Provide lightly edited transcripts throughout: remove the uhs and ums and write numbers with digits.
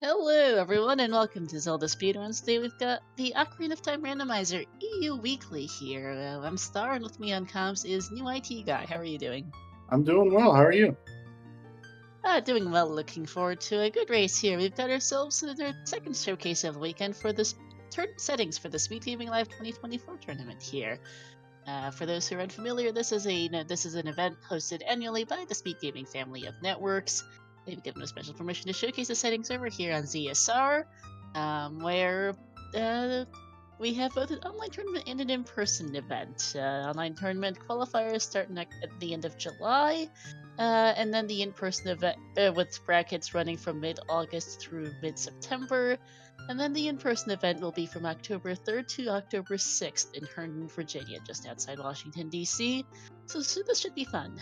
Hello, everyone, and welcome to Zelda Speedruns. Today we've got the Ocarina of Time Randomizer EU Weekly here. I'm Star, and with me on comms is new IT guy. How are you doing? I'm doing well. How are you? Doing well. Looking forward to a good race here. We've got ourselves our second showcase of the weekend for this settings for the Speed Gaming Live 2024 tournament here. For those who are unfamiliar, this is an event hosted annually by the Speed Gaming family of networks. They've given us special permission to showcase the settings over here on ZSR, where we have both an online tournament and an in-person event. Online tournament qualifiers start at the end of July, and then the in-person event with brackets running from mid-August through mid-September. And then the in-person event will be from October 3rd to October 6th in Herndon, Virginia, just outside Washington, D.C. So this should be fun.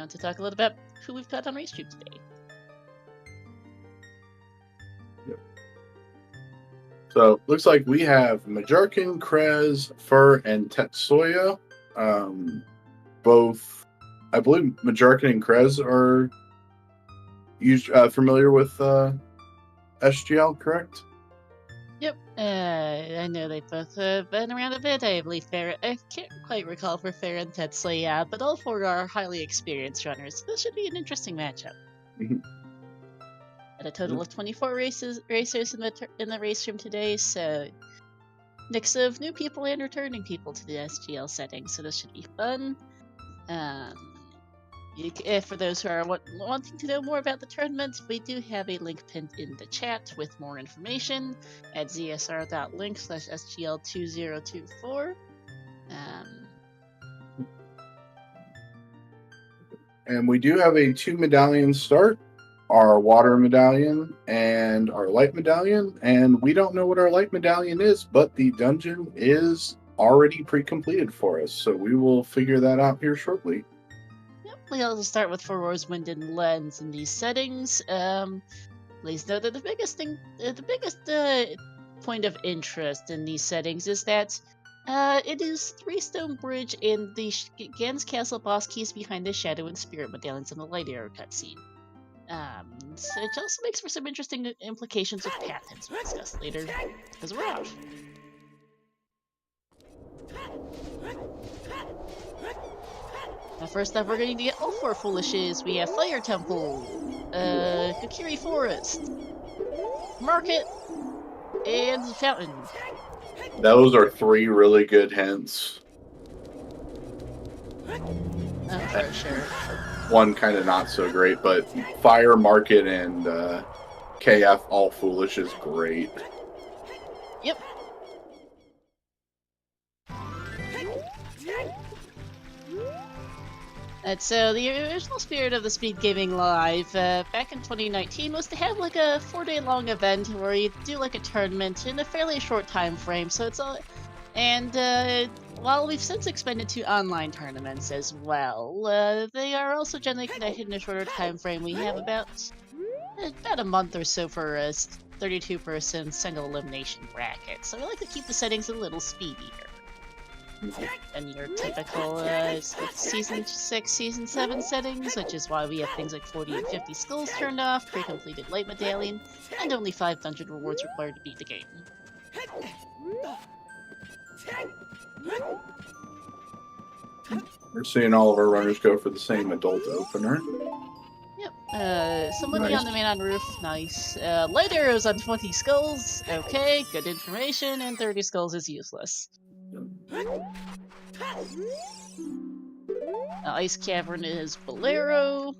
To talk a little about who we've got on RaceTube today. Yep. So looks like we have Majerkin, Krez, Fur, and Tetsuya. Both, I believe Majerkin and Krez are familiar with SGL, correct? Yep, I know they've both been around a bit. I believe I can't quite recall for Fair and Tetsuya, but all four are highly experienced runners, so this should be an interesting matchup. Mm-hmm. At a total of 24 racers in the race room today, so mix of new people and returning people to the SGL setting, so this should be fun. For those who are wanting to know more about the tournament, we do have a link pinned in the chat with more information at zsr.link/sgl2024. And we do have a 2 medallion start, our water medallion and our light medallion. And we don't know what our light medallion is, but the dungeon is already pre-completed for us. So we will figure that out here shortly. We also start with Four Roars, Wind, and Lens in these settings. Please note that the biggest point of interest in these settings is that it is 3 stone bridge and the Gans Castle boss keys behind the Shadow and Spirit medallions in the Light Arrow cutscene. So it also makes for some interesting implications with path hints we'll discuss later, because we're off. Now first up, we're going to get all 4 Foolishes. We have Fire Temple, Kokiri Forest, Market, and Fountain. Those are 3 really good hints. Oh, for sure. One kind of not so great, but Fire, Market, and KF all Foolish is great. Yep. So the original spirit of the Speed Gaming Live back in 2019 was to have like a 4-day-long event where you do like a tournament in a fairly short time frame. So it's all, and while we've since expanded to online tournaments as well, they are also generally conducted in a shorter time frame. We have about a month or so for a 32-person single elimination bracket. So we like to keep the settings a little speedier than your typical Season 6, Season 7 settings, which is why we have things like 40 and 50 skulls turned off, pre-completed light medallion, and only 5 dungeon rewards required to beat the game. We're seeing all of our runners go for the same adult opener. Yep, somebody on the man on roof, nice. Light arrows on 20 skulls, okay, good information, and 30 skulls is useless. Ice Cavern is Bolero.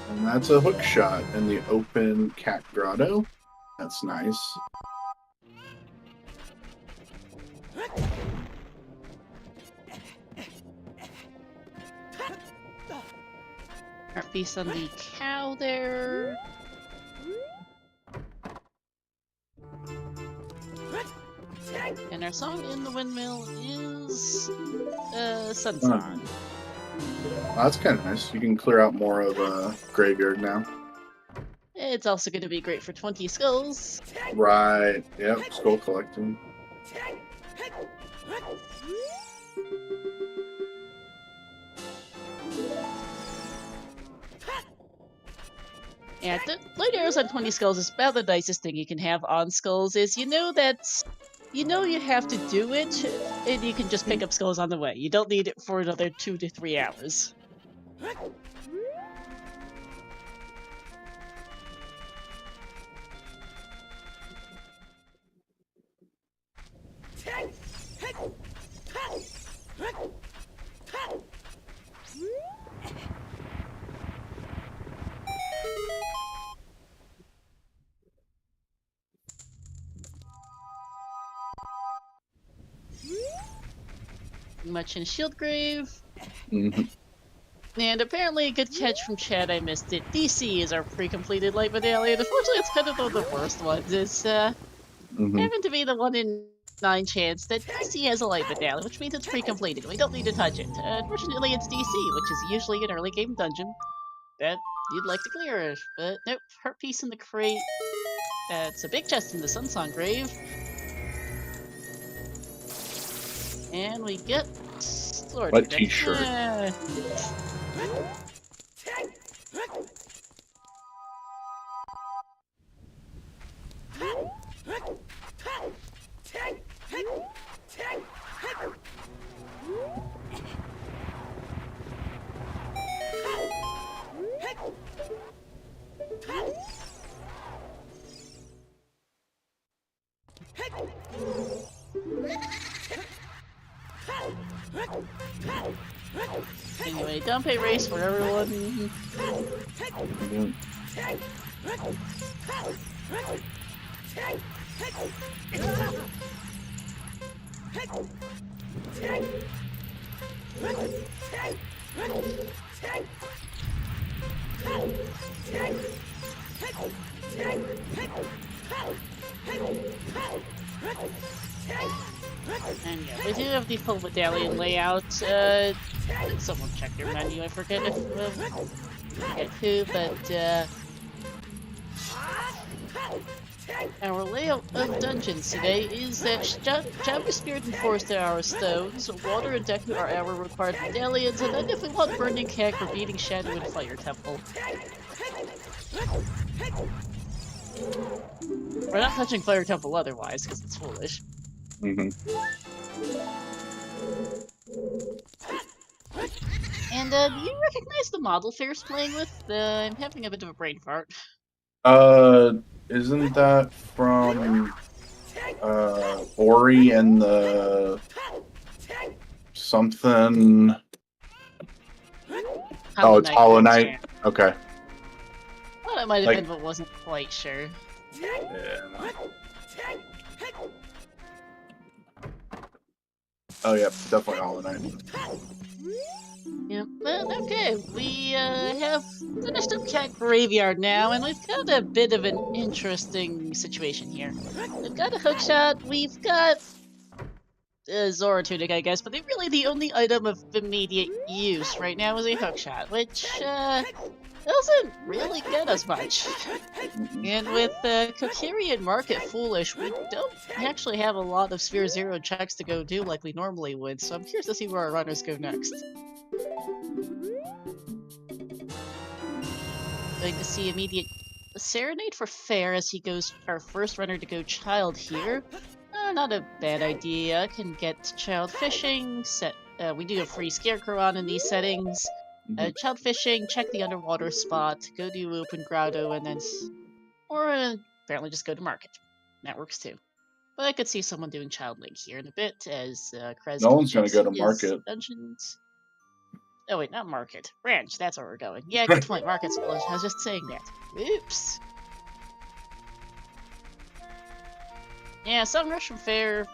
And that's a hook shot in the open Cat Grotto. That's nice. Heart piece on the cow there. And our song in the windmill is Sun Song. Well, that's kind of nice. You can clear out more of a graveyard now. It's also going to be great for 20 skulls. Right. Yep. Skull collecting. Yeah, the light arrows on 20 skulls is about the nicest thing you can have on skulls. Is you know you have to do it, and you can just pick up skulls on the way. You don't need it for another 2 to 3 hours. Much in Shieldgrave. And apparently a good catch from Chad, I missed it. DC is our pre-completed light medallion. Unfortunately, it's kind of one of the worst ones. It's happened to be the 1 in 9 chance that DC has a light medallion, which means it's pre-completed. We don't need to touch it. Unfortunately, it's DC, which is usually an early game dungeon that you'd like to clear. But nope, heart piece in the crate. It's a big chest in the Sunsong Grave. And we get sword. What t-shirt? Anyway, don't pay race for everyone. And yeah, we do have the full medallion layout. Someone check your menu. I forget who, but our layout of dungeons today is that Jabba Spirit and Forest are our stones, Water and Deku are our required medallions, and then if we want Burning Heck, we're beating Shadow and Fire Temple. We're not touching Fire Temple otherwise, because it's foolish. And do you recognize the model Fair's playing with? I'm having a bit of a brain fart. Isn't that from Ori and the something? Oh, it's Hollow Knight. Okay. Well, it might have been, but wasn't quite sure. Yeah. Oh yeah, definitely Hollow Knight. Yep, but okay, we have finished up Cat Graveyard now, and we've got a bit of an interesting situation here. We've got a hookshot, we've got Zora Tunic, I guess, but really the only item of immediate use right now is a hookshot, which doesn't really get us much. And with Kokiri and Market Foolish, we don't actually have a lot of Sphere Zero checks to go do like we normally would, so I'm curious to see where our runners go next. Going to see immediate Serenade for Fair as he goes our first runner to go Child here. Not a bad idea. Can get Child Fishing, we do a free Scarecrow on in these settings. Child Fishing, check the underwater spot, go to Open Grotto, and then... apparently just go to Market. That works too. But I could see someone doing Child Link here in a bit, as Krez... No one's gonna go to Market. Dungeons. Oh wait, not Market. Ranch, that's where we're going. Yeah, good point, Market's foolish. I was just saying that. Oops. Yeah, Sunrush from Fair.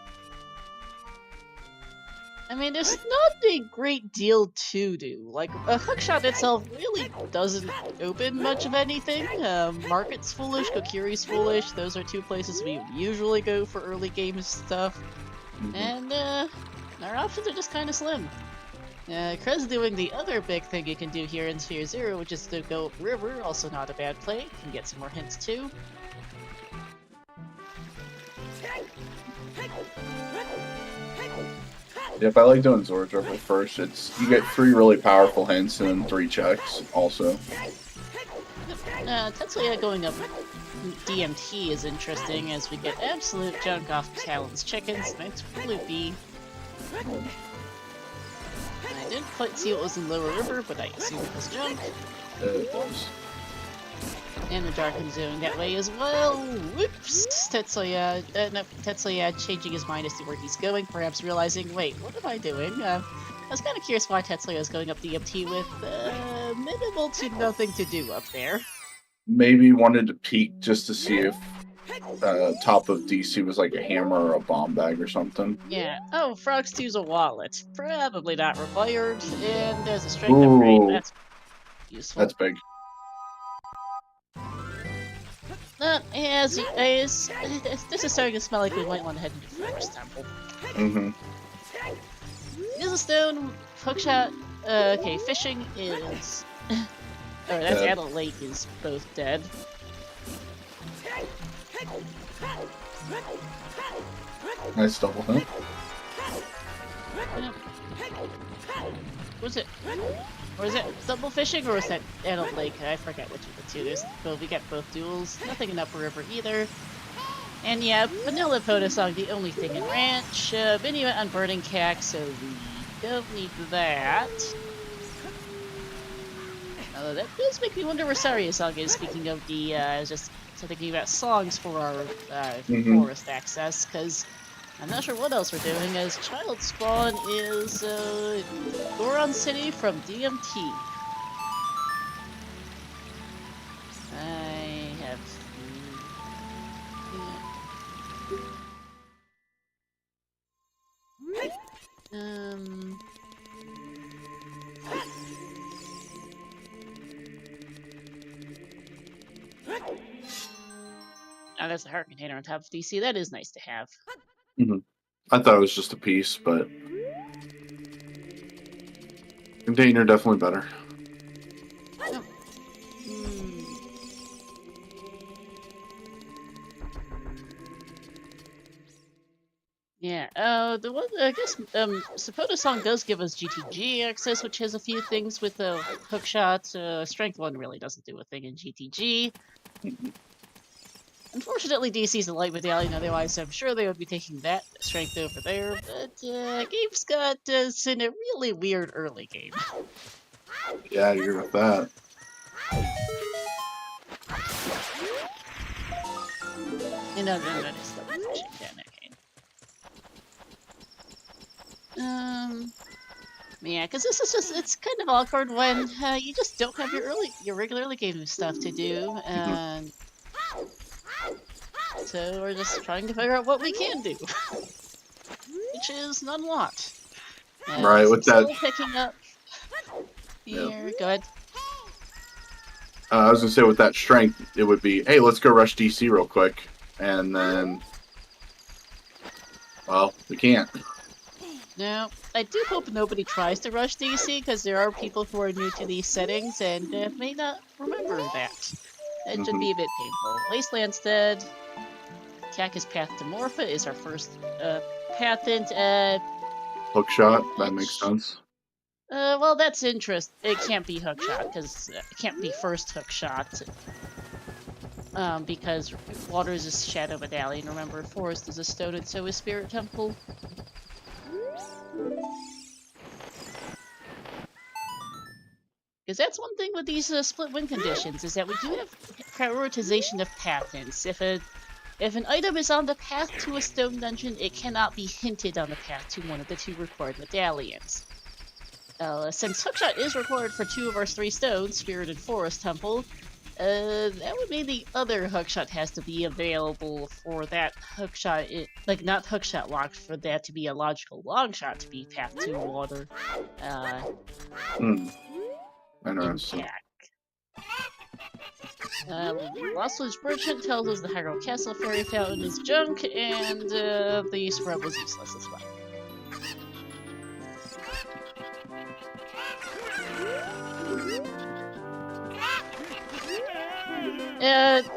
I mean, there's not a great deal to do. Like, a hookshot itself really doesn't open much of anything. Market's foolish, Kokiri's foolish. Those are two places we usually go for early game stuff. And, our options are just kind of slim. Krez doing the other big thing you can do here in Sphere Zero, which is to go River, also not a bad play. Can get some more hints too. Yep, I like doing Zor's Ripple first. You get 3 really powerful hints and 3 checks also. Tetsuya going up DMT is interesting as we get absolute junk off Talon's chickens. That's Floopy. I didn't quite see what was in Lower River, but I assume it was junk. It was. And the Darkened Zone that way as well. Whoops! Tetsuya changing his mind as to where he's going, perhaps realizing, wait, what am I doing? I was kind of curious why Tetsuya is going up DMT with minimal to nothing to do up there. Maybe wanted to peek just to see if top of DC was like a hammer or a bomb bag or something. Yeah. Oh, Frogs 2's a wallet. Probably not required. And there's a strength upgrade. That's useful. That's big. This is starting to smell like we might want to head into Forest Temple. Mm-hmm. There's a stone, hookshot. Okay, fishing is. Oh, that's Adult Lake is both dead. Nice double hit. Was it? Or is it double fishing, or is that Adult Lake? I forget which of the two. We got both duels. Nothing in Upper River either. And yeah, Vanilla Podosong, the only thing in Ranch. Minuet on Burning Cack, so we don't need that. Although that does make me wonder where Saria Song is, speaking of the, just thinking about songs for our forest access, because I'm not sure what else we're doing, as Child Spawn is, Goron City from DMT. I have... Oh, that's a heart container on top of DC. That is nice to have. Mm-hmm. I thought it was just a piece, but container definitely better. Oh. Yeah. The one I guess Podosong does give us GTG access, which has a few things with the hookshot. Strength 1 really doesn't do a thing in GTG. Unfortunately, DC's the light medallion, otherwise I'm sure they would be taking that strength over there, but game's got us in a really weird early game. Yeah, you're with that. You know, that is double fishing down that game. Yeah, because this is just, it's kind of awkward when you just don't have your regular early game stuff to do, and so we're just trying to figure out what we can do, which is not a lot. Right, with that. Picking up here. Yeah. Go ahead. I was gonna say with that strength, it would be, hey, let's go rush DC real quick, and then, well, we can't. No, I do hope nobody tries to rush DC, because there are people who are new to these settings and may not remember that. It should be a bit painful. Wasteland's dead. Cactus Path to Morpha is our first patent. Hookshot, that makes sense. Well, that's interesting. It can't be hookshot, because it can't be first hookshot. Because water is a shadow medallion. Remember, forest is a stone, and so is Spirit Temple. Because that's one thing with these split win conditions, is that we do have prioritization of patents. If an item is on the path to a stone dungeon, it cannot be hinted on the path to one of the 2 required medallions. Since hookshot is required for 2 of our 3 stones, Spirit and Forest Temple, that would mean the other hookshot has to be available for that hookshot, like not hookshot locked, for that to be a logical long shot to be path to water. Interesting. Lost Woods Merchant tells us the Hyrule Castle Fairy Fountain is junk, and the scrub was useless as well.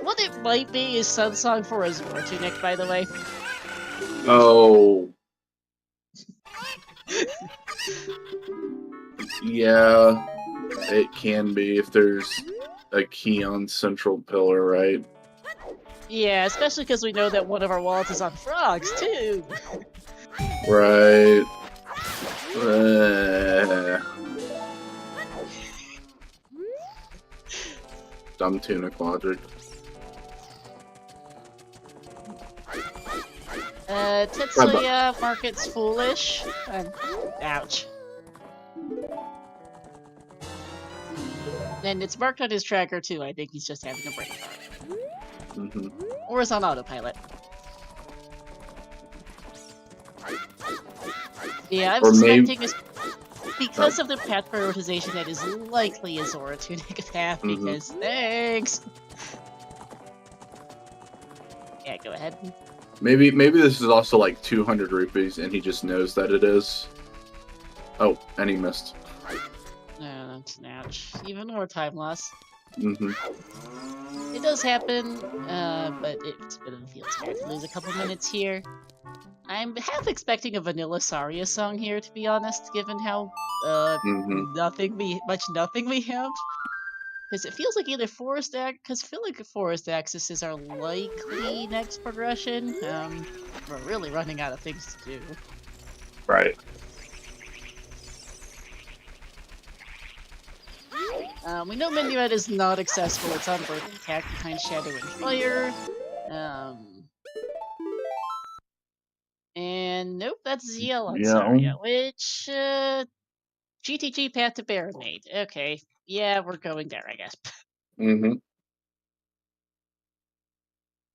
What it might be is Sun Song for Azure Tunic, by the way. Oh. Yeah, it can be if there's a key on central pillar, right? Yeah, especially because we know that one of our wallets is on frogs, too! Right. Uh, dumb tunic logic. Tetsuya Market's foolish. Ouch. And it's marked on his tracker too. I think he's just having a brain fart. Or is on autopilot. Yeah, I'm suspecting it's because of the path prioritization that is likely a Zora Tunic path, because thanks! Yeah, go ahead. Maybe this is also like 200 rupees and he just knows that it is. Oh, and he missed. Ouch. Even more time loss. Mm-hmm. It does happen, but it's a bit of a field spare to lose a couple minutes here. I'm half expecting a Vanilla Saria song here, to be honest, given how nothing we have. Because it feels like either Forest because I feel like Forest Axis is our likely next progression. We're really running out of things to do. Right. We know Minuet is not accessible. It's on both attack behind Shadow and Fire. And nope, that's ZL on Saria, which GTG path to Baronade. Okay, yeah, we're going there, I guess.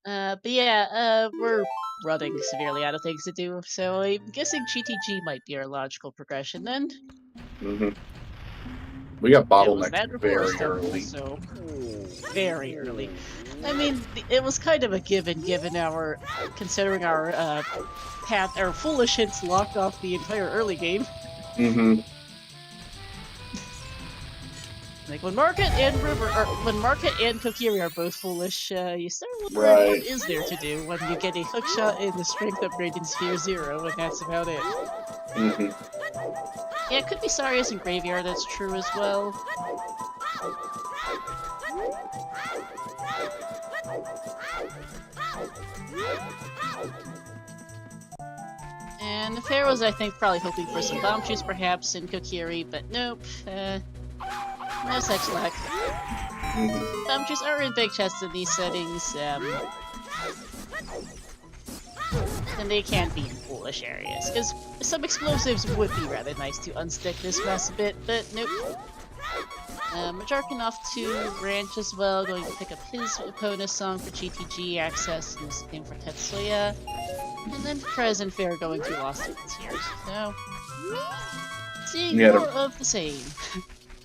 But yeah, we're running severely out of things to do, so I'm guessing GTG might be our logical progression then. We got bottlenecked very early. So very early. I mean, it was kind of a given our considering our path, our foolish hints locked off the entire early game. Like when Market and Kokiri are both foolish, you start wondering what is there to do when you get a hookshot in the strength upgrade in Sphere 0, and that's about it. Yeah, it could be Saria's in Graveyard, that's true as well. And the Pharaoh's, I think, probably hoping for some Bomb Juice perhaps in Kokiri, but nope. No such luck. Bomb Juice are in big chests in these settings, and they can be in foolish areas, because some explosives would be rather nice to unstick this mess a bit, but nope. Majarkin off to Ranch as well, going to pick up his opponent's song for GTG access, and the same for Tetsuya. And then Prez and Fair going through Lost Ones here, so... seeing more of the same.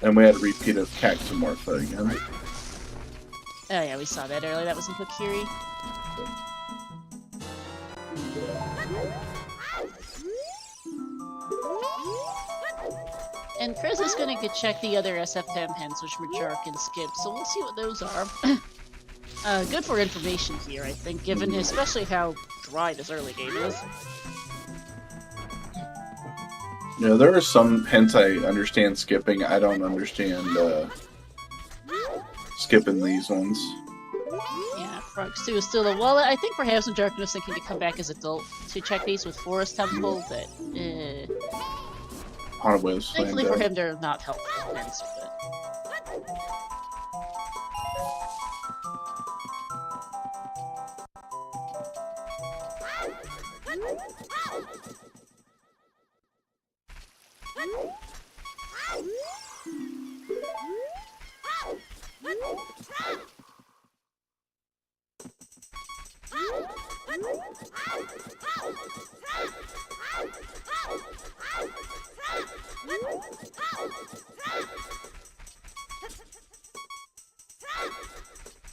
And we had a repeat of Cactomorpha again. Oh yeah, we saw that earlier, that was in Kokiri. And Chris is gonna check the other SFM hens, which Majar can skip, so we'll see what those are. Good for information here, I think, given especially how dry this early game is. Yeah, there are some hints I understand skipping. I don't understand skipping these ones. Yeah, Frogs 2 is still a wallet. I think perhaps Majar was thinking to come back as adult to check these with Forest Temple, but thankfully for him, they're not helpful hints, but...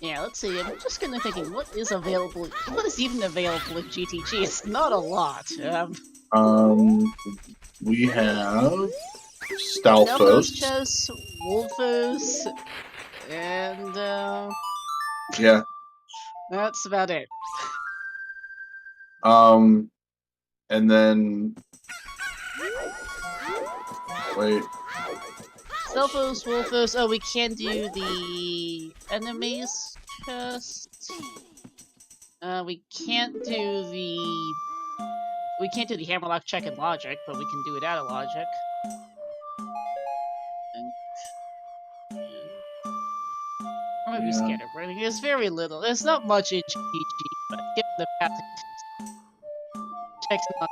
Yeah, let's see. I'm just kind of thinking, what is even available in GTG? It's not a lot. We have Stalfos chess, Wolfos, and yeah, that's about it. And then wait, Stelphos, Wolfos. Oh, we can do the enemies chest. We can't do the hammerlock check in logic, but we can do it out of logic. Or maybe scatterbrain. There's very little. There's not much in GG, but given the path checks not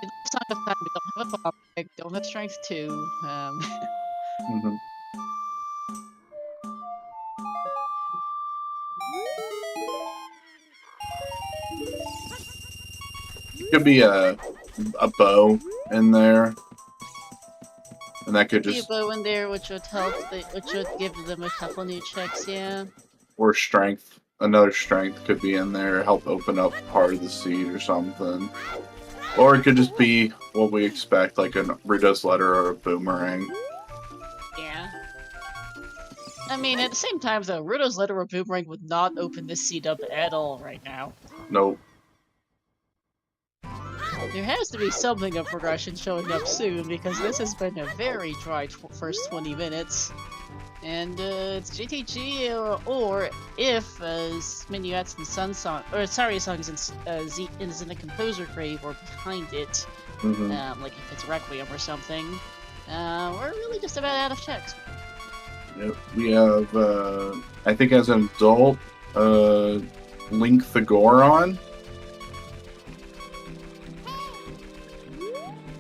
it looks like the time we don't have a bomb, don't have strength 2. Could be a bow in there, and that could just be a bow in there, which would help. Which would give them a couple new checks, yeah. Or strength. Another strength could be in there, help open up part of the seed or something. Or it could just be what we expect, like a Rita's letter or a boomerang. Yeah. I mean, at the same time, though, Rudo's letter or boomerang would not open this seed up at all right now. Nope. There has to be something of progression showing up soon, because this has been a very dry first 20 minutes. And it's GTG, or if Minuet's and Sun Song, or sorry, Songs is in the composer grave or behind it, like if it's Requiem or something, we're really just about out of checks. Yep. We have, I think as an adult, Link the Goron.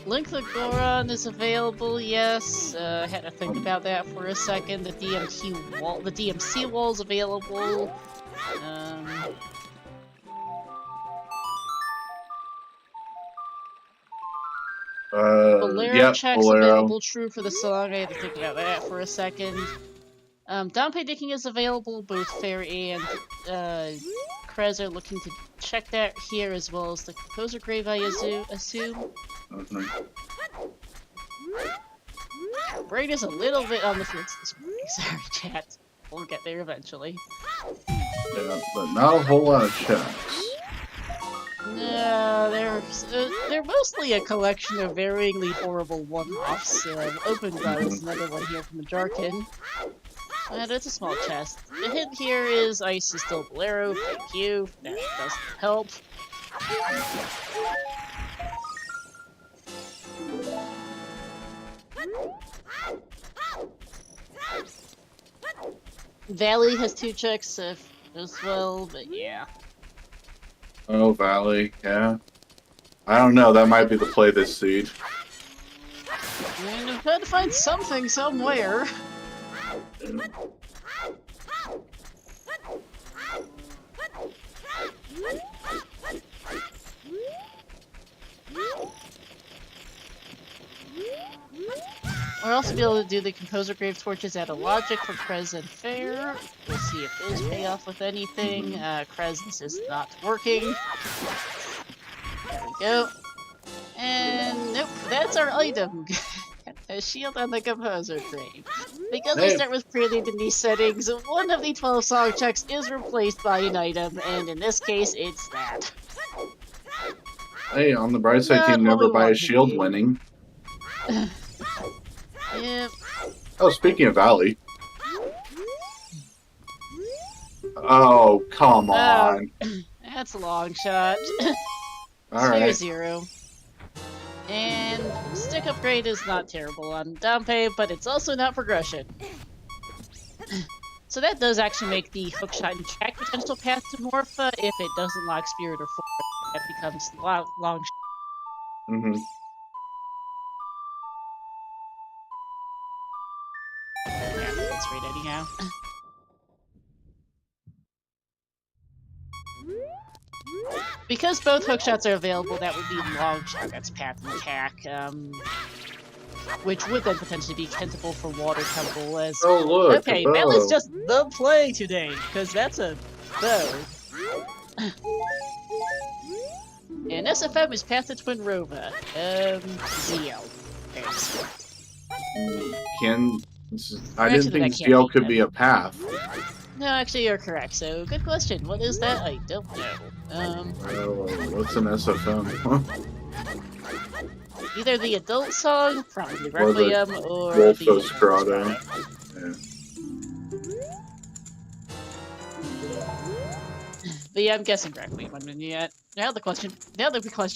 Link the Goron is available, yes. I had to think about that for a second. The DMC wall's available. Bolero check's available, true for the song. I had to think about that for a second. Dompe Dicking is available. Both Fair and Krez are looking to check that here, as well as the composer grave, I assume. Brain is a little bit on the fence this morning. Sorry, chat. We'll get there eventually. Yeah, but not a whole lot of checks. No, they're mostly a collection of varyingly horrible one-offs. Open God is another one here from the Jarkin. And it's a small chest. The hint here is Ice is still Bolero. Thank you. That doesn't help. Valley has 2 checks as well, but yeah. Oh, Valley, yeah. I don't know, that might be the play this seed. I mean, I've got to find something somewhere. We'll also be able to do the Composer Grave Torches out of Logic for Krez and Fair. We'll see if those pay off with anything. Krez is not working. There we go. And nope, that's our item. A shield on the Composer Grave. Because we start with Prelude in these settings, one of the 12 song checks is replaced by an item, and in this case, it's that. Hey, on the bright side, team never buy a shield winning. Yep. Oh, speaking of Valley. Oh, come on. That's a long shot. Alright. 0. And stick upgrade is not terrible on Dompe, but it's also not progression. So that does actually make the hookshot and track potential path to Morpha if it doesn't lock Spirit or Force. That becomes long shot. Yeah, that's right anyhow. Because both hookshots are available, that would be long shot, that's path and attack, which would then potentially be tentable for Water Temple as... Oh look, okay, that was just the play today, because that's a bow. And SFM is path to Twin Rova. ZL. I didn't think ZL could be a path. No, actually you're correct, so good question. What is that? I don't know. What's an SFM? Either the adult song, probably Or the Requiem, or the Wolfos Grotto. Yeah. But yeah, I'm guessing Requiem. I mean, yeah. Now the question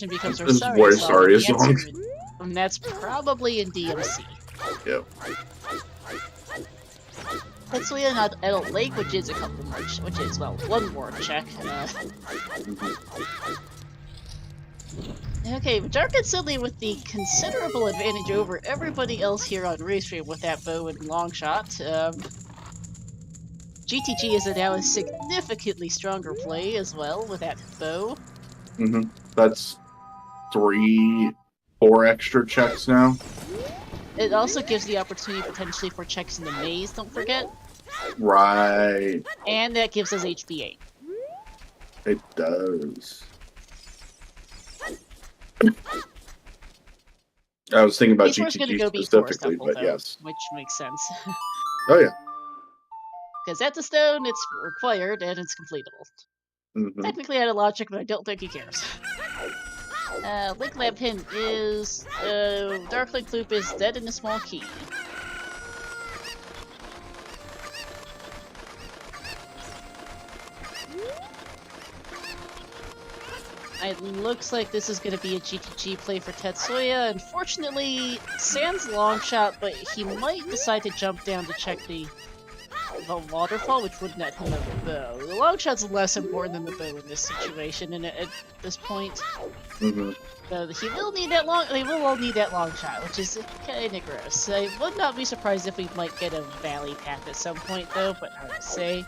becomes This is Rosaria voice song, and Saria the answer, song. and that's probably in DMC. Yep. Tetsuya and Adult Lake, which is a couple more, which is, well, one more check. Okay, but Dark suddenly with the considerable advantage over everybody else here on Restream with that bow and long shot. GTG is now a significantly stronger play as well with that bow. That's 3, 4 extra checks now. It also gives the opportunity potentially for checks in the maze, don't forget. Right. And that gives us HB8. It does. I was thinking about GTG go specifically, Temple, but though, yes. which makes sense. Oh, yeah. Because at the stone, it's required and it's completable. Technically out of logic, but I don't think he cares. Link Lamp Hint is... Dark Link Loop is dead in a small key. It looks like this is going to be a GTG play for Tetsuya. Unfortunately, Sans long shot, but he might decide to jump down to check the waterfall, which would net him a bow. The long shot's less important than the bow in this situation, and at this point, he will need that long. They will all need that long shot, which is kind of gross. I would not be surprised if we might get a valley path at some point, though, but hard to say.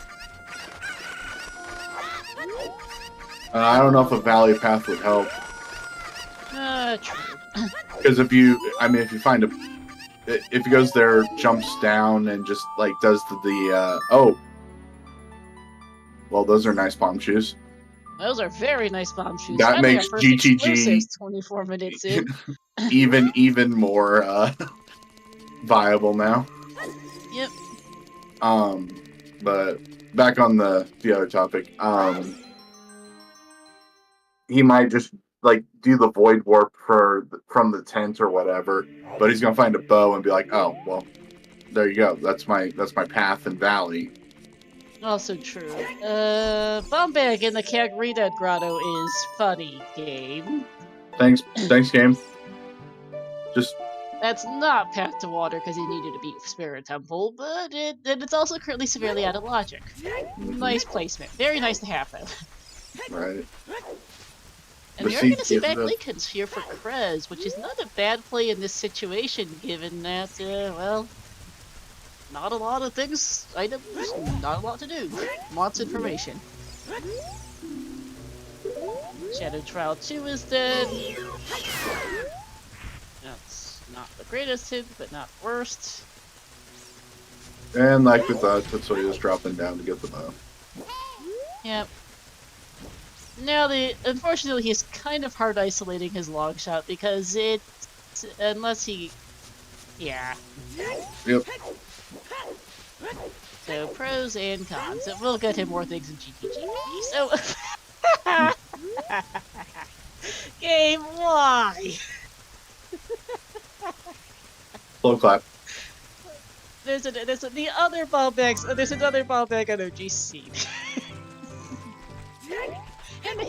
I don't know if a valley path would help. True. Because if you find if he goes there, jumps down, and just like does oh, well, those are nice bomb shoes. Those are very nice bomb shoes. That makes GTG 24 minutes in. even more viable now. Yep. But back on the other topic, he might just like do the void warp from the tent or whatever, but he's gonna find a bow and be like, oh well, there you go. That's my path and valley. Also true. Bombag in the Kagrita Grotto is funny, game. Thanks, game. Just that's not path to water because he needed to beat Spirit Temple, but it's also currently severely out of logic. Nice placement. Very nice to have that. Right. And we are going to see back Lincolns here for Krez, which is not a bad play in this situation, given that, well, not a lot of things, items, not a lot to do. Lots of information. Shadow Trial 2 is dead. That's not the greatest hit, but not worst. And like we thought, Tetsuya's dropping down to get the bow. Yep. Now, unfortunately, he's kind of hard isolating his long shot because unless he, yeah. Yep. So pros and cons. It will get him more things in GTG. So, game, why? Slow clap. There's the other ball bags. There's another ball bag on OGC. And the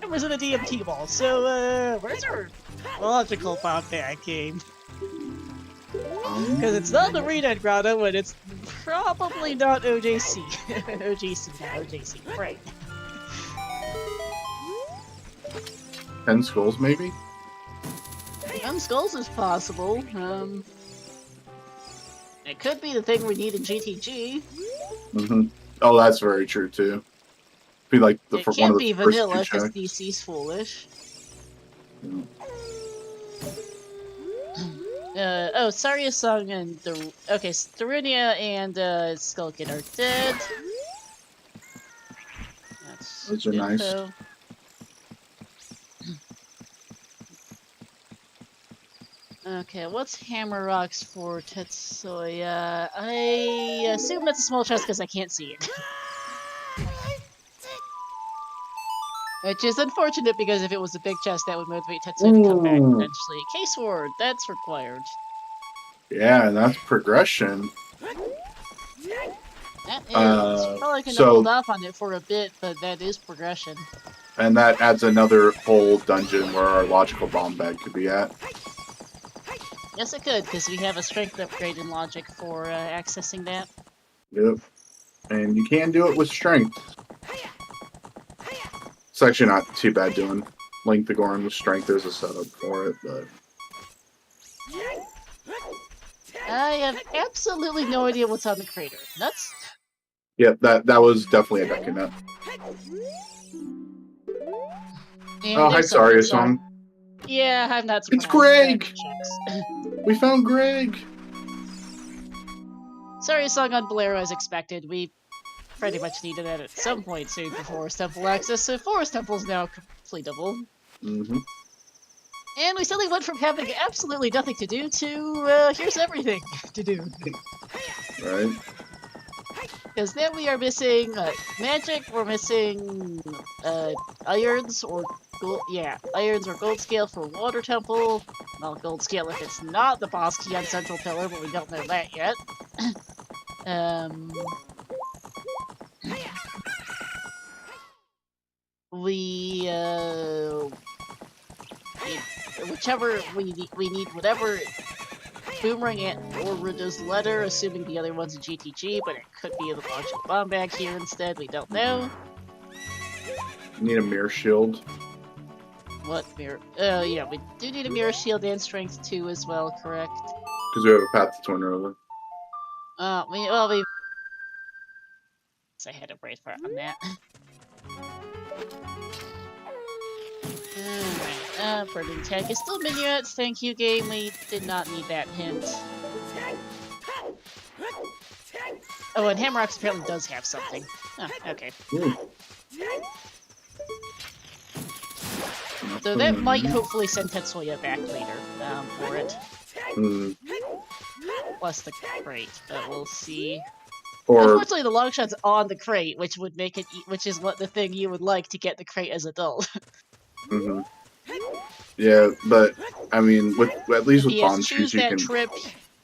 hammer's in the DMT ball, so, where's our logical bomb bag game? Because it's not the Redhead Grotto, and it's probably not OJC. OJC, right. 10 skulls, maybe? 10 skulls is possible. It could be the thing we need in GTG. Oh, that's very true, too. Be like the it can't be vanilla because DC's foolish. Oh, Saria Song and Darunia and Skulkin are dead. Those are nice. Okay, what's Hammer Rocks for Tetsuya? I assume that's a small chest because I can't see it. Which is unfortunate because if it was a big chest, that would motivate Tetsuya to come back Ooh. eventually. K-Sword, that's required. Yeah, and that's progression. That is. Probably gonna hold off on it for a bit, but that is progression. And that adds another whole dungeon where our logical bomb bag could be at. Yes, it could, because we have a strength upgrade in logic for accessing that. Yep. And you can do it with strength. It's actually not too bad doing Link the Goron with strength. There's a setup for it, but... I have absolutely no idea what's on the crater. Nuts? Yeah, that was definitely a deck nut. Oh, hi, sorry, song. Yeah, I'm not surprised. It's Greg! We found Greg! Sorry, song on Bolero as expected. We pretty much needed that at some point soon for Forest Temple access, so Forest Temple's now completable. Mm-hmm. And we suddenly went from having absolutely nothing to do to, here's everything to do. Right. Because then we are missing magic, we're missing irons or gold, irons or gold scale for Water Temple. Well, gold scale if it's not the boss key on Central Pillar, but we don't know that yet. We whichever we need whatever Boomerang or Rudo's letter, assuming the other one's a GTG, but it could be the logical bomb bag here instead, we don't know. Need a mirror shield. What mirror? Oh yeah, we do need a mirror shield and strength 2 as well, correct? Because we have a path to Twin River. we I had a brain fart on that. Alright, Burning Tag is still minuets, thank you game, we did not need that hint. Oh, and Hammerocks apparently does have something. Oh, okay. So that might hopefully send Tetsuya back later, for it. Plus the crate, but we'll see. Or... Unfortunately, the long shot's on the crate, which would make it, which is what the thing you would like to get the crate as adult. Yeah, but I mean, with at least with bomb shoes, you can. Trip,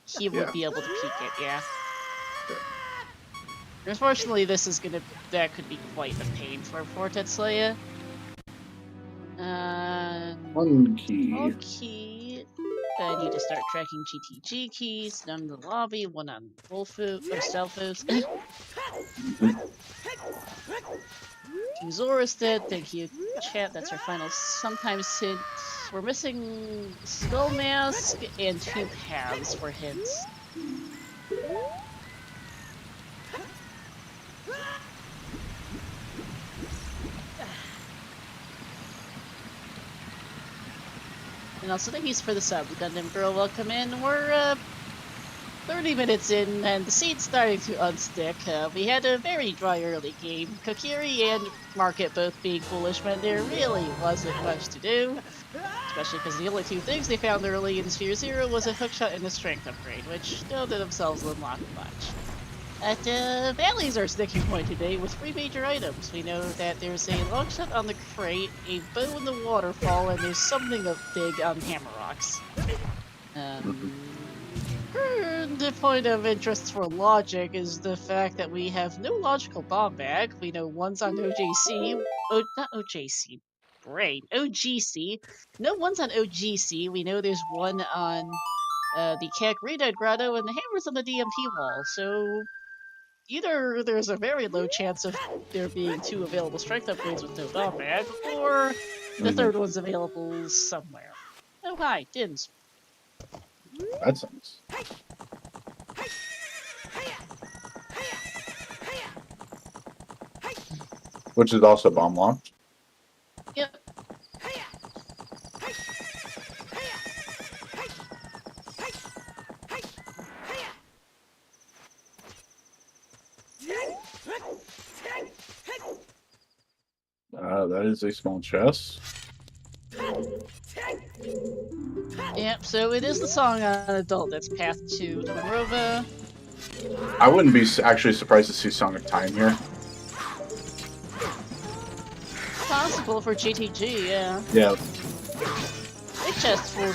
he would be able to peek it. Yeah. Unfortunately, this is that could be quite a pain for Tetsuya. One key. Okay. I need to start tracking GTG keys. None in the lobby, one on Wolfu or Selfos. King Zora's dead, thank you, chat. That's our final sometimes hint. We're missing Skull Mask and 2 paths for hints. And also thank you for the sub, Gundam Girl. Welcome in. We're 30 minutes in, and the seat's starting to unstick. We had a very dry early game. Kokiri and Market both being foolish meant there really wasn't much to do. Especially because the only 2 things they found early in Sphere 0 was a hookshot and a strength upgrade, which don't themselves unlock much. At Valley's our sticking point today with 3 major items. We know that there's a long shot on the crate, a bow in the waterfall, and there's something big on Hammerocks. The point of interest for logic is the fact that we have no logical bomb bag. We know one's on OJC. Not OJC. Brain. OGC. No one's on OGC. We know there's one on the Kagrita Grotto, and the hammer's on the DMT wall. So either there's a very low chance of there being 2 available strength upgrades with no bomb bag, or the third one's available somewhere. Oh hi, Dins. That sounds. Which is also bomb locked. Yep. That is a small chest. Yep, so it is the song on Adult that's Path to Twinrova. I wouldn't be actually surprised to see Song of Time here. cool for GTG, yeah. Yeah. Big chest for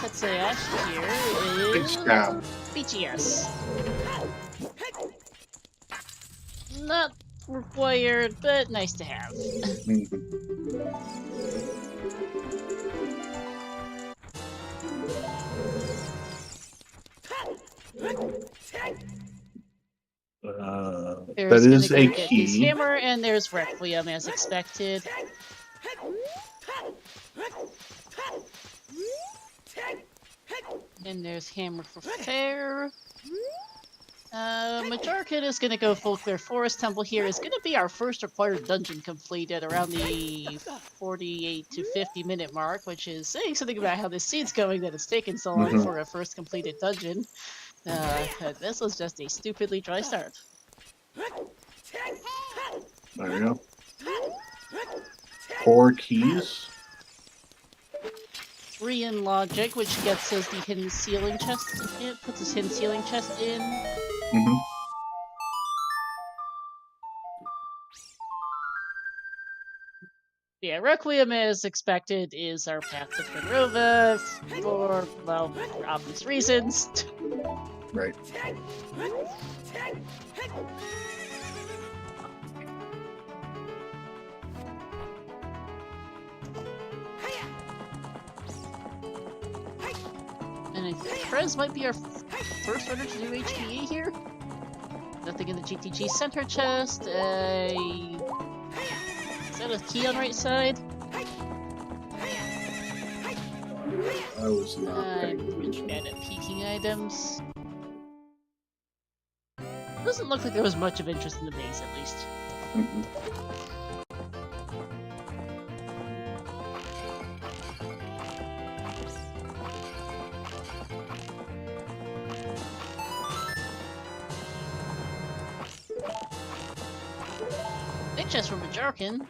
let's say Ash here Big is scab. BGS. Not required, but nice to have. That is gonna a go get his key. hammer, and there's Requiem as expected. And there's hammer for fair. Majorcan is gonna go full clear forest temple here. Is gonna be our first required dungeon complete at around the 48 to 50 minute mark, which is saying something about how this scene's going that it's taken so long for a first completed dungeon. This was just a stupidly dry start. There you go. 4 keys. 3 in logic, which gets us the hidden ceiling chest. It puts us hidden ceiling chest in. Yeah, Requiem, as expected, is our path to Finrova for, well, for obvious reasons. Right. And I think Prez might be our first runner to do HPE here. Nothing in the GTG center chest. Is that a key on right side? I was not I'm paying really attention. bad at peeking items. Doesn't look like there was much of interest in the base, at least. Big chest for Majorcan.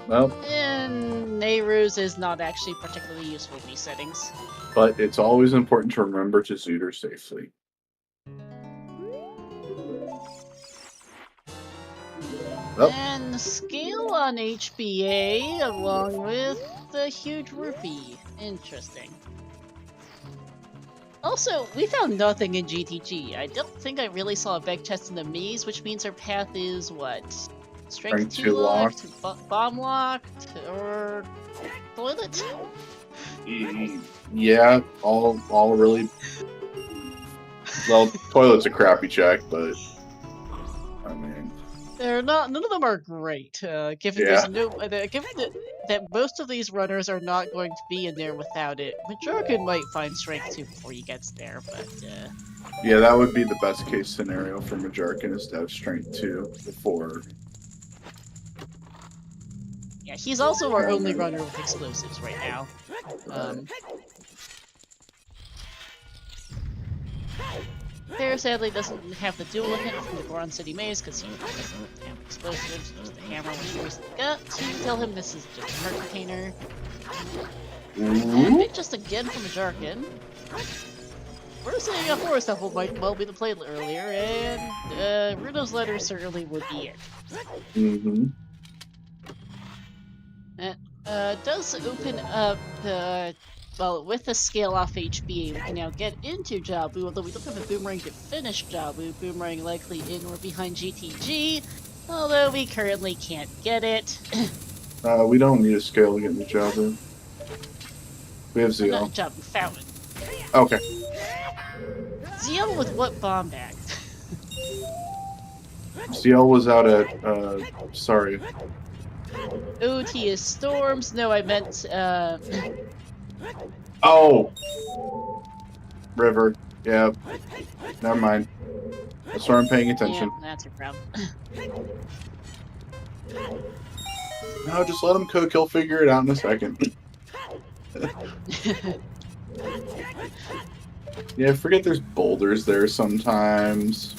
Well, And Nehru's is not actually particularly useful in these settings. but it's always important to remember to Zooter safely. Oh. And scale on HBA along with the huge rupee. Interesting. Also, we found nothing in GTG. I don't think I really saw a big chest in the maze, which means our path is what? Strength 2 locked, bomb locked, or toilet? Yeah, all really. Well, toilet's a crappy check, but I mean, They're not. None of them are great. Given there's no, given that most of these runners are not going to be in there without it. Majorcan might find strength 2 before he gets there, but yeah, that would be the best case scenario for Majorcan is to have strength 2 before. yeah, he's also our only runner with explosives right now. Fair sadly doesn't have the dual hit from the Goron City Maze because he doesn't have explosives, just the hammer which was got to tell him this is just a heart container. And big just again from Majorcan. We're saying a forest temple might well be the play earlier, and Runo's letter certainly would be it. Does open up the. Well, with the scale off HBA, we can now get into Jabu, although we don't have a boomerang to finish Jabu. Boomerang likely in or behind GTG, although we currently can't get it. We don't need a scale to get into Jabu. We have Zeal. Not Jabu, Fountain. Okay. Zeal with what bomb bag? Zeal was out at, sorry. OoT is Storms. No, I meant, Oh! River. Yeah. Never mind. That's why I'm paying attention. Yeah, that's your problem. No, just let him cook. He'll figure it out in a second. Yeah, I forget there's boulders there sometimes.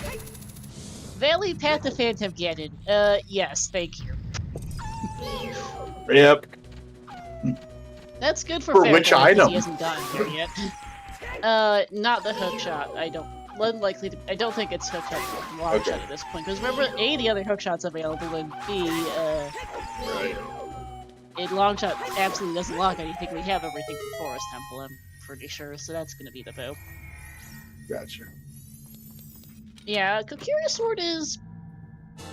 Valley Path to Phantom Ganon. Yes, thank you. Yep. That's good for which Phantom, item? he hasn't gotten there yet. Not the hook shot. I don't unlikely to. I don't think it's hookshot and long shot at this point. Because remember, A, the other hookshot's available, and B, Right. a long shot absolutely doesn't lock anything. We have everything for Forest Temple, I'm pretty sure, so that's gonna be the bow. Gotcha. Yeah, Kokiri Sword is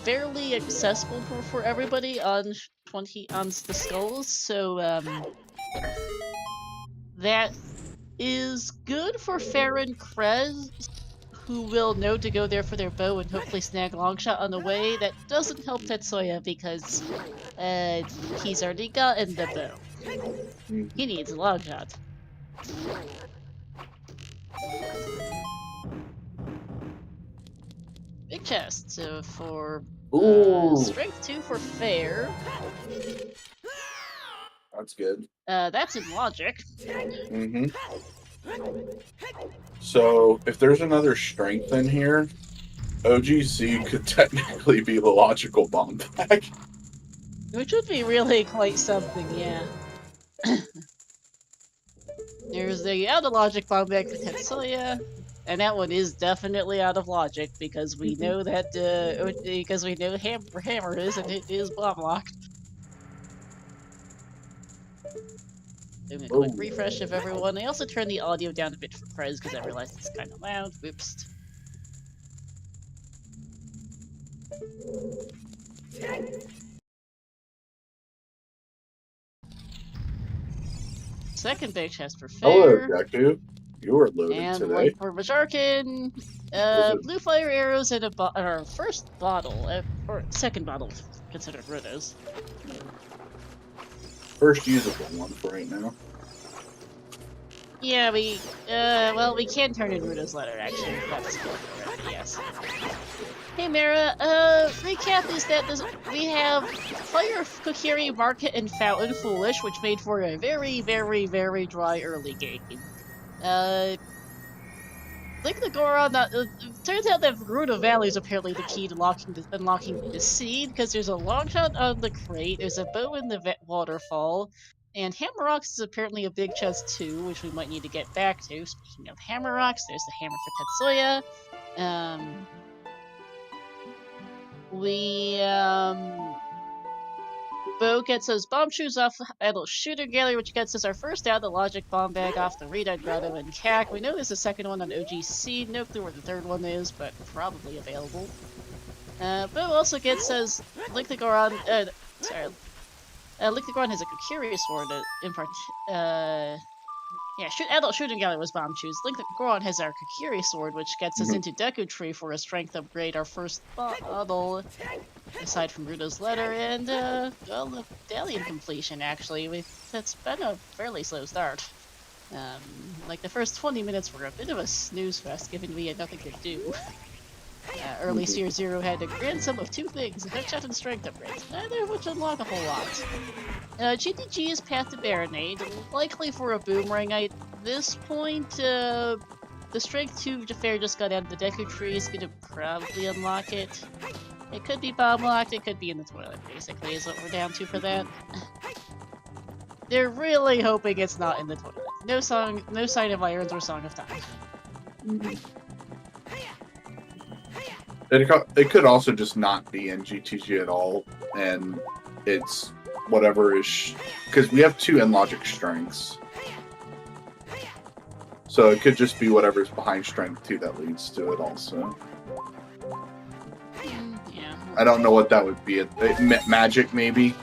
fairly accessible for everybody on on the skulls, so that is good for Farron Krez, who will know to go there for their bow and hopefully snag Longshot on the way. That doesn't help Tetsuya because he's already gotten the bow. He needs a Longshot. Big chest, so for strength 2 for Fair. That's good. That's in logic. Mm-hmm. So if there's another strength in here, OGC could technically be the logical bomb pack. Which would be really quite something, yeah. There's the out of logic bomb bag for Tetsuya, and that one is definitely out of logic because we know that because we know hammer is, and it is bomb locked. Doing a quick refresh of everyone. I also turned the audio down a bit for Prez because I realized it's kind of loud. Whoops. Second big chest for Fair. Hello, Deku. You were loaded and today. one for Bajarkin. Blue fire arrows and our first bottle, or second bottle, considered Rudo's. First usable one for right now. Yeah, well, we can turn in Rudo's letter, actually. That's good already, yes. Hey, Mara, recap is that we have Fire, Kokiri, Market, and Fountain Foolish, which made for a very, very, very dry early game. Link the Goron, turns out that Gerudo Valley is apparently the key to unlocking the seed, because there's a long shot on the crate, there's a bow in the waterfall, and Hammer Rocks is apparently a big chest too, which we might need to get back to. Speaking of Hammer Rocks, there's the hammer for Tetsuya. Bo gets us bomb shoes off Idle Shooter Gallery, which gets us our first out, the Logic Bomb Bag off the Redite Grotto and CAC. We know there's a second one on OGC, no clue where the third one is, but probably available. Bo also gets us Link the Goron, Link the Goron has a Kokiri Sword in part, yeah, Adult Shooting Gallery was bomb shoes. Link the Goron has our Kokiri Sword, which gets us into Deku Tree for a strength upgrade, our first bottle, aside from Rudo's letter, and, well, the medallion completion, actually. That's been a fairly slow start. Like, the first 20 minutes were a bit of a snooze fest, given we had nothing to do. Early Seer Zero had a grand sum of 2 things, a headshot and strength upgrades, neither of which unlock a whole lot. GTG is Path to Baronade, likely for a boomerang. At this point, the Strength 2 Fair just got out of the Deku Tree is gonna probably unlock it. It could be bomb locked, it could be in the toilet, basically, is what we're down to for that. They're really hoping it's not in the toilet. No sign of Irons or Song of Time. It could also just not be in GTG at all, and it's whatever is... Because we have 2 in-logic strengths. So it could just be whatever's behind strength 2 that leads to it also. Yeah. I don't know what that would be. Magic, maybe?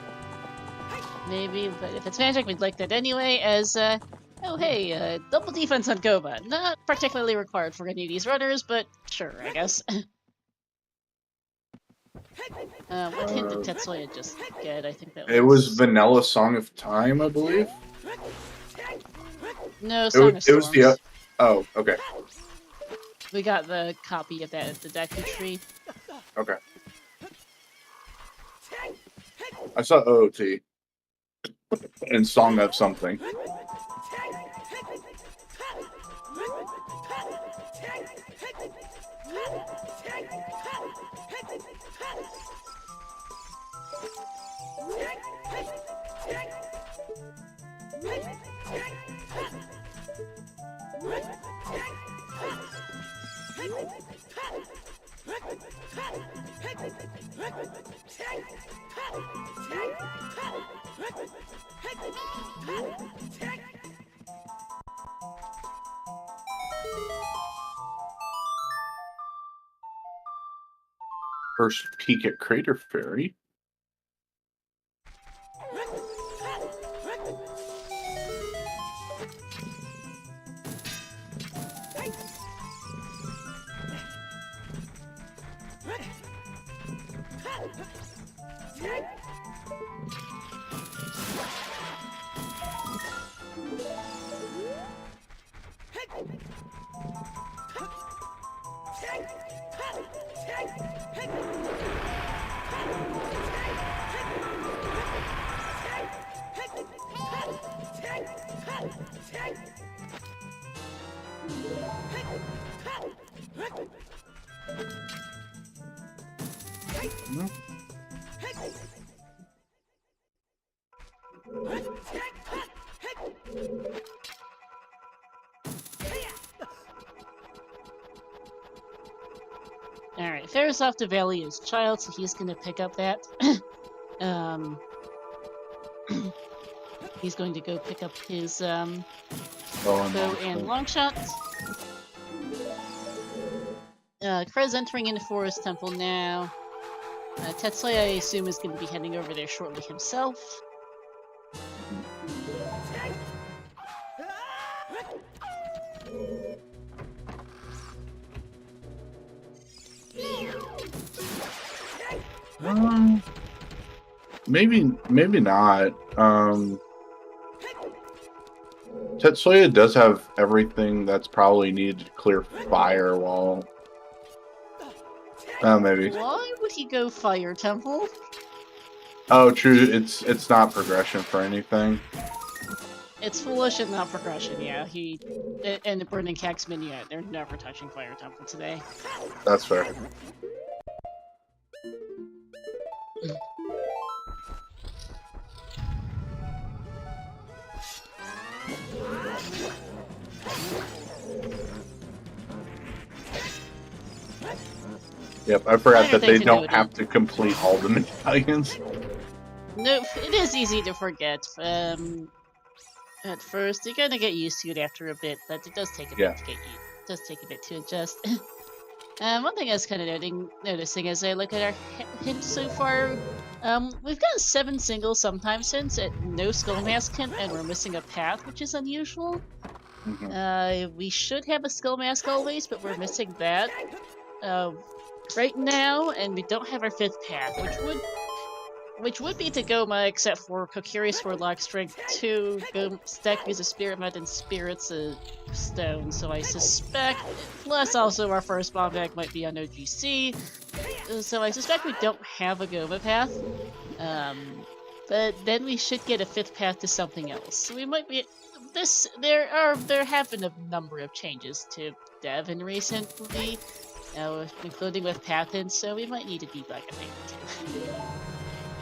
Maybe, but if it's magic, we'd like that anyway, as, oh hey, double defense on Goba. Not particularly required for any of these runners, but sure, I guess. What hit did Tetsuya just get? I think that was... It was Vanilla Song of Time, I believe? No, Song of Storms. It was the... Oh, okay. We got the copy of that at the Deku Tree. Okay. I saw OoT. And Song of something. First peek at Crater Fairy. Alright, Ferris off the Valley is Child, so he's gonna pick up that. He's going to go pick up his bow and long shots. Krez entering into Forest Temple now. Tetsuya, I assume, is going to be heading over there shortly himself. Maybe not. Tetsuya does have everything that's probably needed to clear Firewall. Maybe. Why would he go Fire Temple? Oh, true. It's not progression for anything. It's foolish and not progression, yeah. And the Burning Cax mini, they're never touching Fire Temple today. That's fair. Yep, I forgot that they don't have to complete all the medallions. Nope, it is easy to forget. At first, you're gonna get used to it after a bit, but it does take a bit to get used. It does take a bit to adjust. One thing I was kind of noticing as I look at our hint so far, we've got 7 singles sometime since at no Skull Mask hint, and we're missing a path, which is unusual. We should have a Skull Mask always, but we're missing that right now, and we don't have our 5th path, which would be to Goma, except for Kokiri's Warlock Strength 2, Stack use a Spirit Mud and Spirit's Stone, so I suspect, plus also our first bomb bag might be on OGC, so I suspect we don't have a Goma path, but then we should get a 5th path to something else. So we might be, there have been a number of changes to Devon recently, including with path hints, so we might need to debug a thing or two.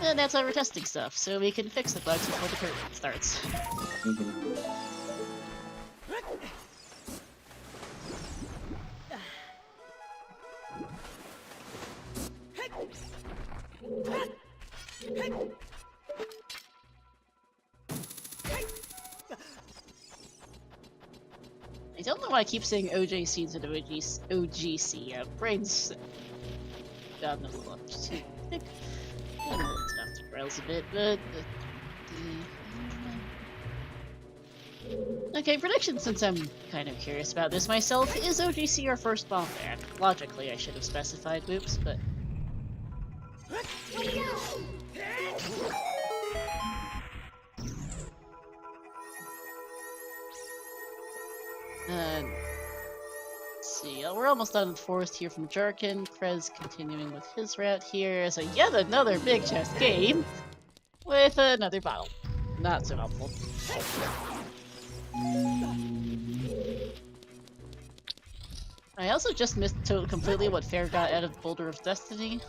And that's why we're testing stuff, so we can fix the bugs before the curtain starts. I don't know why I keep saying OJC instead of OGC. Brain's gotten a little too thick. I know it's off the rails a bit, but okay, prediction, since I'm kind of curious about this myself, is OGC our first bomb back? Logically, I should have specified, whoops, but... let's see, we're almost done with Forest here from Jarkin. Krez continuing with his route here. So yet another big chest game with another bottle. Not so helpful. I also just missed completely what Fair got out of Boulder of Destiny.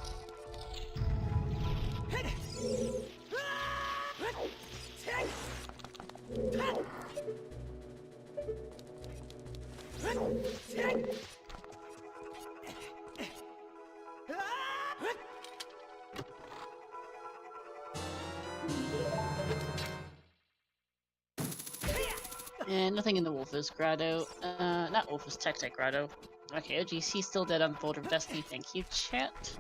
And nothing in the Wolf's Grotto. Not Wolf's Tech Grotto. Okay, OGC still dead on Boulder of Destiny. Thank you, chat.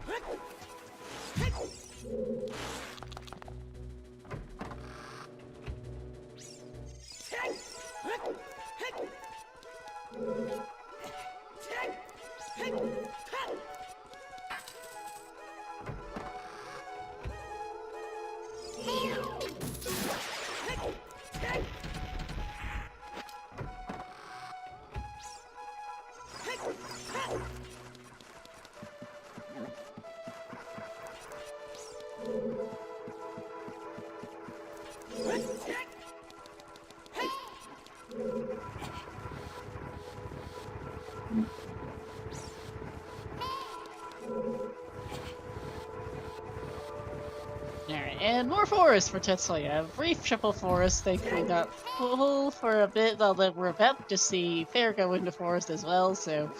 Alright, and more forest for Tetsuya. Brief triple forest, thankfully not full for a bit, although we're about to see Fair go into forest as well, so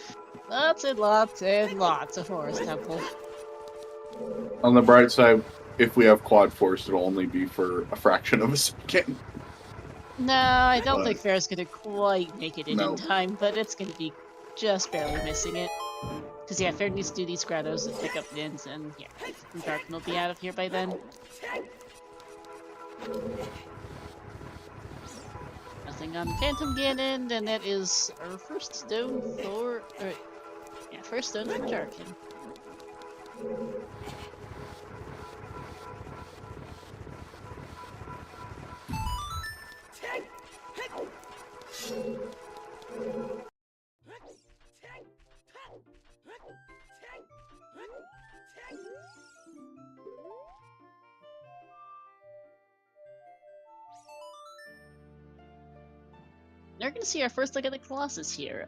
lots and lots and lots of forest temple. On the bright side, if we have quad force, it'll only be for a fraction of a second. No, I don't think Fair's gonna quite make it in No. time, but it's gonna be just barely missing it. Because, yeah, Fair needs to do these Grottos and pick up Nins, and yeah, Darkin will be out of here by then. Nothing on Phantom Ganon, and that is our first stone for... yeah, first stone for Darkin. We're gonna see our first look at the Colossus here.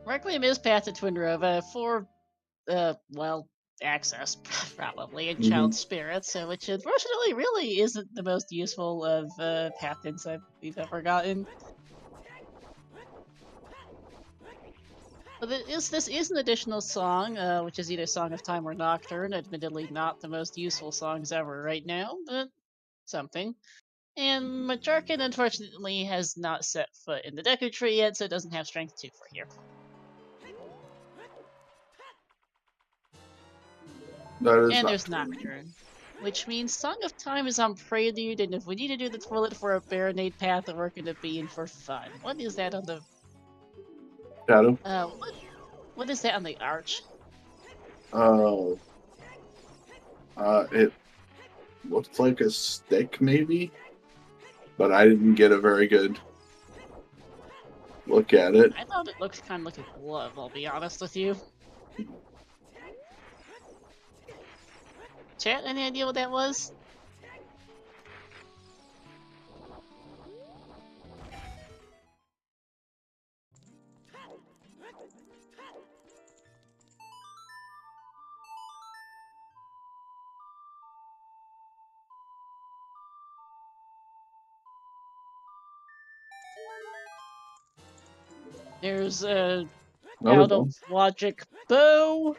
Requiem is path to Twinrova for, well, access, probably, and Child Spirit, so which unfortunately really isn't the most useful of path insight we've ever gotten. But this is an additional song, which is either Song of Time or Nocturne. Admittedly, not the most useful songs ever right now, but something. And Majarkin, unfortunately, has not set foot in the Deku Tree yet, so it doesn't have Strength 2 for here. And there's Nocturne, which means Song of Time is on Prelude, and if we need to do the toilet for a Baronade path, then we're going to be in for fun. What is that on the... Shadow? What is that on the arch? Oh. It looks like a stick, maybe? But I didn't get a very good look at it. I thought it looked kind of like a glove, I'll be honest with you. Chat, any idea what that was? There's a out of logic bow.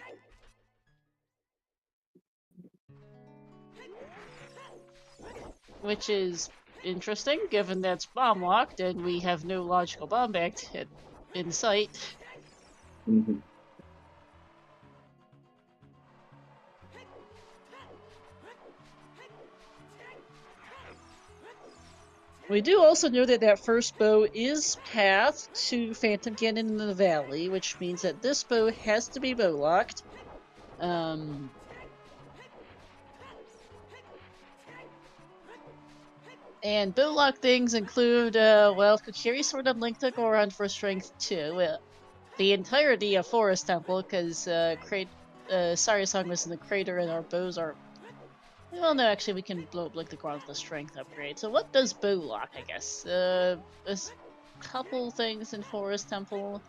Which is interesting, given that's bomb locked and we have no logical bomb back in sight. We do also know that that first bow is path to Phantom Ganon in the Valley, which means that this bow has to be bow locked. And bow lock things include, well, Kokiri Sword Unlinked to Goron for Strength 2, the entirety of Forest Temple, because Sari Song was in the crater and our bows are... Well, no, actually, we can blow up like the Goron with the Strength upgrade. So what does bow lock, I guess? There's a couple things in Forest Temple.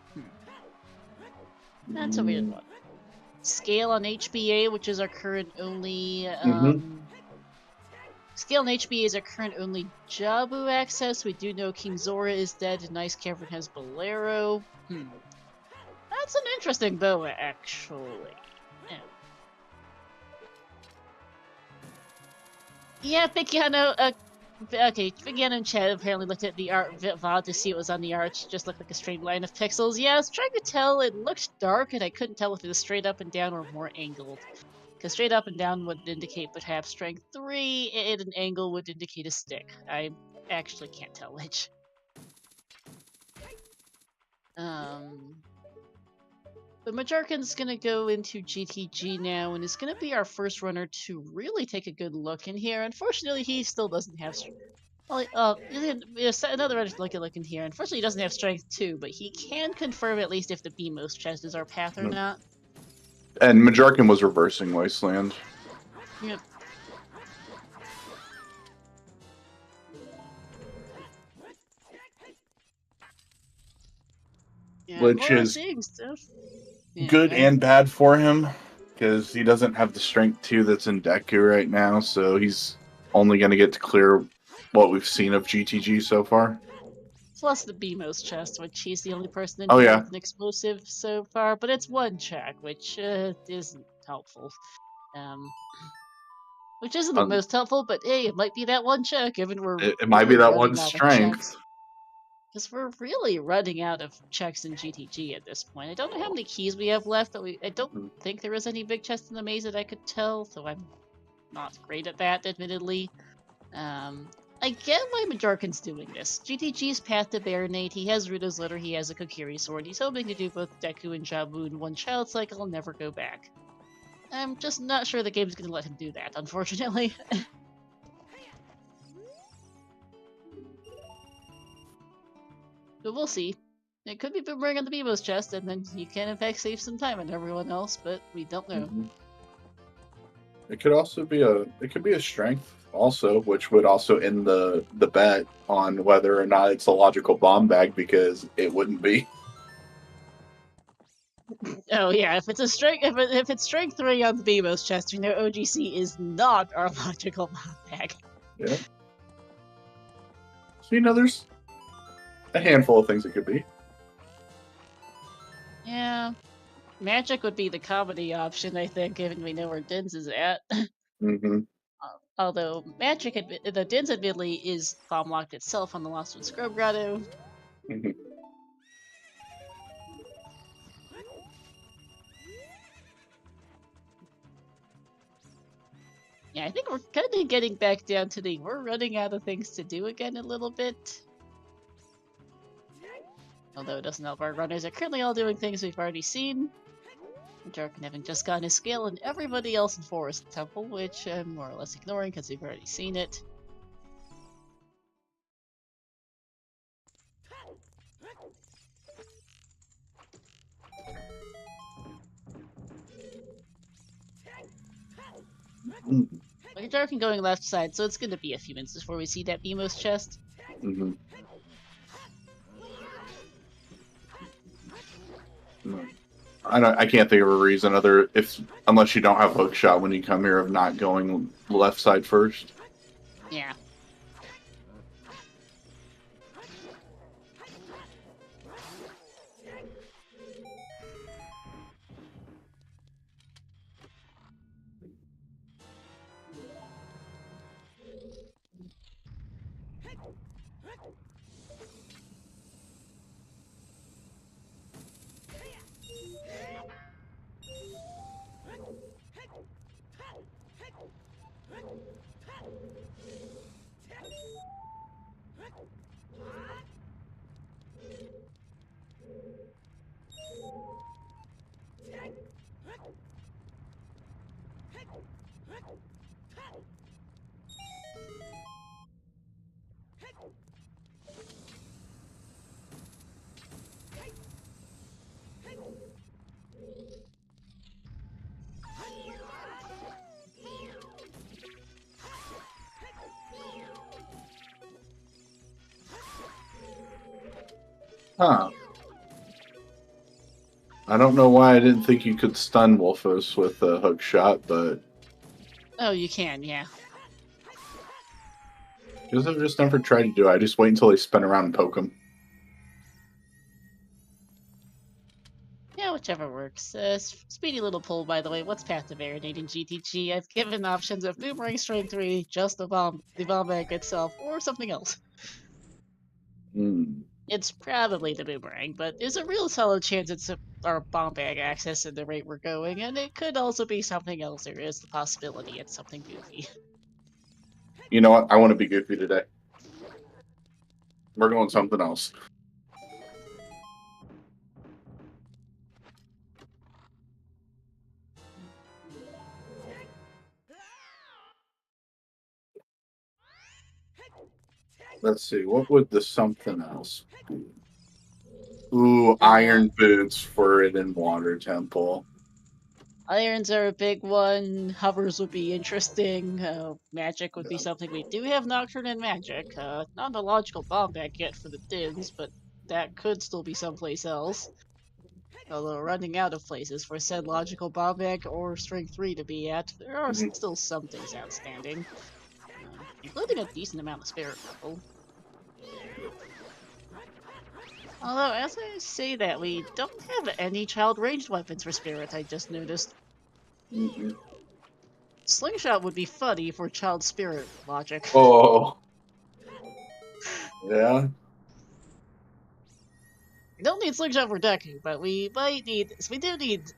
That's a weird one. Scale on HBA, which is our current only... Scale and HB is our current only Jabu access. We do know King Zora is dead and Ice Cavern has Bolero. That's an interesting bow, actually. Yeah, Pigiano, okay, Pigiano and Chad apparently looked at the art VOD to see what was on the arch. Just looked like a straight line of pixels. Yeah, I was trying to tell. It looked dark and I couldn't tell if it was straight up and down or more angled. Because straight up and down would indicate perhaps Strength 3, and an angle would indicate a stick. I actually can't tell which. But Majarkin's gonna go into GTG now, and is gonna be our first runner to really take a good look in here. Unfortunately, he still doesn't have... Well, another runner to look in here. Unfortunately, he doesn't have Strength 2, but he can confirm at least if the Beamos chest is our path or not. And Majarkin was reversing Wasteland. Yep. Yeah, which more is seeing stuff. Yeah, good right. and bad for him because he doesn't have the strength 2 that's in Deku right now, so he's only going to get to clear what we've seen of GTG so far. Plus the BMO's chest, which he's the only person in Oh, here yeah. with an explosive so far, but it's one check, which isn't helpful. Which isn't the most helpful, but hey, it might be that one check, given we're It might be really that one running out of strength. checks. Because we're really running out of checks in GTG at this point. I don't know how many keys we have left, but I don't think there is any big chest in the maze that I could tell, so I'm not great at that, admittedly. I get why Majorcan's doing this. GTG's path to Baronade, he has Ruto's Litter, he has a Kokiri Sword, he's hoping to do both Deku and Jabu in one child cycle and never go back. I'm just not sure the game's gonna let him do that, unfortunately. But we'll see. It could be Boomerang on the Beebo's chest, and then you can in fact save some time on everyone else, but we don't know. It could also be a strength also, which would also end the bet on whether or not it's a logical bomb bag, because it wouldn't be. Oh yeah, if it's a strength, if it's strength 3 on the Beebo's chest, we know OGC is not our logical bomb bag. Yeah. So there's a handful of things it could be. Yeah. Magic would be the comedy option, I think, given we know where Dins is at. Although Magic, the Dins admittedly is bomb locked itself on the Lost One Scrub Grotto. Yeah, I think we're kind of getting back down to we're running out of things to do again a little bit. Although it doesn't help, our runners are currently all doing things we've already seen. Jarkin having just gotten his scale, and everybody else in Forest Temple, which I'm more or less ignoring because we've already seen it. Like Jarkin going left side, so it's going to be a few minutes before we see that BMO's chest. I can't think of a reason unless you don't have hook shot when you come here, of not going left side first. Yeah. Huh. I don't know why I didn't think you could stun Wolfos with a hook shot, but... Oh, you can, yeah. Because I've just never tried to do it. I just wait until they spin around and poke them. Yeah, whichever works. Speedy little poll, by the way. What's Path to Baronade in GTG? I've given options of Boomerang Strength 3, just the bomb bag itself, or something else. It's probably the Boomerang, but there's a real solid chance it's our bomb bag access at the rate we're going, and it could also be something else. There is the possibility it's something goofy. You know what? I want to be goofy today. We're going something else. Let's see. What would the something else be? Ooh, iron boots for it in Water Temple. Irons are a big one. Hovers would be interesting. Magic would be something we do have. Nocturne and Magic. Not a logical bomb bag yet for the Dins, but that could still be someplace else. Although running out of places for said logical bomb egg or strength 3 to be at, there are still some things outstanding, including a decent amount of spirit level. Although, as I say that, we don't have any child ranged weapons for spirit, I just noticed. Slingshot would be funny for child spirit logic. Oh. Yeah. We don't need Slingshot for Deku, but we might need. We do need.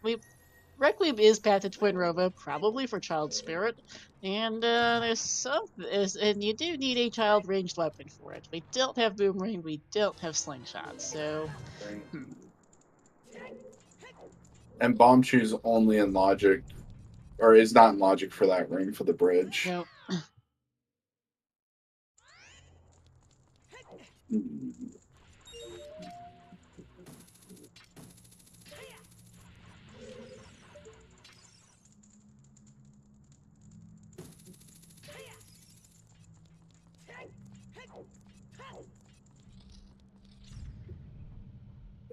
Requiem is path to Twin Rova, probably for Child Spirit, and there's some. And you do need a child ranged weapon for it. We don't have Boomerang, we don't have Slingshot, so. And Bomb Shoe's only in Logic, or is not in Logic for that ring for the bridge. No.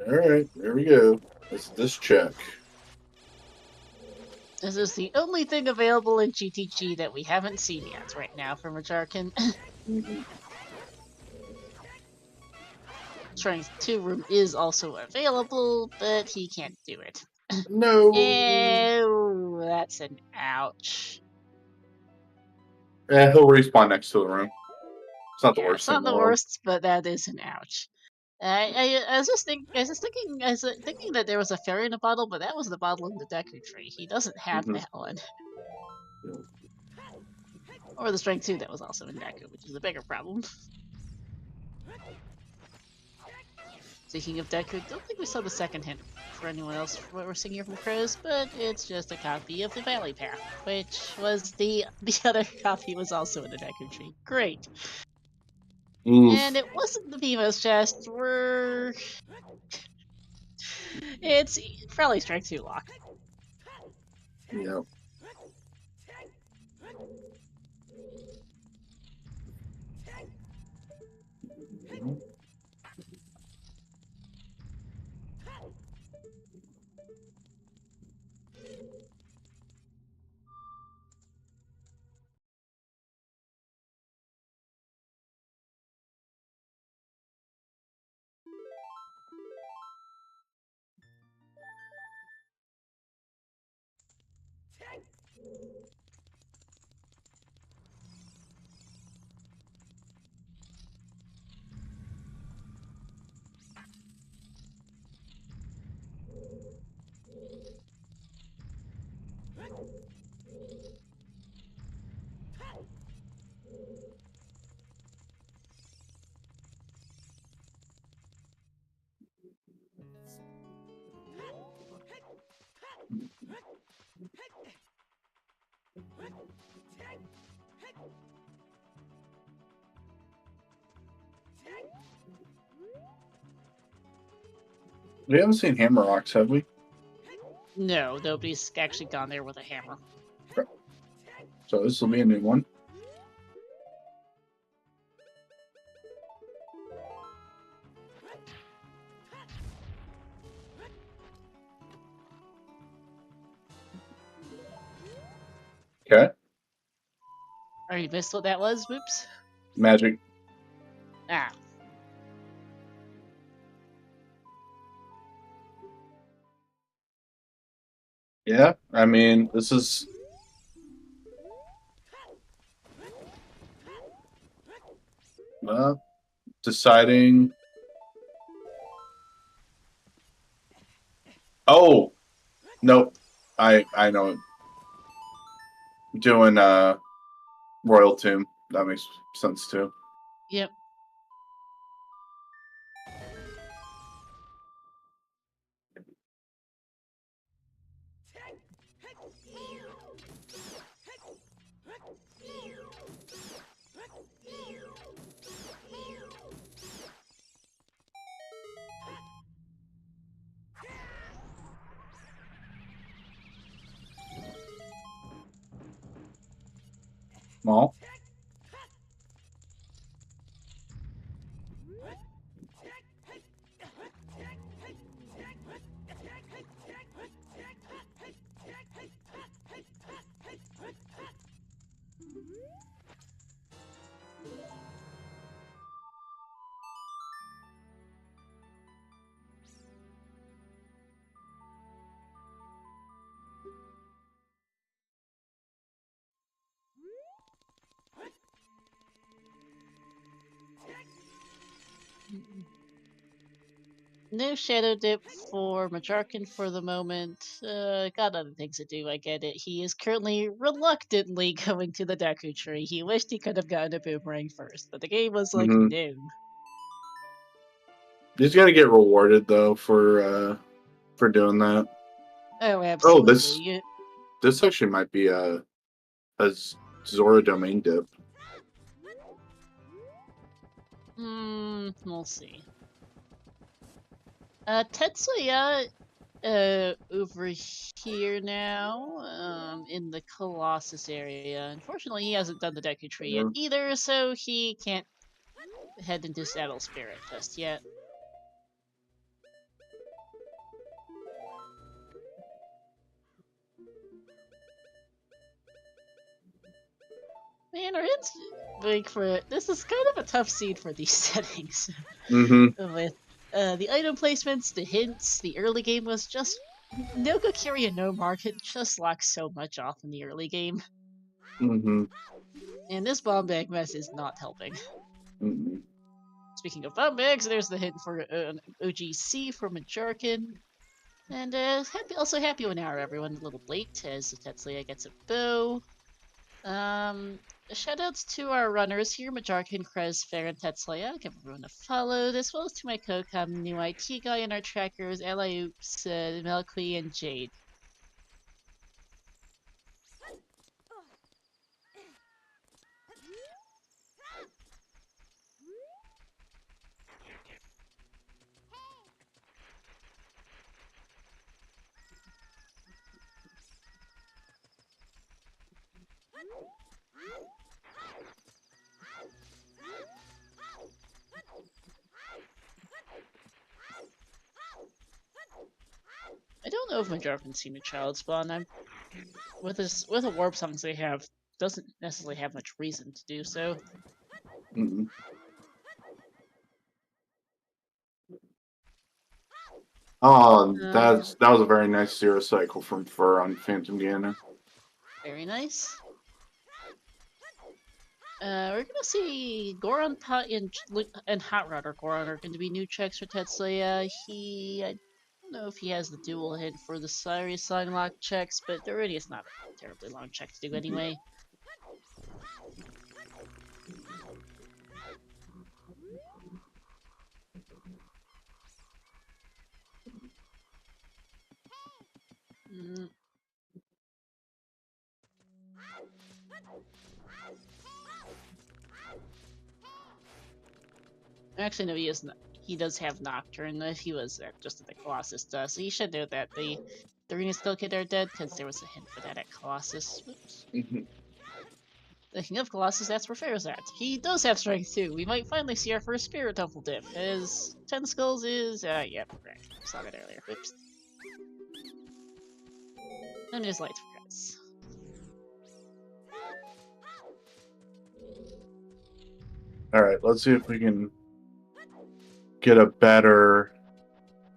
Alright, there we go. This check. This is the only thing available in GTG that we haven't seen yet right now from Rajarkin. Strength 2 room is also available, but he can't do it. No. Ew, that's an ouch. He'll respawn next to the room. It's not the worst It's thing not in the the world. worst, but that is an ouch. I was thinking that there was a fairy in a bottle, but that was the bottle in the Deku tree. He doesn't have that one. Or the strength 2 that was also in Deku, which is a bigger problem. Speaking of Deku, don't think we saw the second hint for anyone else for what we're seeing here from Crows, but it's just a copy of the Valley Path, which was the other copy was also in the Deku tree. Great. Oof. And it wasn't the Bemo's chest, it's probably strength 2 lock. Yep. We haven't seen Hammer Rocks, have we? No, nobody's actually gone there with a hammer. Okay. So this will be a new one. Okay. Oh, you missed what that was? Whoops. Magic. Ah. Yeah, I mean, this is... deciding... Oh! Nope. I know it. Doing Royal Tomb. That makes sense too. Yep. Small. No shadow dip for Majarkin for the moment. Got other things to do, I get it. He is currently reluctantly going to the Deku Tree. He wished he could have gotten a boomerang first, but the game was like, Mm-hmm. no. He's gonna get rewarded though for doing that. Oh, Oh, absolutely. this actually might be a Zora domain dip. We'll see. Tetsuya, over here now, in the Colossus area. Unfortunately, he hasn't done the Deku Tree yet either, so he can't head into Saddle Spirit just yet. Man, our hints like for this is kind of a tough seed for these settings. Mm-hmm. With the item placements, the hints, the early game was just no go carry and no market just lacks so much off in the early game. Mm-hmm. And this bomb bag mess is not helping. Mm-hmm. Speaking of bomb bags, there's the hint for an OGC from Majarkin. And also happy 1 hour, everyone. A little late as Tetsuya gets a bow. Shoutouts to our runners here, Majarkin, Krez, Fair, and Tetsuya. Give everyone a follow, as well as to my co-com, new IT guy, and our trackers, Oops, Melqui, and Jade. I don't know if Majarkin's seen a child spawn. I'm with the warp songs they have, doesn't necessarily have much reason to do so. Mm-hmm. Oh, that was a very nice zero cycle from Fur on Phantom Ganon. Very nice. We're gonna see Goron Pot and Hot Rod or Goron are going to be new checks for Tetsuya. I don't know if he has the dual hit for the Cyrus Lock checks, but there really is not a terribly long check to do anyway. Actually, no, he is not. He does have Nocturne. He was just at the Colossus, so he should know that the Arena Skill Kid are dead because there was a hint for that at Colossus. Whoops. Speaking of Colossus, that's where Fair's at. He does have strength too. We might finally see our first Spirit Temple dip, as 10 skulls is, yep, right. Saw that earlier. Oops. And there's lights for guys. Alright, let's see if we can get a better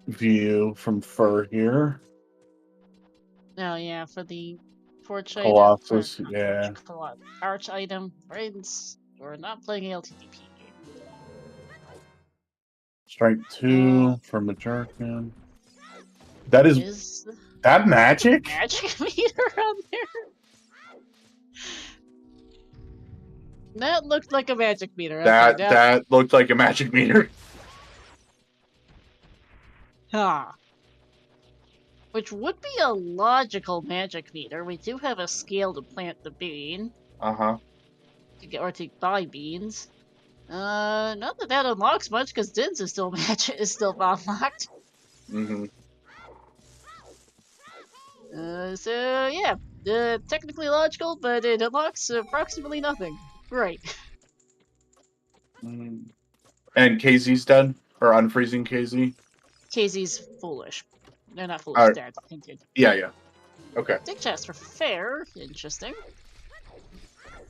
view from Fur here. Oh yeah, for the Torch Colossus, item, yeah. Arch item, friends, we're not playing an LTDP game. Strength 2 from Majarkin. That is that magic? Magic meter on there? That looked like a magic meter. That looked like a magic meter. Huh. Which would be a logical magic meter. We do have a scale to plant the bean. Uh-huh. Or to buy beans. Not that that unlocks much, because Dins is still unlocked. Mm-hmm. So yeah. Technically logical, but it unlocks approximately nothing. Right. Mm. And KZ's dead? Or unfreezing KZ? KZ's foolish. They're not foolish, Dad's hinted. Yeah. Okay. Dick chest for Fair. Interesting.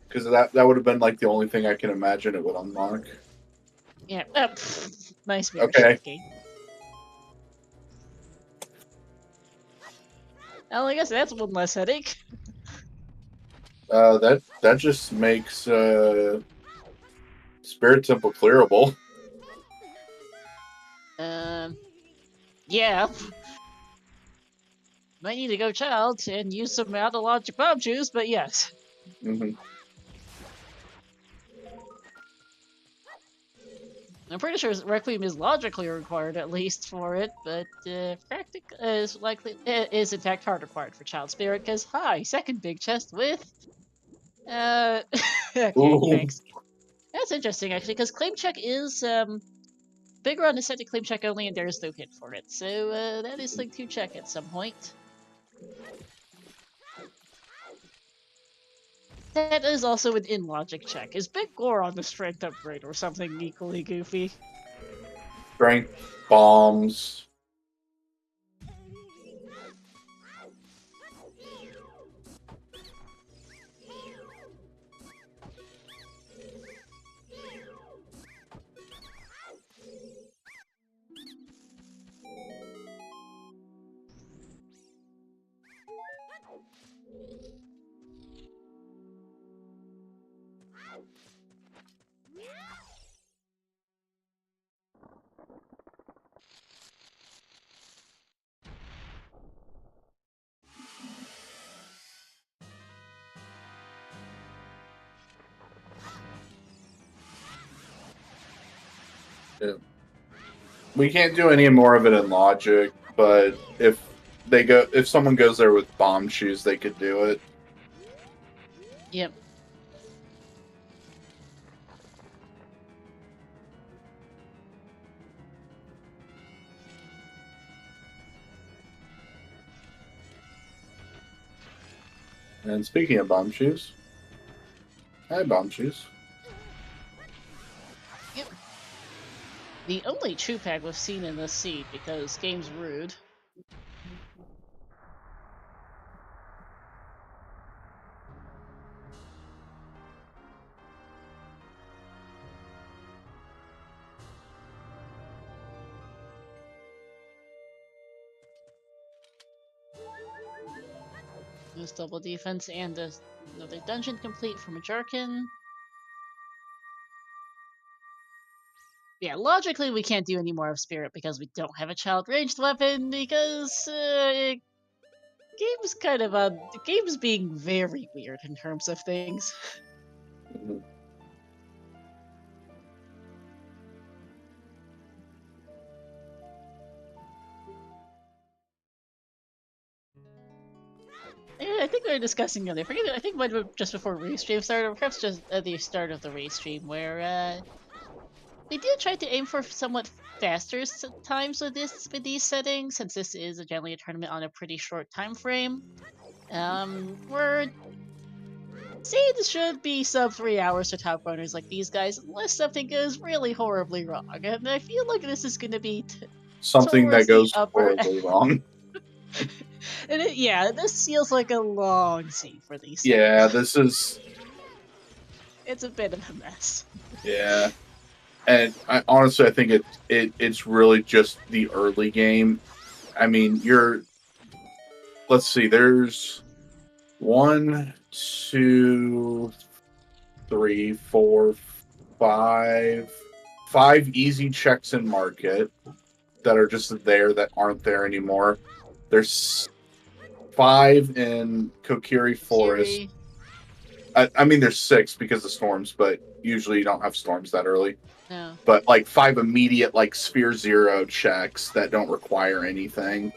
Because that would have been like the only thing I can imagine it would unlock. Yeah. Nice mirror okay. shaking. Well, I guess that's one less headache. That just makes Spirit Temple clearable. Yeah. Might need to go child and use some out-of-logic bomb juice, but yes. Mm-hmm. I'm pretty sure Requiem is logically required at least for it, but Practic is likely is in fact hard required for Child Spirit because hi, second big chest with okay, Ooh. thanks. That's interesting actually because Claim Check is bigger on the set to Claim Check only, and there is no hit for it, so that is something to check at some point. That is also an in-logic check. Is Big Gore on the strength upgrade or something equally goofy? Strength bombs. Yeah. We can't do any more of it in logic, but if someone goes there with bomb shoes, they could do it. Yep. And speaking of bomb shoes, hi bomb shoes. Yep. The only true pack we've seen in this seed because game's rude. There's double defense and another dungeon complete from a Jarkin. Yeah, logically we can't do any more of Spirit because we don't have a child ranged weapon because game's kind of the game's being very weird in terms of things. Mm-hmm. I think we were discussing earlier. I think it might have been just before restream started, or perhaps just at the start of the restream, where they did try to aim for somewhat faster times with these settings, since this is generally a tournament on a pretty short time frame. We're saying this should be sub 3 hours to top runners like these guys, unless something goes really horribly wrong. And I feel like this is going to be Something that towards the goes upper. horribly wrong. And yeah, this feels like a long scene for these. Yeah, settings. this is. It's a bit of a mess. Yeah, and honestly, I think it's really just the early game. I mean, let's see. There's 1, 2, 3, 4, 5 easy checks in market that are just there that aren't there anymore. There's 5 in Kokiri Forest. I mean, there's 6 because of storms, but usually you don't have storms that early. No. But like 5 immediate like Sphere Zero checks that don't require anything.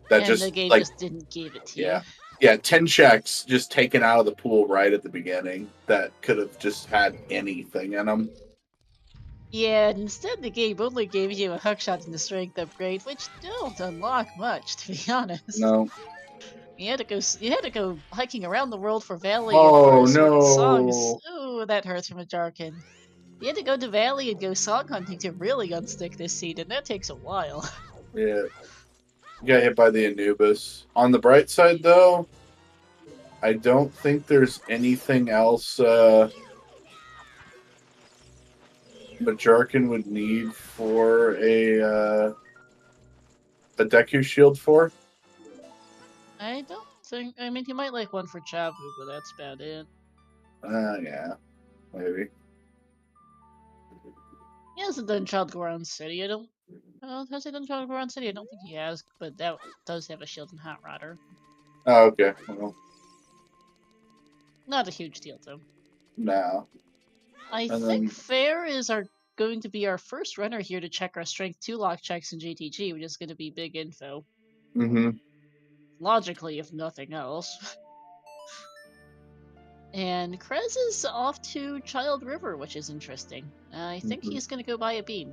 That And just the game like just didn't give it to yeah. you. Yeah, 10 checks just taken out of the pool right at the beginning that could have just had anything in them. Yeah, instead the game only gave you a hookshot and the strength upgrade, which don't unlock much, to be honest. No. You had to go hiking around the world for Valley and Oh for certain songs. no. Ooh, that hurts from a Jarkin. You had to go to Valley and go song hunting to really unstick this seed, and that takes a while. Yeah. You got hit by the Anubis. On the bright side though, I don't think there's anything else Bajarkin would need for a Deku shield for. I don't think. I mean, he might like one for Chabu, but that's about it. Yeah, maybe. He hasn't done Child Goron City. I don't Well, has he done Child Run City? I don't think he has, but that does have a shield and hot rodder. Oh, okay. Well, Not a huge deal, though. no. I And think then, Fair is going to be our first runner here to check our Strength 2 lock checks in GTG, which is going to be big info. Logically, if nothing else. And Krez is off to Child River, which is interesting. I think he's going to go buy a bean.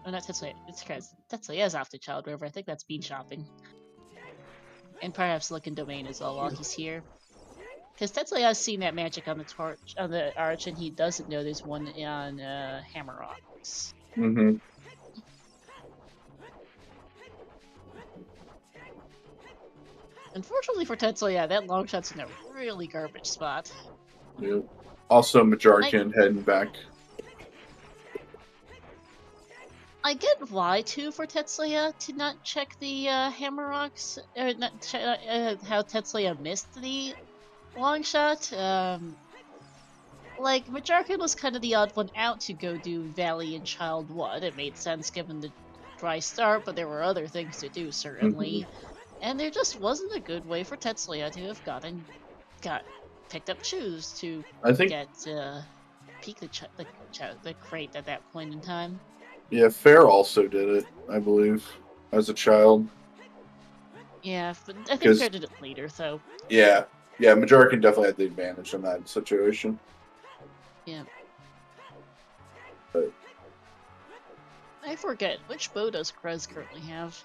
Oh, not Tetsuya, it's Krez. Tetsuya is off to Child River. I think that's bean shopping. And perhaps look in Domain as well while he's here. Because Tetsuya has seen that magic on the torch, on the arch, and he doesn't know there's one on Hammer Rocks. Unfortunately for Tetsuya, that long shot's in a really garbage spot. Yep. Also, Majarkin heading back. I get why, too, for Tetsuya to not check the Hammer Rocks, or not how Tetsuya missed the long shot. Like, Majarkin was kind of the odd one out to go do Valley and Child 1. It made sense given the dry start, but there were other things to do, certainly. And there just wasn't a good way for Tetsuya to have picked up shoes to get peek the crate at that point in time. Yeah, Fair also did it, I believe, as a child. Yeah, but I think Fair did it later, though. Yeah, Majarkin definitely had the advantage in that situation. Yeah. But I forget, which bow does Krez currently have?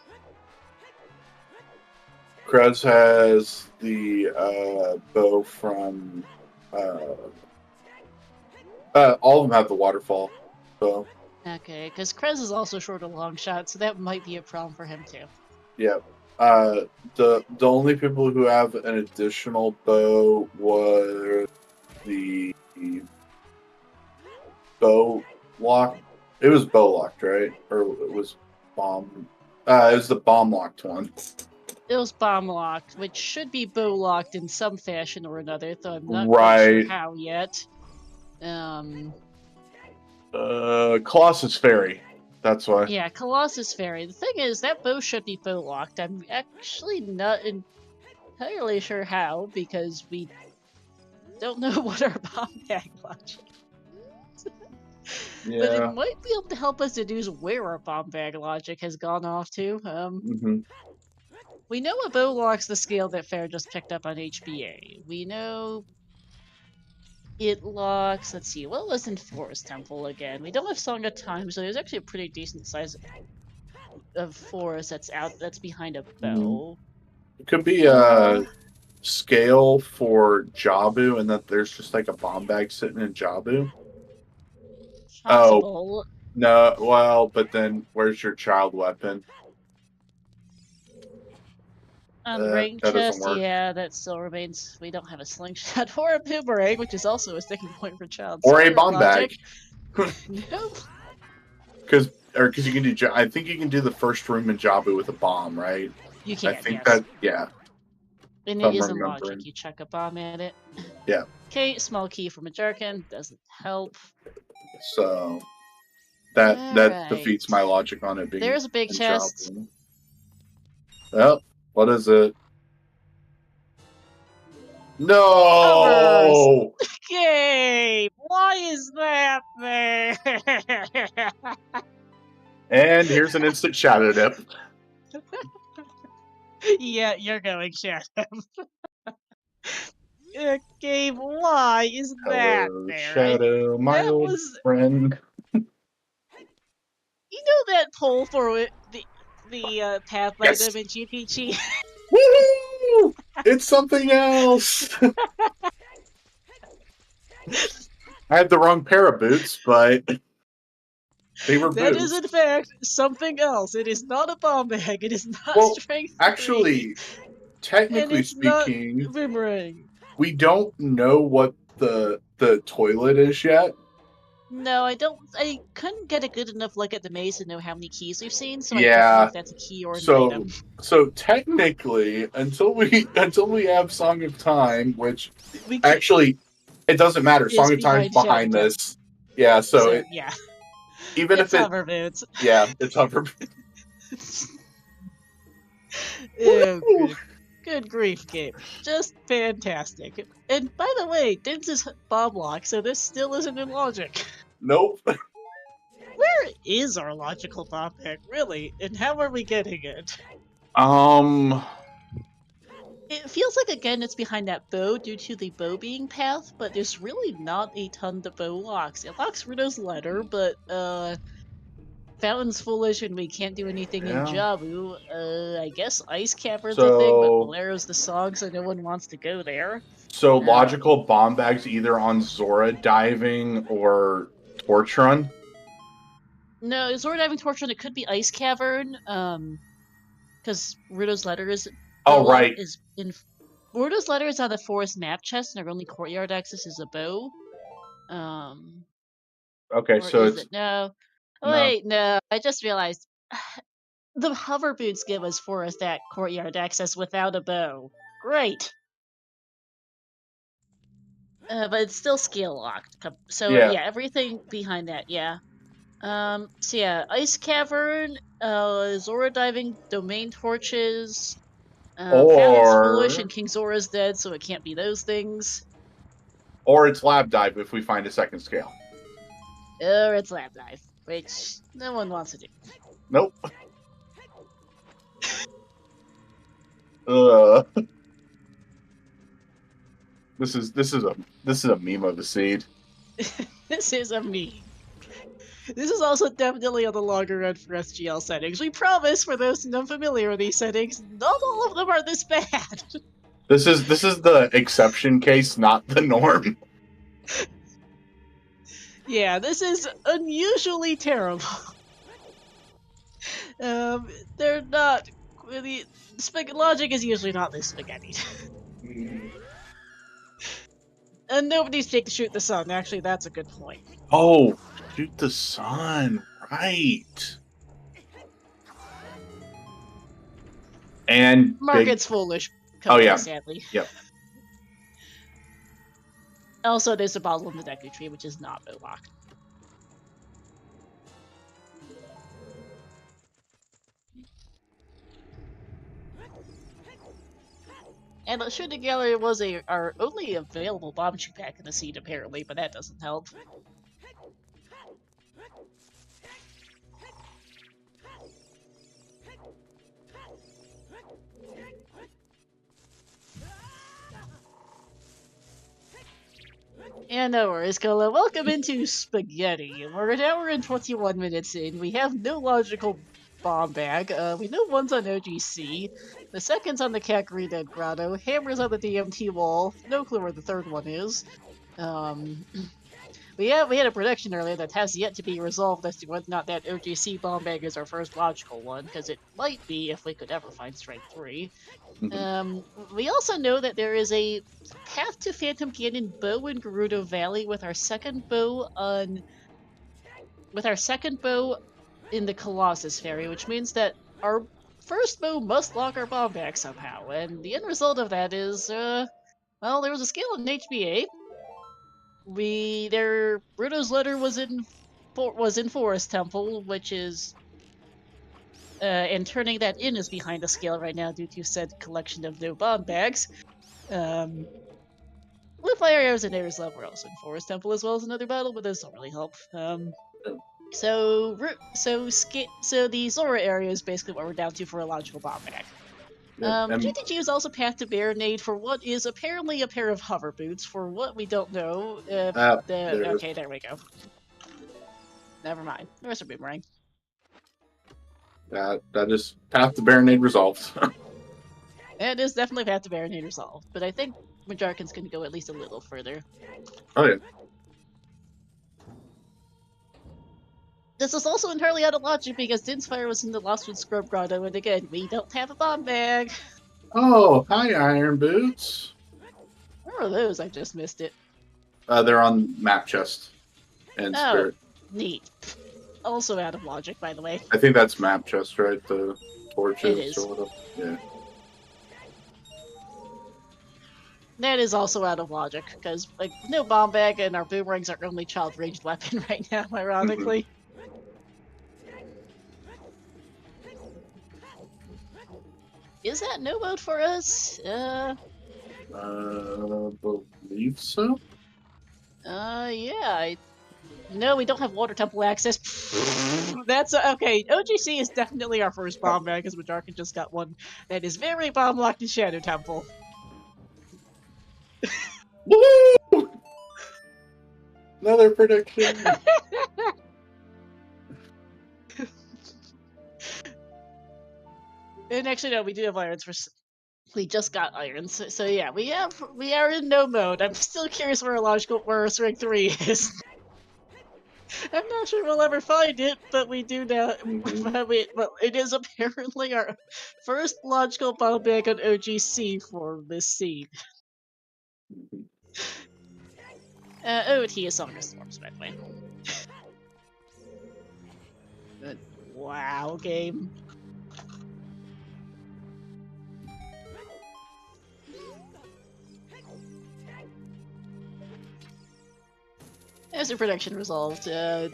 Krez has the bow from all of them have the waterfall bow. Okay, because Krez is also short a long shot, so that might be a problem for him too. Yeah. The only people who have an additional bow were the bow lock. It was bow locked, right? Or it was bomb. It was the bomb locked one. It was bomb locked, which should be bow locked in some fashion or another, though I'm not quite sure how yet. Colossus Fairy. That's why. Yeah, Colossus Fairy. The thing is, that bow should be bow locked. I'm actually not entirely sure how, because we don't know what our bomb bag logic is. Yeah. But it might be able to help us deduce where our bomb bag logic has gone off to. We know a bow locks the scale that Fair just picked up on HBA. We know it locks, let's see, what was in Forest Temple again? We don't have Song of Time, so there's actually a pretty decent size of forest that's behind a bow. It could be a scale for Jabu, and that there's just like a bomb bag sitting in Jabu. Possible. Oh, no, well, but then where's your child weapon? On the ring chest, yeah, that still remains. We don't have a slingshot or a boomerang, which is also a sticking point for child. Or a bomb logic. bag. Nope. Because you can do. I think you can do the first room in Jabu with a bomb, right? You can. I think that, yeah. And it isn't logic. You chuck a bomb at it. Yeah. Okay, small key for Majarkin doesn't help. So that defeats my logic on it being. There's a big chest. Well, what is it? No! Gabe, why is that there? And here's an instant shadow dip. Yeah, you're going shadow. Gabe, why is that there? Shadow, my old friend. You know that poll for the path item in GPG? Woohoo! It's something else. I had the wrong pair of boots, but they were boots. That is, in fact, something else. It is not a bomb bag. It is not strength. Actually, technically speaking, not boomerang. We don't know what the toilet is yet. No, I don't. I couldn't get a good enough look at the maze to know how many keys we've seen, so I don't know if that's a key or an item. So technically, until we have Song of Time, which actually it doesn't matter. Song of Time is behind this. Yeah. So yeah. Even It's if it, hover boots. yeah, it's hover. Oh, good grief, Gabe. Just fantastic. And by the way, Dins is bomb lock, so this still isn't in logic. Nope. Where is our logical bomb pack, really? And how are we getting it? It feels like, again, it's behind that bow due to the bow being path, but there's really not a ton the bow locks. It locks Rudo's letter, but, Fountain's foolish and we can't do anything in Yeah. Jabu. I guess Ice Cavern's a thing, but So, Bolero's the song, so no one wants to go there. logical bomb bags either on Zora diving or Torch Run. No, Zora Diving Torch Run, it could be Ice Cavern, because Rudo's letter is... Oh, right. Rudo's letter is on the forest map chest, and our only courtyard access is a bow. Okay, Or so is it's... it? No. No. Wait, no, I just realized. The hover boots give us forest that courtyard access without a bow. Great! But it's still scale locked. So yeah, everything behind that, yeah. So yeah, Ice Cavern, Zora Diving, Domain Torches, Fountain's Foolish, and King Zora's dead, so it can't be those things. Or it's Lab Dive if we find a second scale. Or it's Lab Dive, which no one wants to do. Nope. This is a meme of the seed. This is a meme. This is also definitely on the longer run for SGL settings. We promise, for those unfamiliar with these settings, not all of them are this bad. This is the exception case, not the norm. Yeah, this is unusually terrible. They're not... Logic is usually not this spaghetti. And nobody's picked to shoot the sun. Actually, that's a good point. Oh, shoot the sun. Right. And Market's foolish. Oh, yeah. Sadly. Yep. Also, there's a bottle in the Deku Tree, which is not bow locked. And the shooting gallery was our only available bomb shoot pack in the seed, apparently, but that doesn't help. And no worries, Cola. Welcome into Spaghetti. We're in 21 minutes in. We have no logical bomb bag. We know one's on OGC. The second's on the Kakuri Dead Grotto. Hammer's on the DMT wall. No clue where the third one is. We had a prediction earlier that has yet to be resolved as to whether or not that OGC bomb bag is our first logical one, because it might be if we could ever find Strike 3. We also know that there is a path to Phantom Ganon bow in Gerudo Valley with our second bow in the Colossus Ferry, which means that our first bow must lock our bomb bag somehow, and the end result of that is, well, there was a scale in HBA. Rudo's letter was in Forest Temple, which is, and turning that in is behind the scale right now due to said collection of no bomb bags. With fire arrows and Ares Love were also in Forest Temple as well as another battle, but those don't really help. So the Zora area is basically what we're down to for a logical bomb bag. GTG is also path to Baronade for what is apparently a pair of hover boots, for what we don't know. Okay, there we go. Never mind. The rest are boomerang. That is path to Baronade resolved. It is definitely path to Baronade resolved, but I think Majarkin's can go at least a little further. Oh yeah. This is also entirely out of logic because Dinsfire was in the Lostwood Scrub Grotto, and again, we don't have a bomb bag. Oh, hi, Iron Boots. Where are those? I just missed it. They're on map chest and Spirit. Neat. Also out of logic, by the way. I think that's map chest, right? The torches. It is. Or whatever. Yeah. That is also out of logic because, like, no bomb bag and our boomerang's our only child ranged weapon right now, ironically. Is that no mode for us? Believe so. Yeah. No, we don't have water temple access. That's okay. OGC is definitely our first bomb bag, because Majarkin just got one that is very bomb locked in Shadow Temple. Woo! Another prediction. And actually, no, we do have irons for. We just got irons, so yeah, we are in no mode. I'm still curious where where Ring 3 is. I'm not sure we'll ever find it, but we do now. Well, it is apparently our first logical bomb bag on OGC for this scene. OoT is Summoner Storms, by the way. Wow, game. As your prediction resolved, Yeah.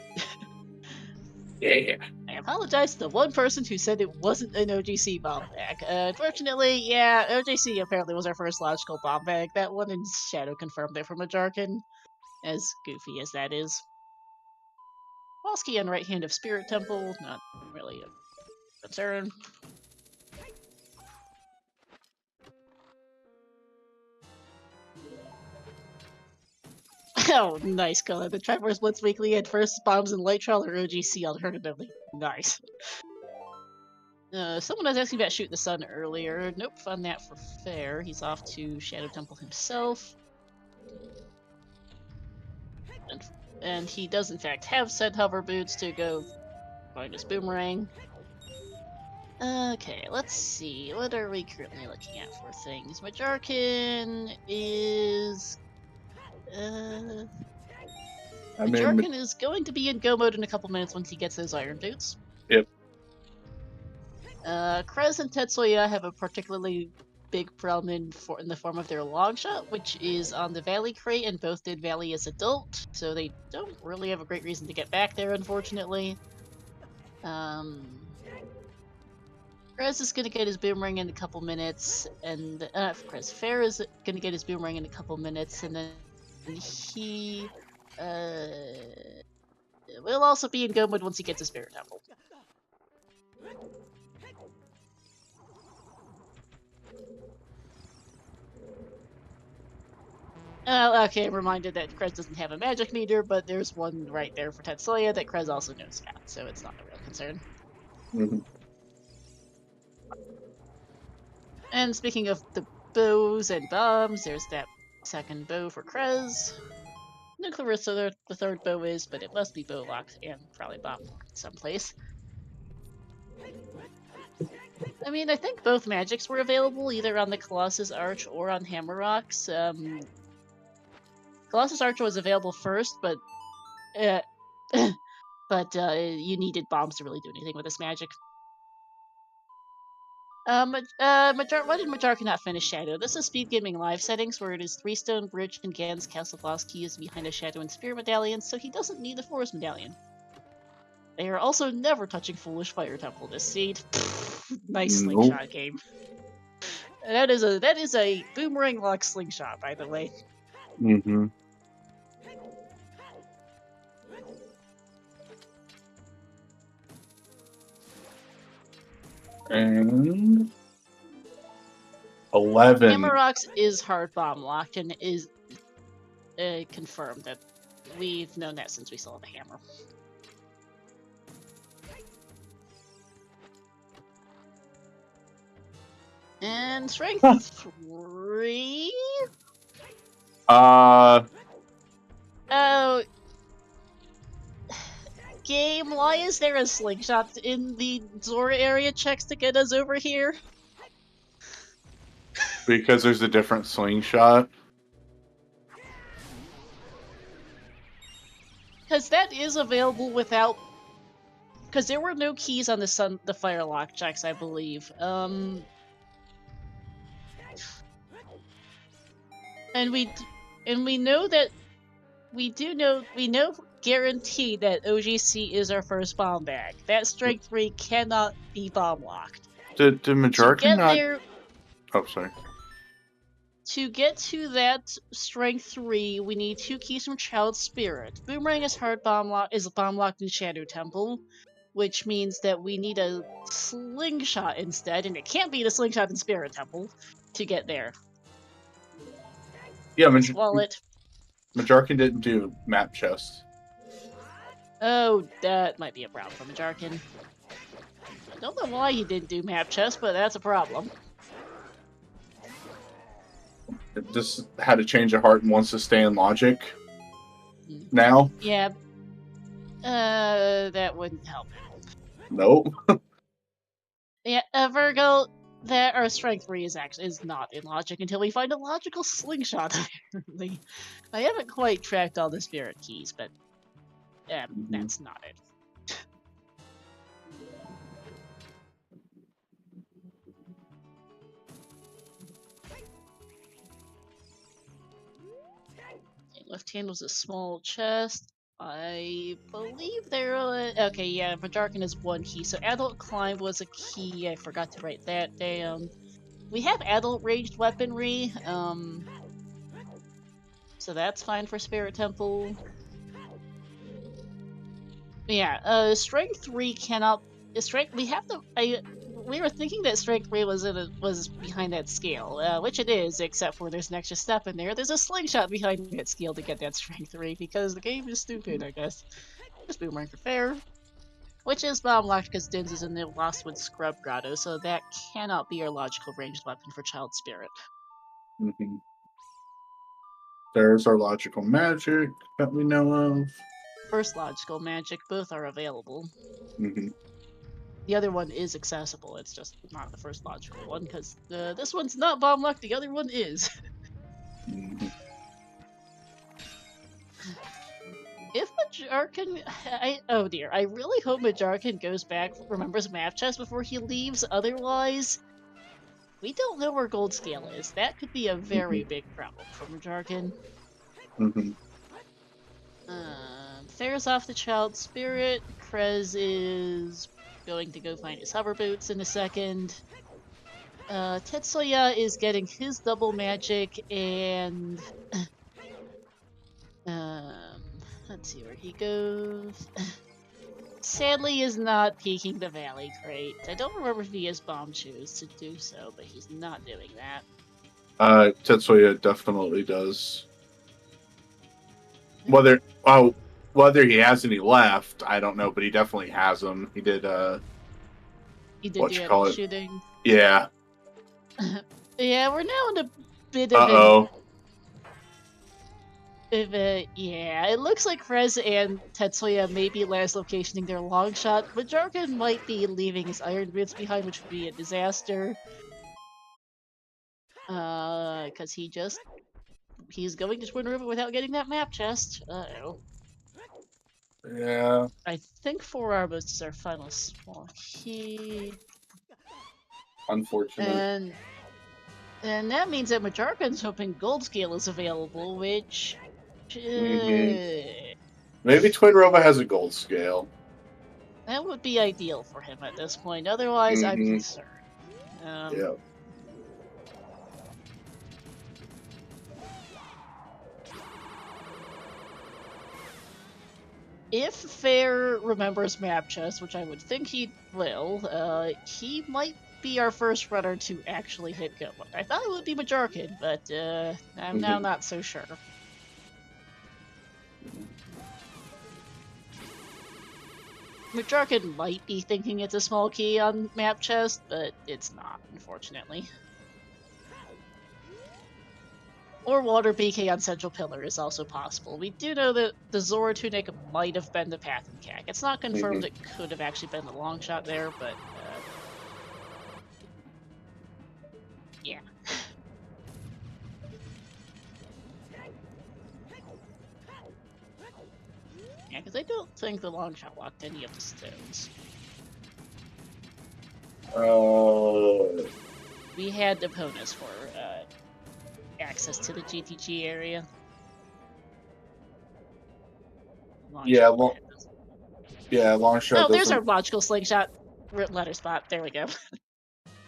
I apologize to the one person who said it wasn't an OGC bomb bag. Unfortunately, yeah, OGC apparently was our first logical bomb bag. That one in Shadow confirmed it from Majarkin, as goofy as that is. Walski on right hand of Spirit Temple, not really a concern. Oh, nice color. The Triforce Blitz Weekly had first bombs in Light Trial or OGC alternatively. Nice. Someone was asking about Shoot the Sun earlier. Nope, found that for fair. He's off to Shadow Temple himself. And he does in fact have said hover boots to go find his boomerang. Okay, let's see. What are we currently looking at for things? Majarkin is... Majarkin is going to be in go mode in a couple minutes once he gets those iron boots. Yep. Krez and Tetsuya have a particularly big problem in the form of their long shot, which is on the Valley crate, and both did Valley as adult, so they don't really have a great reason to get back there, unfortunately. Krez is gonna get his boomerang in a couple minutes, and Krez Fair is gonna get his boomerang in a couple minutes, and then he will also be in go mode once he gets his Spirit Temple. Okay, I'm reminded that Krez doesn't have a magic meter, but there's one right there for Tetsuya that Krez also knows about, so it's not a real concern. Mm-hmm. And speaking of the bows and bombs, there's that second bow for Krez. Nuclear the third bow is, but it must be bow locked and probably bomb locked someplace. I mean, I think both magics were available either on the Colossus Arch or on Hammer Rocks. Colossus Arch was available first, but you needed bombs to really do anything with this magic. Why did Majarkin not finish Shadow? This is Speed Gaming Live settings, where it is 3-stone bridge and Gan's Castle Boss key is behind a Shadow and Spirit medallion, so he doesn't need the Forest medallion. They are also never touching Foolish Fire Temple this seed. Nice slingshot game. That is a boomerang lock slingshot, by the way. Mm-hmm. And 11. Hammer Rocks is hard bomb locked and is confirmed that we've known that since we saw the hammer. And strength 3. Oh, game, why is there a slingshot in the Zora area checks to get us over here? because there's a different slingshot. Because that is available without... Because there were no keys on the Firelock checks, I believe. And we know that... We know guaranteed that OGC is our first bomb bag. That strength 3 cannot be bomb locked. Did To Majorcan get not? there, Oh, sorry. to get to that strength 3, we need 2 keys from Child Spirit. Boomerang is bomb locked in Shadow Temple, which means that we need a slingshot instead, and it can't be the slingshot in Spirit Temple to get there. Yeah, Wallet. Majorcan didn't do map chest. Oh, that might be a problem for Majarkin. I don't know why he didn't do map chest, but that's a problem. It just had to change of heart and wants to stay in logic. Now? Yeah. That wouldn't help. Nope. Yeah, Virgo, that our strength 3 is not in logic until we find a logical slingshot. Apparently, I haven't quite tracked all the spirit keys, but that's not it. Left hand was a small chest. I believe there are... Okay, yeah, Majarkin is 1 key, so Adult Climb was a key. I forgot to write that down. We have Adult Ranged Weaponry, so that's fine for Spirit Temple. Yeah, Strength 3 cannot... Strength... We have to... we were thinking that Strength 3 was behind that scale, which it is, except for there's an extra step in there. There's a slingshot behind that scale to get that Strength 3, because the game is stupid, I guess. Just Boomerang for fair. Which is bomb-locked because Dins is in the Lostwood Scrub Grotto, so that cannot be our logical ranged weapon for Child Spirit. There's our logical magic that we know of. First logical magic, both are available. Mm-hmm. The other one is accessible, it's just not the first logical one, because this one's not bomb locked, the other one is. Mm-hmm. If Majarkin... oh dear, I really hope Majarkin goes back, remembers map chest before he leaves, otherwise... We don't know where Gold Scale is. That could be a very big problem for Majarkin. Fair's off the Child Spirit. Krez is going to go find his hover boots in a second. Tetsuya is getting his double magic, and let's see where he goes. Sadly, is not peeking the Valley Crate. I don't remember if he has bomb shoes to do so, but he's not doing that. Tetsuya definitely does. Whether he has any left, I don't know, but he definitely has them. He did He did do shooting. Yeah. Yeah, we're now in a bit of yeah, it looks like Krez and Tetsuya may be last locationing their long shot, but Jarkin might be leaving his iron boots behind, which would be a disaster. Because he's going to Twin River without getting that map chest. Uh-oh. Yeah. I think 4 Arbos is our final small key. Unfortunate. And that means that Majarkin's hoping Gold Scale is available, which... Maybe Twin Rova has a Gold Scale. That would be ideal for him at this point, otherwise I'm concerned. Yeah. If Fair remembers map chest, which I would think he will, he might be our first runner to actually hit Go. I thought it would be Majarkin, but I'm now not so sure. Majarkin might be thinking it's a small key on map chest, but it's not, unfortunately. Or Water BK on Central Pillar is also possible. We do know that the Zora Tunic might have been the Path and Cack. It's not confirmed it could have actually been the long shot there, but yeah. Yeah, because I don't think the long shot locked any of the stones. We had the bonus for access to the GTG area. Long long shot. Oh, there's our logical slingshot letter spot. There we go.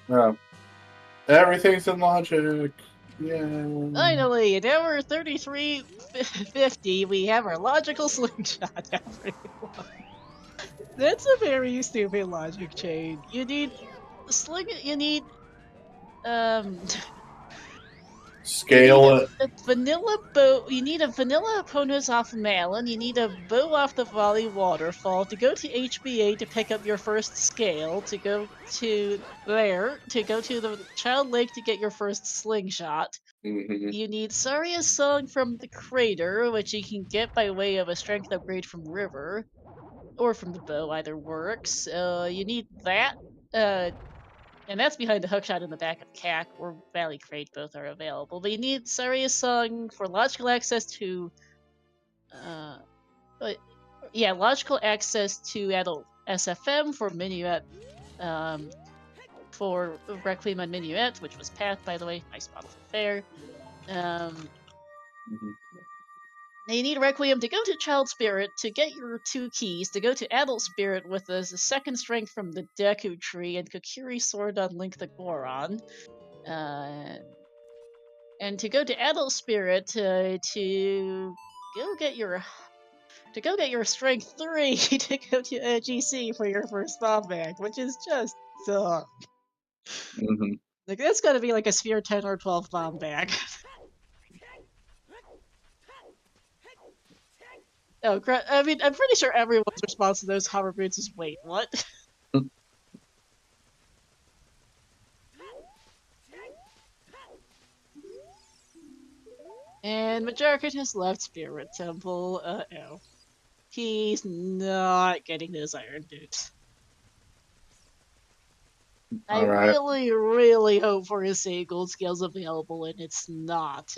Oh, everything's in logic. Yeah. Finally, at hour 33:50, we have our logical slingshot, everyone. That's a very stupid logic chain. You need you need um you need Scale it. a vanilla bow. You need a vanilla opponent off Malin. You need a bow off the Volley Waterfall to go to HBA to pick up your first scale. To go to there to go to the Child Lake to get your first slingshot. Mm-hmm. You need Saria's Song from the Crater, which you can get by way of a strength upgrade from River or from the bow. Either works. You need that. Uh, and that's behind the hookshot in the back of CAC or Valley Crate. Both are available. But you need Saria's Song for logical access to, uh, uh, yeah, logical access to adult SFM for Minuet, for Requiem on Minuet, which was Path, by the way. Nice model for Fair. Mm-hmm. Now you need Requiem to go to Child Spirit to get your 2 keys, to go to Adult Spirit with the second strength from the Deku Tree and Kokiri Sword on Link the Goron. And to go to Adult Spirit to go get your Strength 3 to go to GC for your first bomb bag, which is just dumb. Mm-hmm. Like that's gotta be like a Sphere 10 or 12 bomb bag. Oh, I mean, I'm pretty sure everyone's response to those hover boots is, wait, what? And Majarkit has left Spirit Temple. Uh-oh. He's not getting those iron boots. I All right. really, really hope for his sake gold scales available and it's not,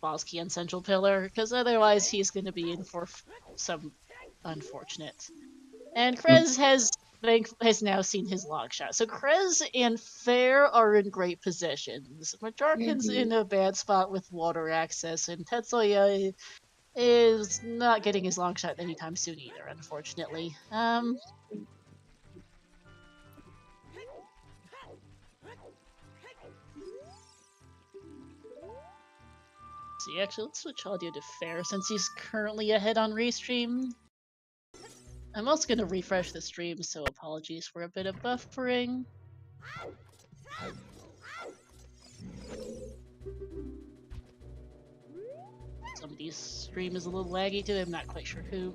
Boss Key and Central Pillar, because otherwise he's going to be in for some unfortunate. And Krez has now seen his long shot. So Krez and Fair are in great positions. Majarkin's Mm-hmm. in a bad spot with water access, and Tetsuya is not getting his long shot anytime soon either, unfortunately. See, actually, let's switch audio to Fair since he's currently ahead on Restream. I'm also going to refresh the stream, so apologies for a bit of buffering. Somebody's stream is a little laggy too, I'm not quite sure who.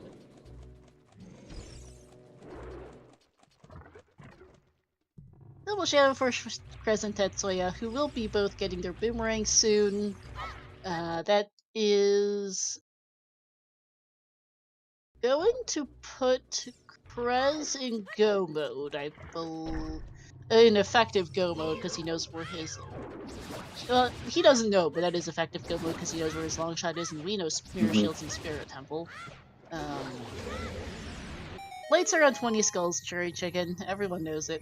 Double Shadow for Crescent Tetsuya, who will be both getting their boomerangs soon. That is going to put Krez in go mode, I believe. In effective go mode, because he knows where his... Well, he doesn't know, but that is effective go mode because he knows where his long shot is, and we know Mirror Shields and Spirit Temple. Lights are on 20 skulls, Cherry Chicken. Everyone knows it.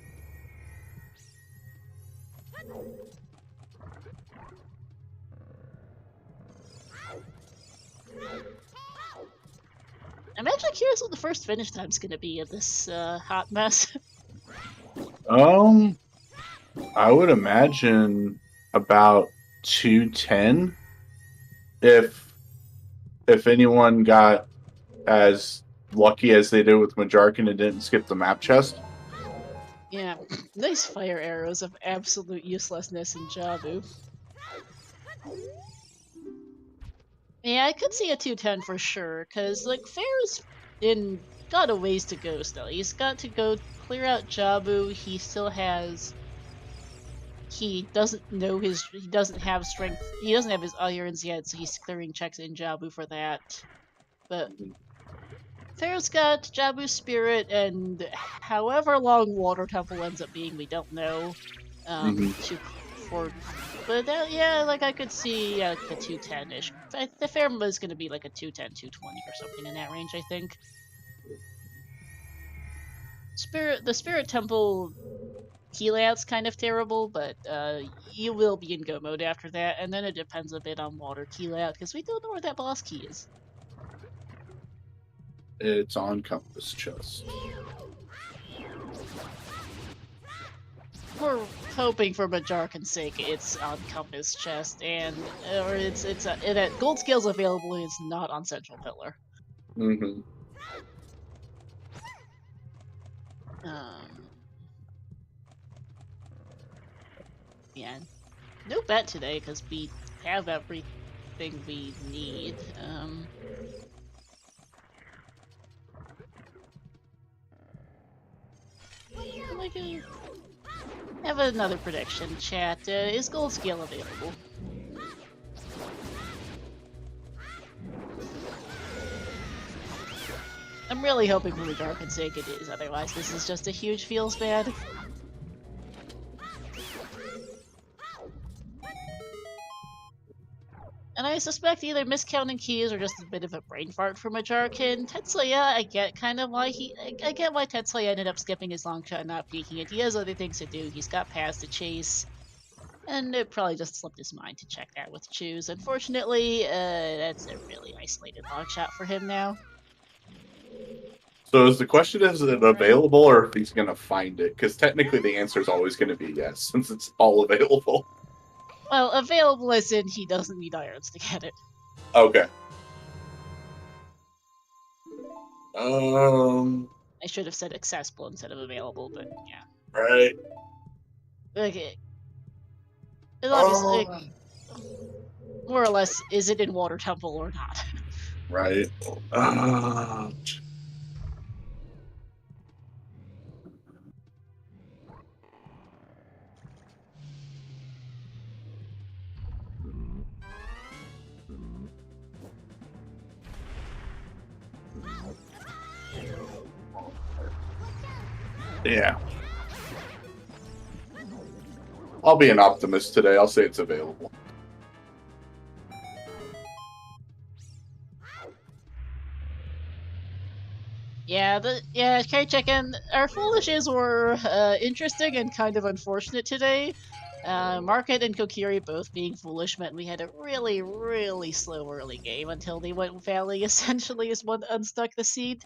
I'm actually curious what the first finish time's gonna be of this hot mess. I would imagine about 2:10 if anyone got as lucky as they did with Majarkin and didn't skip the map chest. Yeah, nice fire arrows of absolute uselessness in Jabu. Yeah, I could see a 210 for sure, because, like, Fair's got a ways to go still. He's got to go clear out Jabu. He still has... He doesn't have strength. He doesn't have his irons yet, so he's clearing checks in Jabu for that. But Fair's got Jabu's Spirit, and however long Water Temple ends up being, we don't know. But yeah, like I could see like a 210-ish. The Fair is going to be like a 210, 220 or something in that range, I think. The Spirit Temple key layout's kind of terrible, but you will be in go mode after that, and then it depends a bit on water key layout, because we don't know where that boss key is. It's on Compass Chest. we're hoping for Majarkin's sake it's on Compass Chest, and or that gold scales available is not on Central Pillar. Mm-hmm. Yeah, no bet today because we have everything we need. I have another prediction, chat. Is gold scale available? I'm really hoping for Majarkin's sake it is, otherwise this is just a huge feels bad. And I suspect either miscounting keys or just a bit of a brain fart for Majarkin. Tetsuya, I get kind of why I get why Tetsuya ended up skipping his long shot and not peeking it. He has other things to do. He's got paths to chase. And it probably just slipped his mind to check that with Choose. Unfortunately, that's a really isolated long shot for him now. So is the question, is it available or if he's going to find it? Because technically the answer is always going to be yes, since it's all available. Well, available as in he doesn't need irons to get it. Okay. I should have said accessible instead of available, but yeah. Right. Okay. It obviously, more or less, is it in Water Temple or not? Right. Yeah. I'll be an optimist today. I'll say it's available. Yeah, carry check-in. Our foolishes were interesting and kind of unfortunate today. Market and Kokiri both being foolish meant we had a really, really slow early game until they went Valley essentially as one unstuck the seed.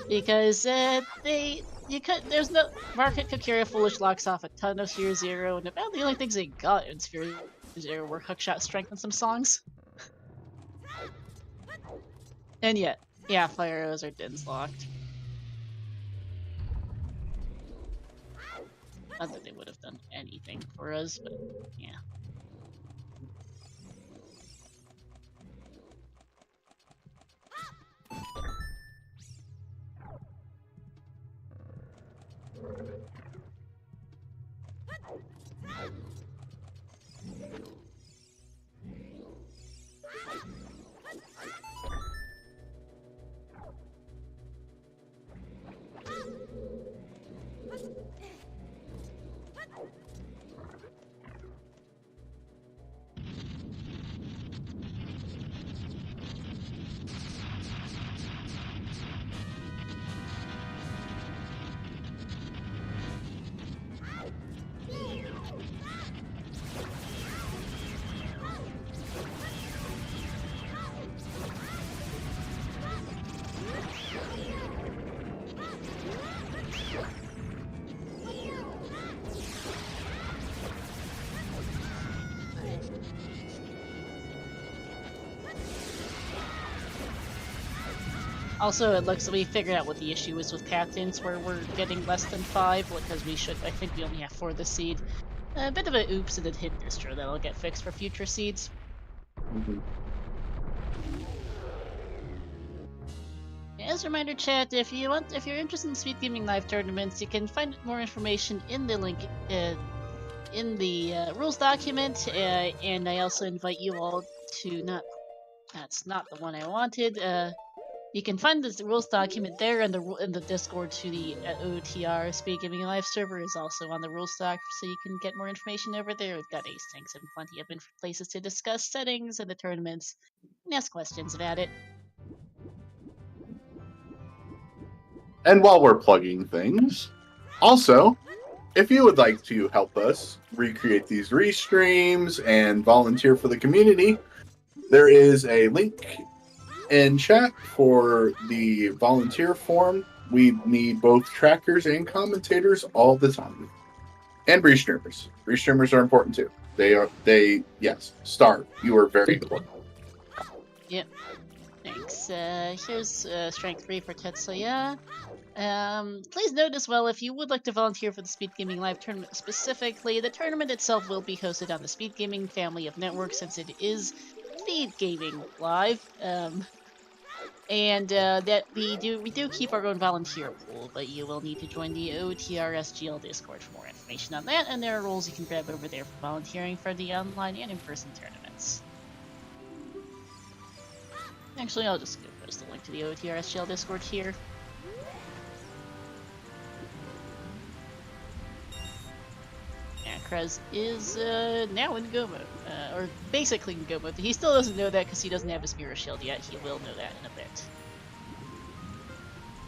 Because there's no Market Kokiri foolish locks off a ton of Sphere Zero, and about the only things they got in Sphere Zero were Hookshot Strength and some songs. And yet, yeah, Fire Arrows are Din's locked. Not that they would have done anything for us, but yeah. Also, it looks like we figured out what the issue is with captains, where we're getting less than 5, because I think we only have 4 this seed. A bit of an oops and a hint distro that'll get fixed for future seeds. As a reminder, chat, if you're interested in Speed Gaming Live tournaments, you can find more information in the link in the rules document, and I also invite you all to that's not the one I wanted. You can find the rules document there, and in the Discord to the OTR Speed Gaming Live server is also on the rules doc, so you can get more information over there. We've got ace tanks and plenty of places to discuss settings and the tournaments and ask questions about it. And while we're plugging things, also, if you would like to help us recreate these restreams and volunteer for the community, there is a link in chat for the volunteer form we need both trackers and commentators all the time. And restreamers. Restreamers are important too. Yes. Star, you are very good. Yep. Thanks. Here's strength 3 for Tetsuya. Please note as well, if you would like to volunteer for the Speed Gaming Live tournament specifically, the tournament itself will be hosted on the Speed Gaming family of networks since it is Speed Gaming Live. And that we do keep our own volunteer pool, but you will need to join the OTRSGL Discord for more information on that, and there are roles you can grab over there for volunteering for the online and in-person tournaments. Actually, I'll just go post a link to the OTRSGL Discord here. Yeah, Krez is now in Go mode, or basically in Go mode. He still doesn't know that because he doesn't have his Mirror Shield yet. He will know that in a bit.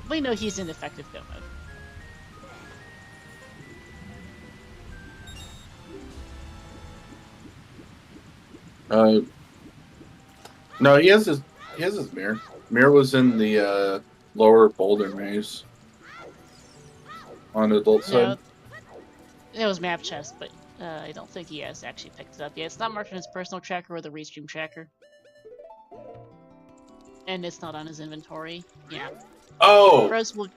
We know he's in effective Go mode. No, he has his mirror. Mirror was in the lower boulder maze on the adult side. It was map chest, but I don't think he has actually picked it up yet. It's not marked on his personal tracker or the restream tracker. And it's not on his inventory. Yeah. Oh! Krez will...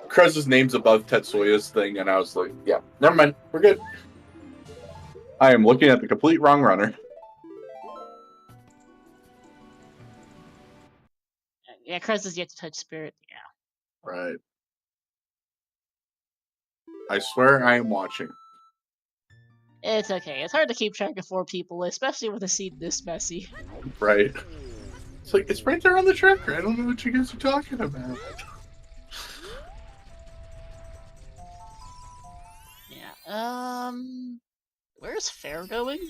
Krez's name's above Tetsuya's thing, and I was like, yeah, never mind, we're good. I am looking at the complete wrong runner. Yeah, Krez is yet to touch Spirit, yeah. Right. I swear I am watching. It's okay. It's hard to keep track of 4 people, especially with a seed this messy. Right. It's like, it's right there on the tracker. I don't know what you guys are talking about. Yeah, where's Fair going?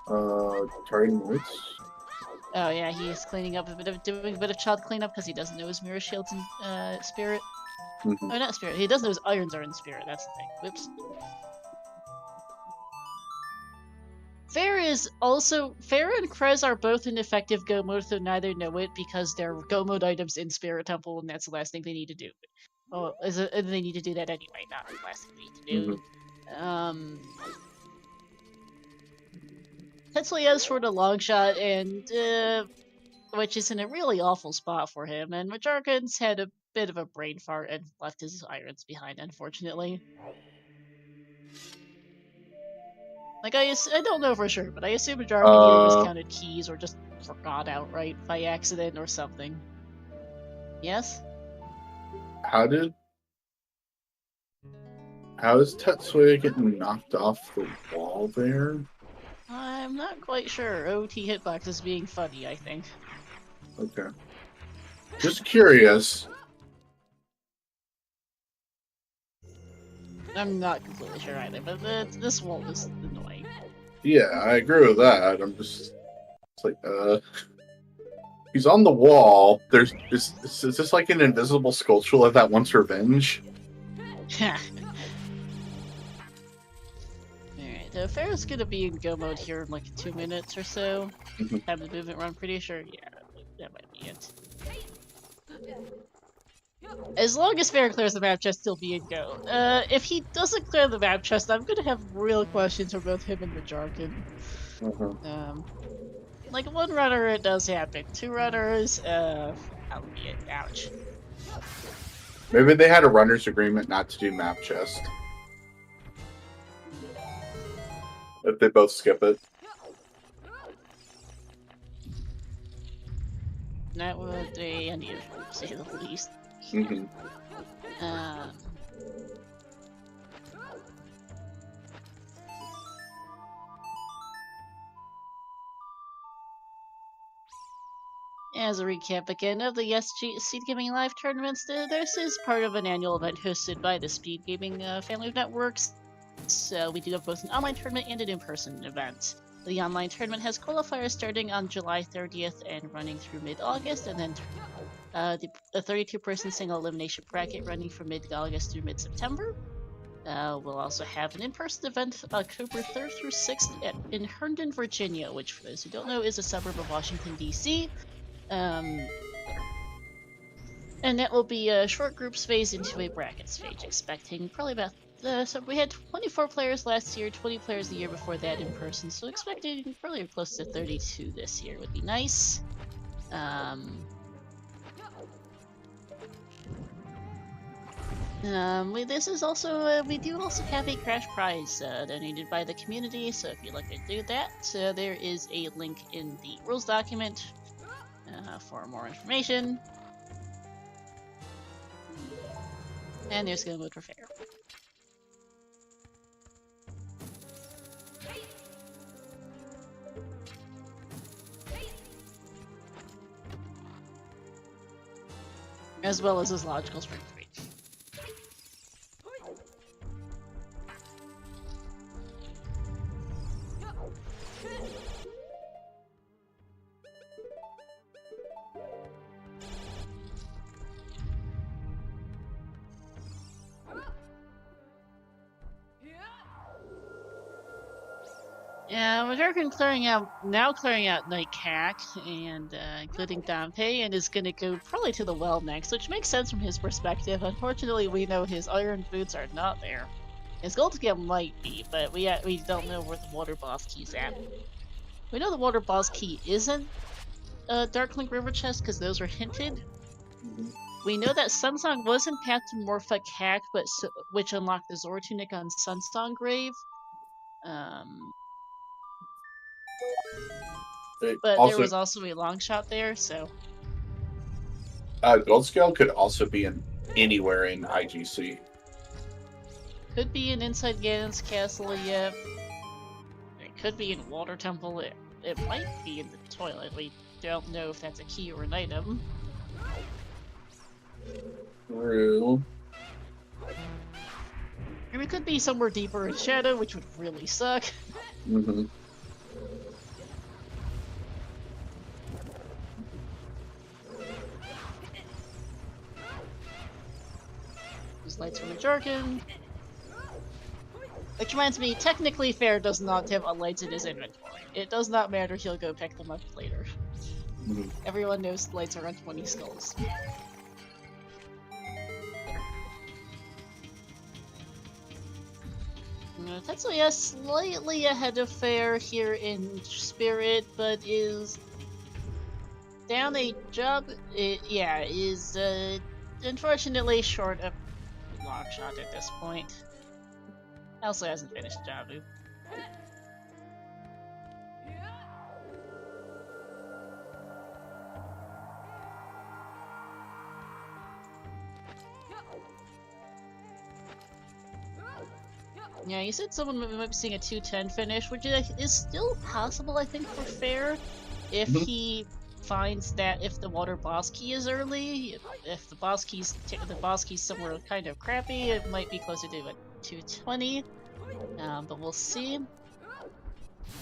Targeting Woods. Oh yeah, he's cleaning up doing a bit of child cleanup because he doesn't know his mirror shields in Spirit. Mm-hmm. Oh, not Spirit. He doesn't know his irons are in Spirit. That's the thing. Whoops. Fair and Krez are both in effective Go mode, though neither know it because they're Go mode items in Spirit Temple, and that's the last thing they need to do. Oh, they need to do that anyway, not the last thing they need to do. Mm-hmm. Tetsuya's for the long shot, and which is in a really awful spot for him, and Majarkin's had a bit of a brain fart and left his irons behind, unfortunately. Like, I don't know for sure, but I assume Majarkin either miscounted keys or just forgot outright by accident or something. Yes? How is Tetsuya getting knocked off the wall there? I'm not quite sure. OT hitbox is being funny, I think. Okay. Just curious. I'm not completely sure either, but this wall is annoying. Yeah, I agree with that. It's like, he's on the wall. Is this like an invisible sculpture that wants revenge? Alright, Fair's gonna be in Go mode here in like 2 minutes or so. Have the movement run, pretty sure. Yeah, that might be it. As long as Fair clears the map chest, he'll be in Go. If he doesn't clear the map chest, I'm gonna have real questions for both him and Majarkin. Like, 1 runner, it does happen. 2 runners, albeit, ouch. Maybe they had a runner's agreement not to do map chest. If they both skip it. That would be unusual, to say the least. As a recap again of the Speed Gaming Live tournaments, this is part of an annual event hosted by the Speed Gaming family of networks. So we do have both an online tournament and an in-person event. The online tournament has qualifiers starting on July 30th and running through mid-August, and then the 32-person single elimination bracket running from mid-August through mid-September. We'll also have an in-person event October 3rd through 6th in Herndon, Virginia, which, for those who don't know, is a suburb of Washington, D.C. And that will be a short group phase into a bracket stage, expecting probably about. So we had 24 players last year, 20 players the year before that in person, so expecting probably close to 32 this year would be nice. This is also, we do also have a crash prize donated by the community, so if you'd like to do that, there is a link in the rules document for more information. And there's gonna vote for fair. As well as his logical spring 3. Yeah, we're clearing out Night Cack and including Dante, and is gonna go probably to the well next, which makes sense from his perspective. Unfortunately, we know his iron boots are not there. His gold scale might be, but we don't know where the water boss key's at. We know the water boss key isn't Darklink River chest because those were hinted. We know that Sunsong was in Path to Morphic Hack, but which unlocked the Zora Tunic on Sunsong Grave. But there was also a long shot there, so. Gold scale could also be in anywhere in IGC. Could be in inside Ganon's castle, yeah. It could be in Water Temple. It might be in the toilet. We don't know if that's a key or an item. True. And it could be somewhere deeper in Shadow, which would really suck. Mm-hmm. These lights from a Jarkin. Which reminds me, technically Fair does not have lights in his inventory. It does not matter, he'll go pick them up later. Mm-hmm. Everyone knows lights are on 20 skulls. Tetsuya slightly ahead of Fair here in Spirit, but is down a job. Is unfortunately short of long shot at this point. Also hasn't finished Jabu. Yeah, you said someone might be seeing a 210 finish, which is still possible, I think, for Fair, if he finds that if the water boss key is early, if the boss key's somewhere kind of crappy, it might be closer to a 220. But we'll see.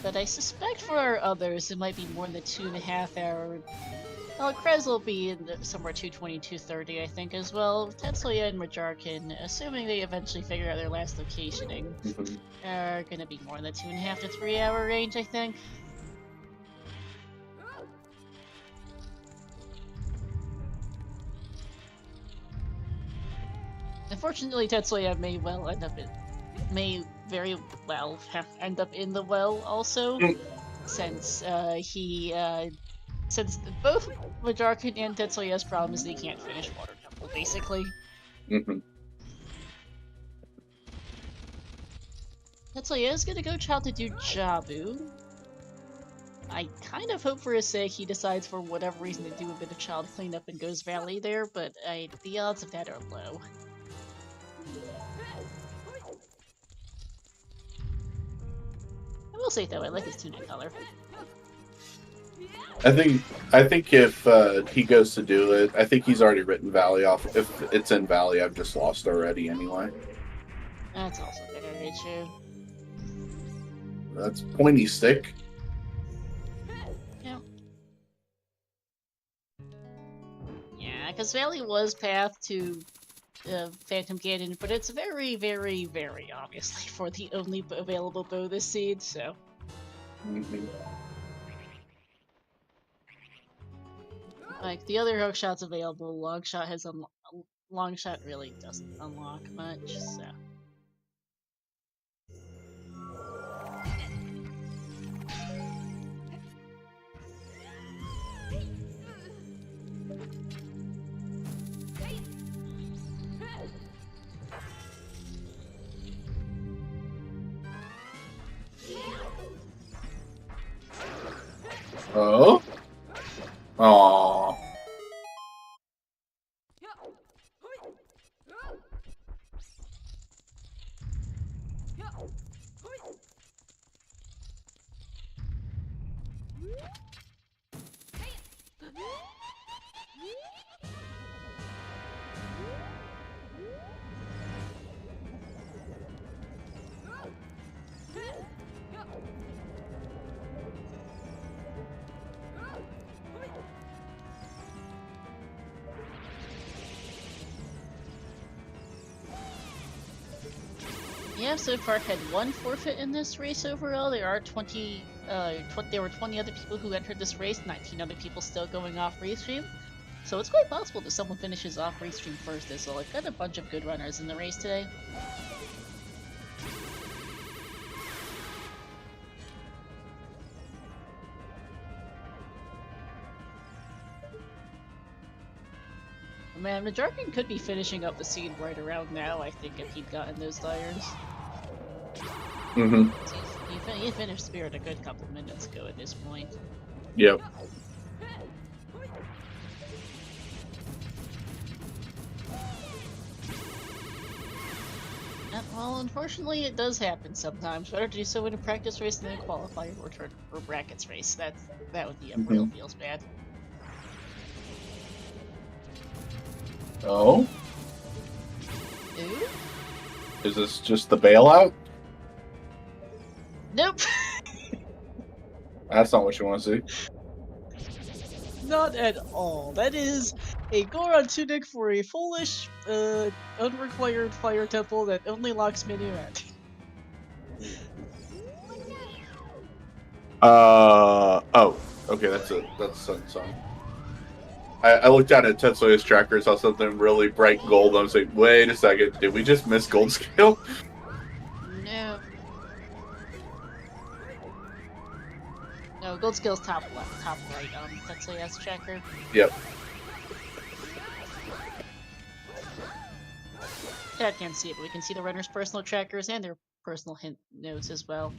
But I suspect for our others, it might be more than the 2.5 hour. Well, Krez will be in somewhere 220, 230, I think, as well. Tetsuya and Majarkin, assuming they eventually figure out their last locationing, are gonna be more in the 2.5 to 3 hour range, I think. Unfortunately, Tetsuya may very well end up in the well also, since since both Majarkin and Tetsuya's problem is they can't finish Water Temple, basically. Tetsuya is gonna go Child to do Jabu. I kind of hope for his sake he decides for whatever reason to do a bit of child cleanup and goes Valley there, but the odds of that are low. I will say though, I like his tunic color. I think if he goes to do it, I think he's already written Valley off. If it's in Valley, I've just lost already anyway. That's also very true. That's pointy stick. Yeah. Yeah, because Valley was path to Phantom Ganon, but it's very, very, very obviously for the only available bow this seed, so. Like the other hook shots available, long shot has long shot really doesn't unlock much. So. Oh. Aww. Yeah, so far had one forfeit in this race overall. There are 20, there were 20 other people who entered this race, 19 other people still going off restream. So it's quite possible that someone finishes off restream first as well. I've got a bunch of good runners in the race today. Man, Majarkin could be finishing up the seed right around now, I think, if he'd gotten those irons. Mm-hmm. He finished Spirit a good couple minutes ago at this point. Yep. Well, unfortunately, it does happen sometimes. Better to do so in a practice race than a qualifier or brackets race. That would be a real feels bad. Oh? Ooh? Is this just the bailout? Nope! That's not what you want to see. Not at all. That is a Goron tunic for a foolish, unrequired fire temple that only locks Minuet. Oh. Okay, that's a Sun Song. I looked down at Tetsuya's tracker and saw something really bright gold. I was like, wait a second, did we just miss gold scale? No. No, gold skill's top left, top right on Tetsuya's tracker. Yep. Chat can't see it, but we can see the runner's personal trackers and their personal hint notes as well.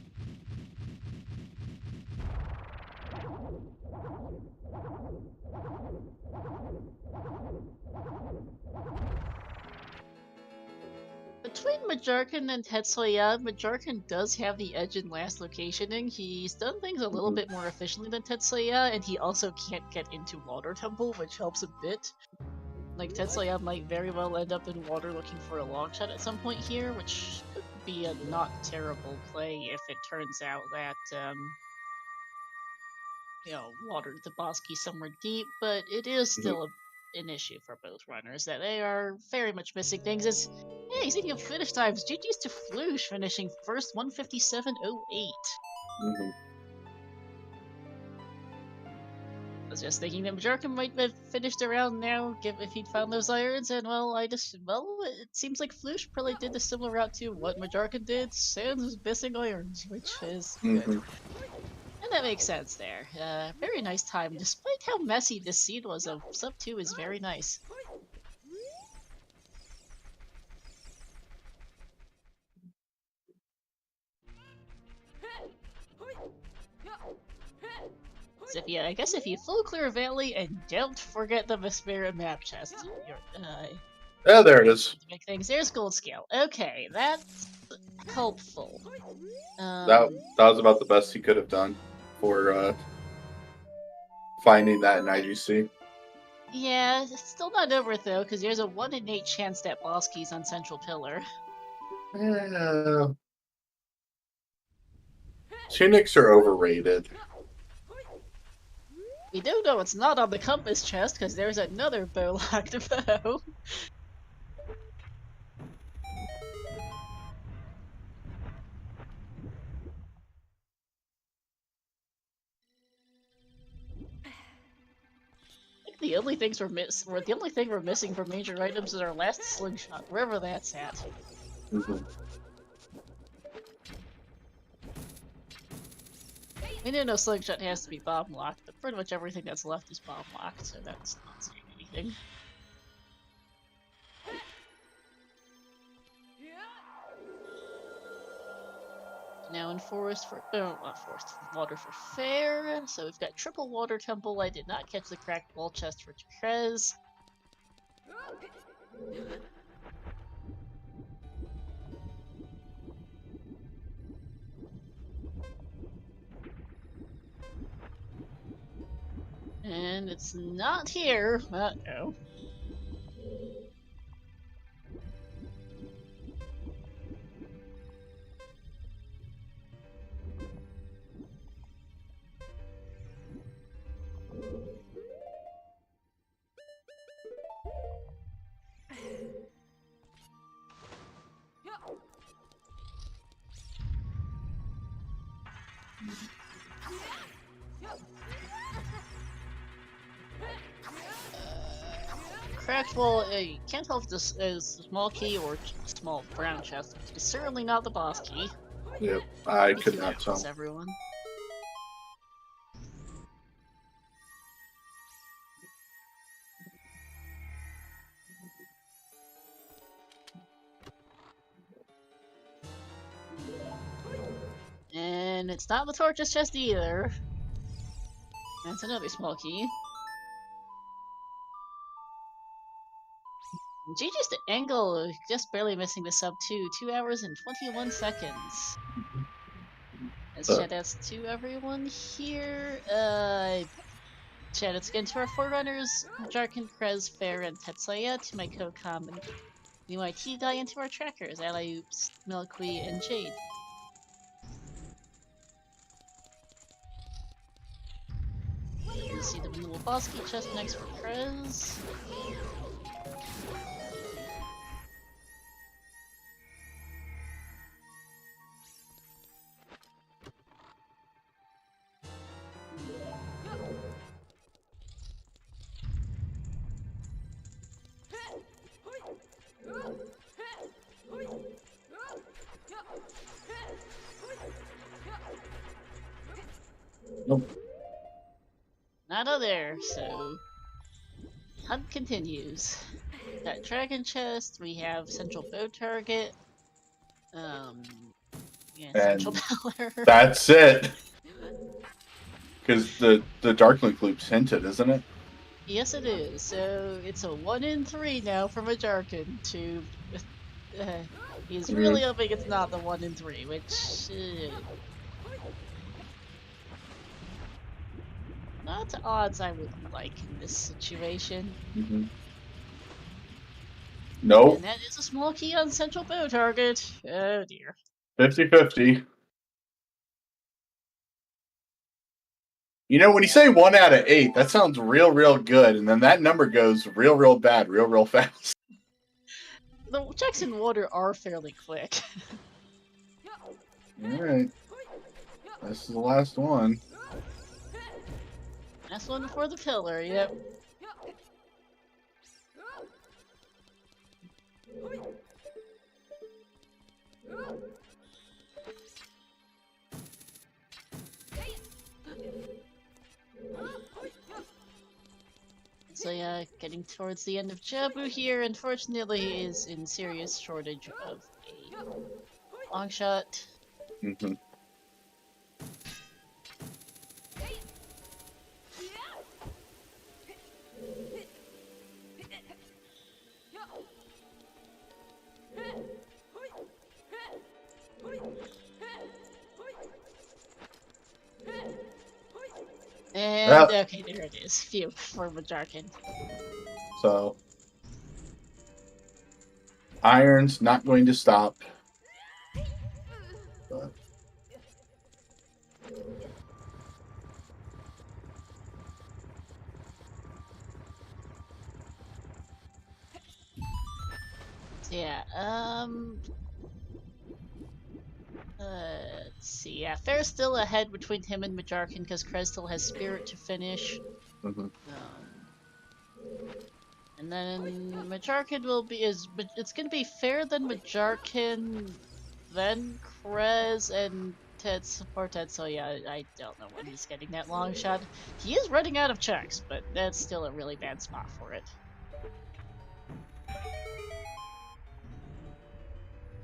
Between Majarkin and Tetsuya, Majarkin does have the edge in last locationing. He's done things a little bit more efficiently than Tetsuya, and he also can't get into Water Temple, which helps a bit. Like, Tetsuya might very well end up in water looking for a long shot at some point here, which could be a not terrible play if it turns out that, you know, water the boss key somewhere deep, but it is still an issue for both runners that they are very much missing things. As hey, speaking of finish times, GG's to Floosh finishing first, 157.08. I was just thinking that Majarkin might have finished around now if he'd found those irons, and well, it seems like Floosh probably did a similar route to what Majarkin did. Sans was missing irons, which is good. And that makes sense there. Very nice time, despite how messy this seed was. Of sub 2 is very nice. So I guess if you full clear Valley and don't forget the Vespera map chest, yeah, there it is. Big things. There's gold scale. Okay, that's helpful. That was about the best he could have done for finding that in IGC. Yeah, it's still not over though, because there's a 1 in 8 chance that boss keys on Central Pillar. Yeah. Tunics are overrated. We do know it's not on the compass chest, because there's another bow-locked bow. the only things the only thing we're missing for major items is our last slingshot, wherever that's at. We didn't know slingshot has to be bomb locked, but pretty much everything that's left is bomb locked, so that's not saying anything. Now in water for fair. So we've got triple water temple. I did not catch the cracked wall chest for Trez. And it's not here. Uh-oh. Cracked wall, you can't tell if this is a small key or a small brown chest. It's certainly not the boss key. Yep, I could not tell. Everyone. And it's not the torches chest either. That's another small key. GG's to Angle, just barely missing the sub 2 hours and 21 seconds. Shout outs to everyone here. Shout outs again to our forerunners, Jarkin, Krez, Fair, and Tetsuya, to my co-com and UIT guy, and to our trackers, Alayoops, Milkweed, and Jade. You see the little boss key chest next for Krez. Nope. Nada there, so hunt continues. Got dragon chest, we have central bow target. Yeah, central power. That's it. Because the Darklink loop's hinted, isn't it? Yes, it is. So it's a 1 in 3 now from a Jarkin to. He's really hoping it's not the 1 in 3, which. Not odds I would like in this situation. Nope. And that is a small key on central bow target. Oh dear. 50-50. You know, when you say 1 out of 8, that sounds real good, and then that number goes real bad, real fast. The checks in water are fairly quick. Alright. This is the last one. Last one before the pillar, yep. So yeah, getting towards the end of Jabu here, unfortunately is in serious shortage of a long shot. And okay, there it is. Phew, for Majarkin. So Iron's not going to stop. But yeah, let's see. Yeah, Fair's still ahead between him and Majarkin because Krez still has Spirit to finish. And then Majarkin will be it's gonna be Fair, then Majarkin, then Krez and Ted. So yeah, I don't know when he's getting that long shot. He is running out of checks, but that's still a really bad spot for it.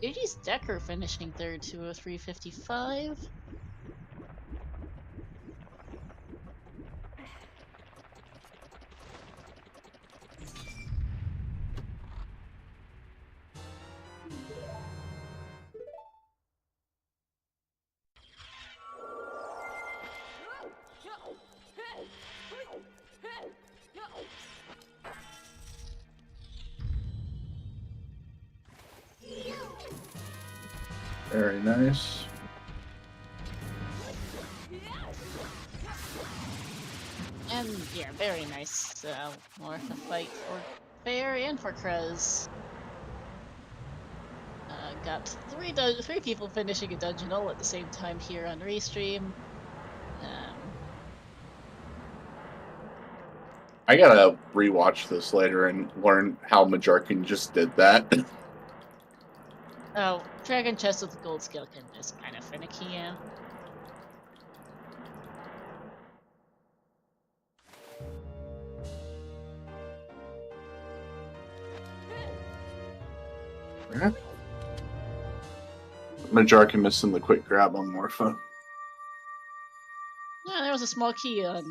AG's Decker finishing third, 203.55. Very nice. And yeah, very nice. More of a fight for Fair and for Krez. Got three people finishing a dungeon all at the same time here on Restream. I gotta rewatch this later and learn how Majarkin just did that. Oh, Dragon Chest with the gold skeleton is kind of finicky, yeah. Majarkin missing the quick grab on Morpha. Yeah, there was a small key on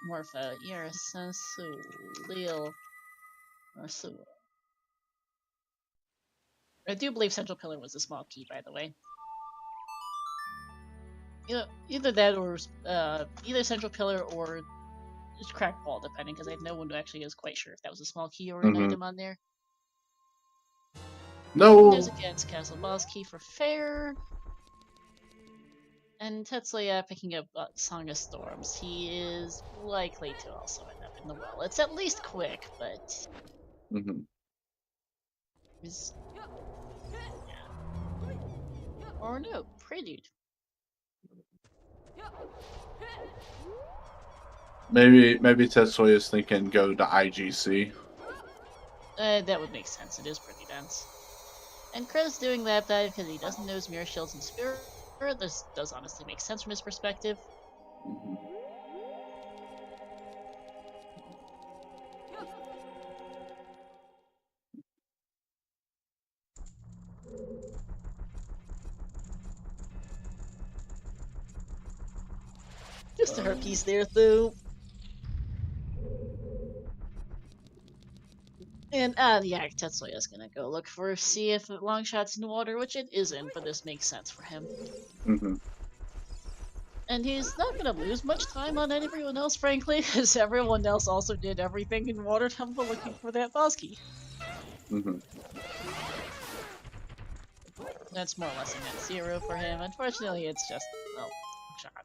Morpha. Yes, so Lil. Or so. I do believe Central Pillar was a small key, by the way. Either that or either Central Pillar or just Cracked Wall, depending, because no one actually is quite sure if that was a small key or an item on there. No. And there's a Gans Castle boss key for Fair. And Tetsuya picking up Song of Storms. He is likely to also end up in the well. It's at least quick, but is or no, Prelude. Maybe Tetsuya is thinking go to IGC. That would make sense. It is pretty dense. And Krez doing that because he doesn't know his mirror shields and spirit. This does honestly make sense from his perspective. Just a herpes there, though. And yeah, Tetsuya's gonna go look see if Longshot's in the water, which it isn't, but this makes sense for him. And he's not gonna lose much time on everyone else, frankly, because everyone else also did everything in Water Temple looking for that boss key. That's more or less a net zero for him. Unfortunately, it's just, well, shot.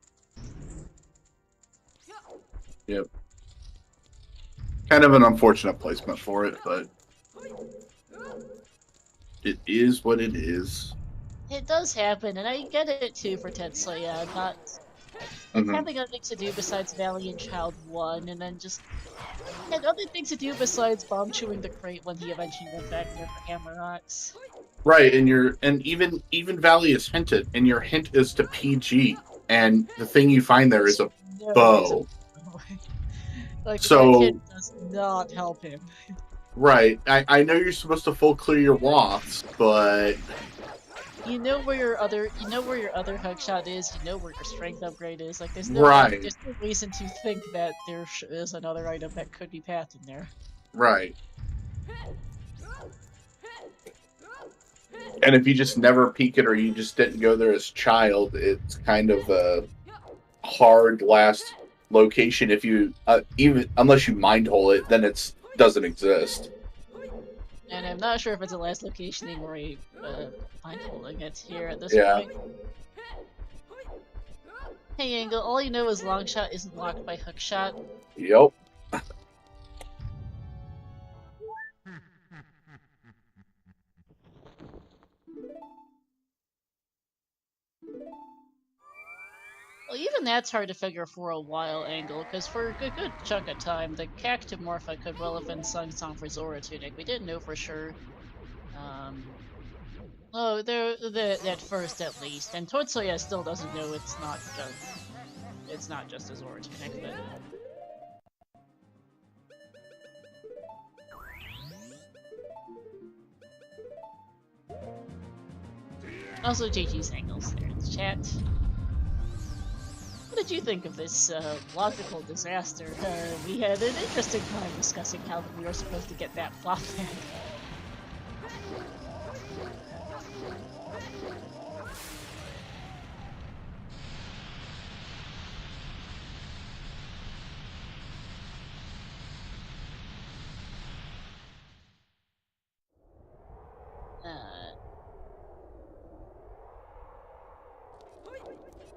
Yep. Kind of an unfortunate placement for it, but it is what it is. It does happen, and I get it too for Tetsuya, not having nothing to do besides Valiant Child 1, and then just had other things to do besides bomb chewing the crate when he eventually went back there for Hammer Rocks. Right, and even Valley is hinted, and your hint is to PG, and the thing you find there is a bow. Like, so that kid does not help him. Right, I know you're supposed to full clear your wafts, but you know where your other hook shot is. You know where your strength upgrade is. Like, there's no reason to think that there is another item that could be pathed in there. Right. And if you just never peek it, or you just didn't go there as child, it's kind of a hard last location. If you even unless you mind hole it, then it doesn't exist. And I'm not sure if it's a last location where a mind holding it here at this point. Hey, Angle, all you know is Longshot isn't locked by Hookshot. Yep. Well, even that's hard to figure for a while angle, because for a good chunk of time, the Cactomorpha could well have been Sung Song for Zora Tunic. We didn't know for sure. Oh, at first at least, and Totsuya still doesn't know it's not just a Zora Tunic, but. Also, JG's angles there in the chat. What did you think of this logical disaster? We had an interesting time discussing how we were supposed to get that flop back.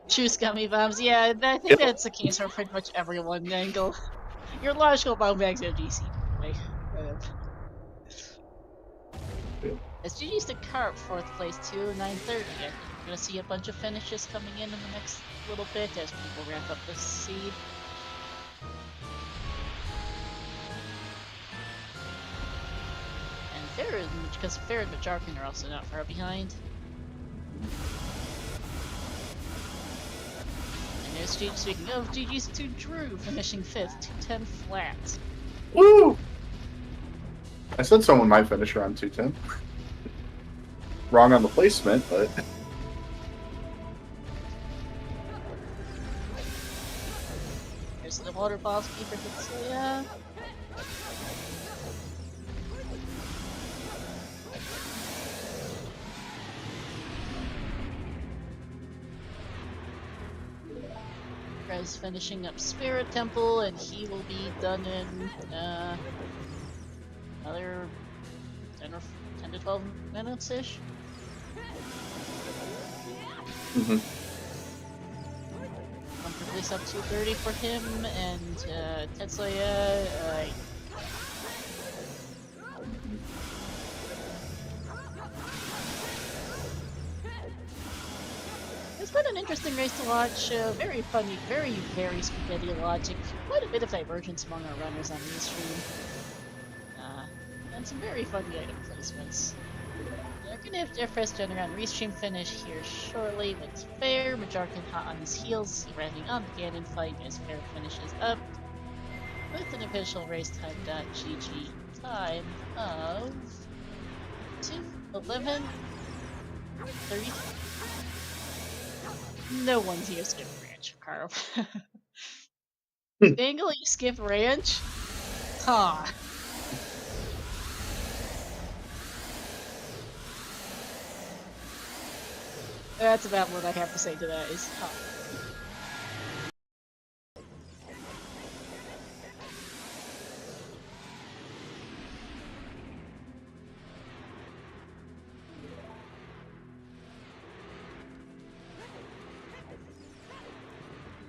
Choose gummy bombs. Yeah, I think that's the case for pretty much everyone. Angle. Your logical bomb bags are GC anyway. As GG's to Carp, 4th place to 9:30. I think we're gonna see a bunch of finishes coming in the next little bit as people wrap up the seed. And Farron, because Farron and Majarkin are also not far behind. Speaking of, GG's to Drew, finishing 5th, 210 flat. Woo! I said someone might finish around 210. Wrong on the placement, but... There's the water boss keeper Hitsuya. Rez finishing up Spirit Temple, and he will be done in another 10 to 12 minutes-ish. Comfortably sub 230 for him, and Tetsuya, it's been an interesting race to watch. Very funny, very spaghetti logic. Quite a bit of divergence among our runners on this stream. And some very funny item placements. We're gonna have their first gen around restream finish here shortly with Fair. Majarkin hot on his heels, arriving on the Ganon fight as Fair finishes up with an official race time.gg time of 2:11:33. No one's here skip ranch, Carl. Angle, you skip ranch? Huh. That's about what I have to say to that is huh.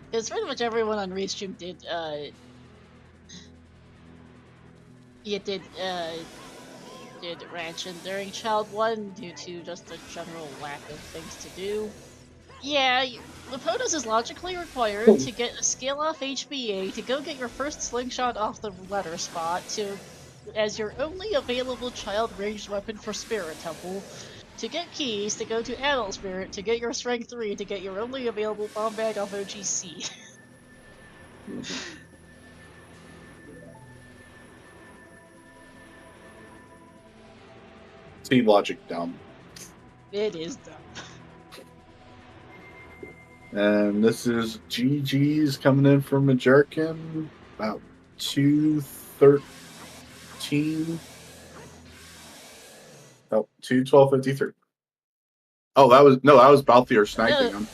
Because pretty much everyone on Restream did ranch during Child 1 due to just a general lack of things to do. Yeah, Lepotos is logically required to get a skill off HBA, to go get your first slingshot off the letter spot, as your only available child ranged weapon for Spirit Temple, to get keys, to go to Adult Spirit, to get your Strength 3, to get your only available bomb bag off OGC. Team logic dumb. It is dumb. And this is GG's coming in from Majarkin, about 2:13. Oh, 2:12:53. Oh, that was Balthier sniping him.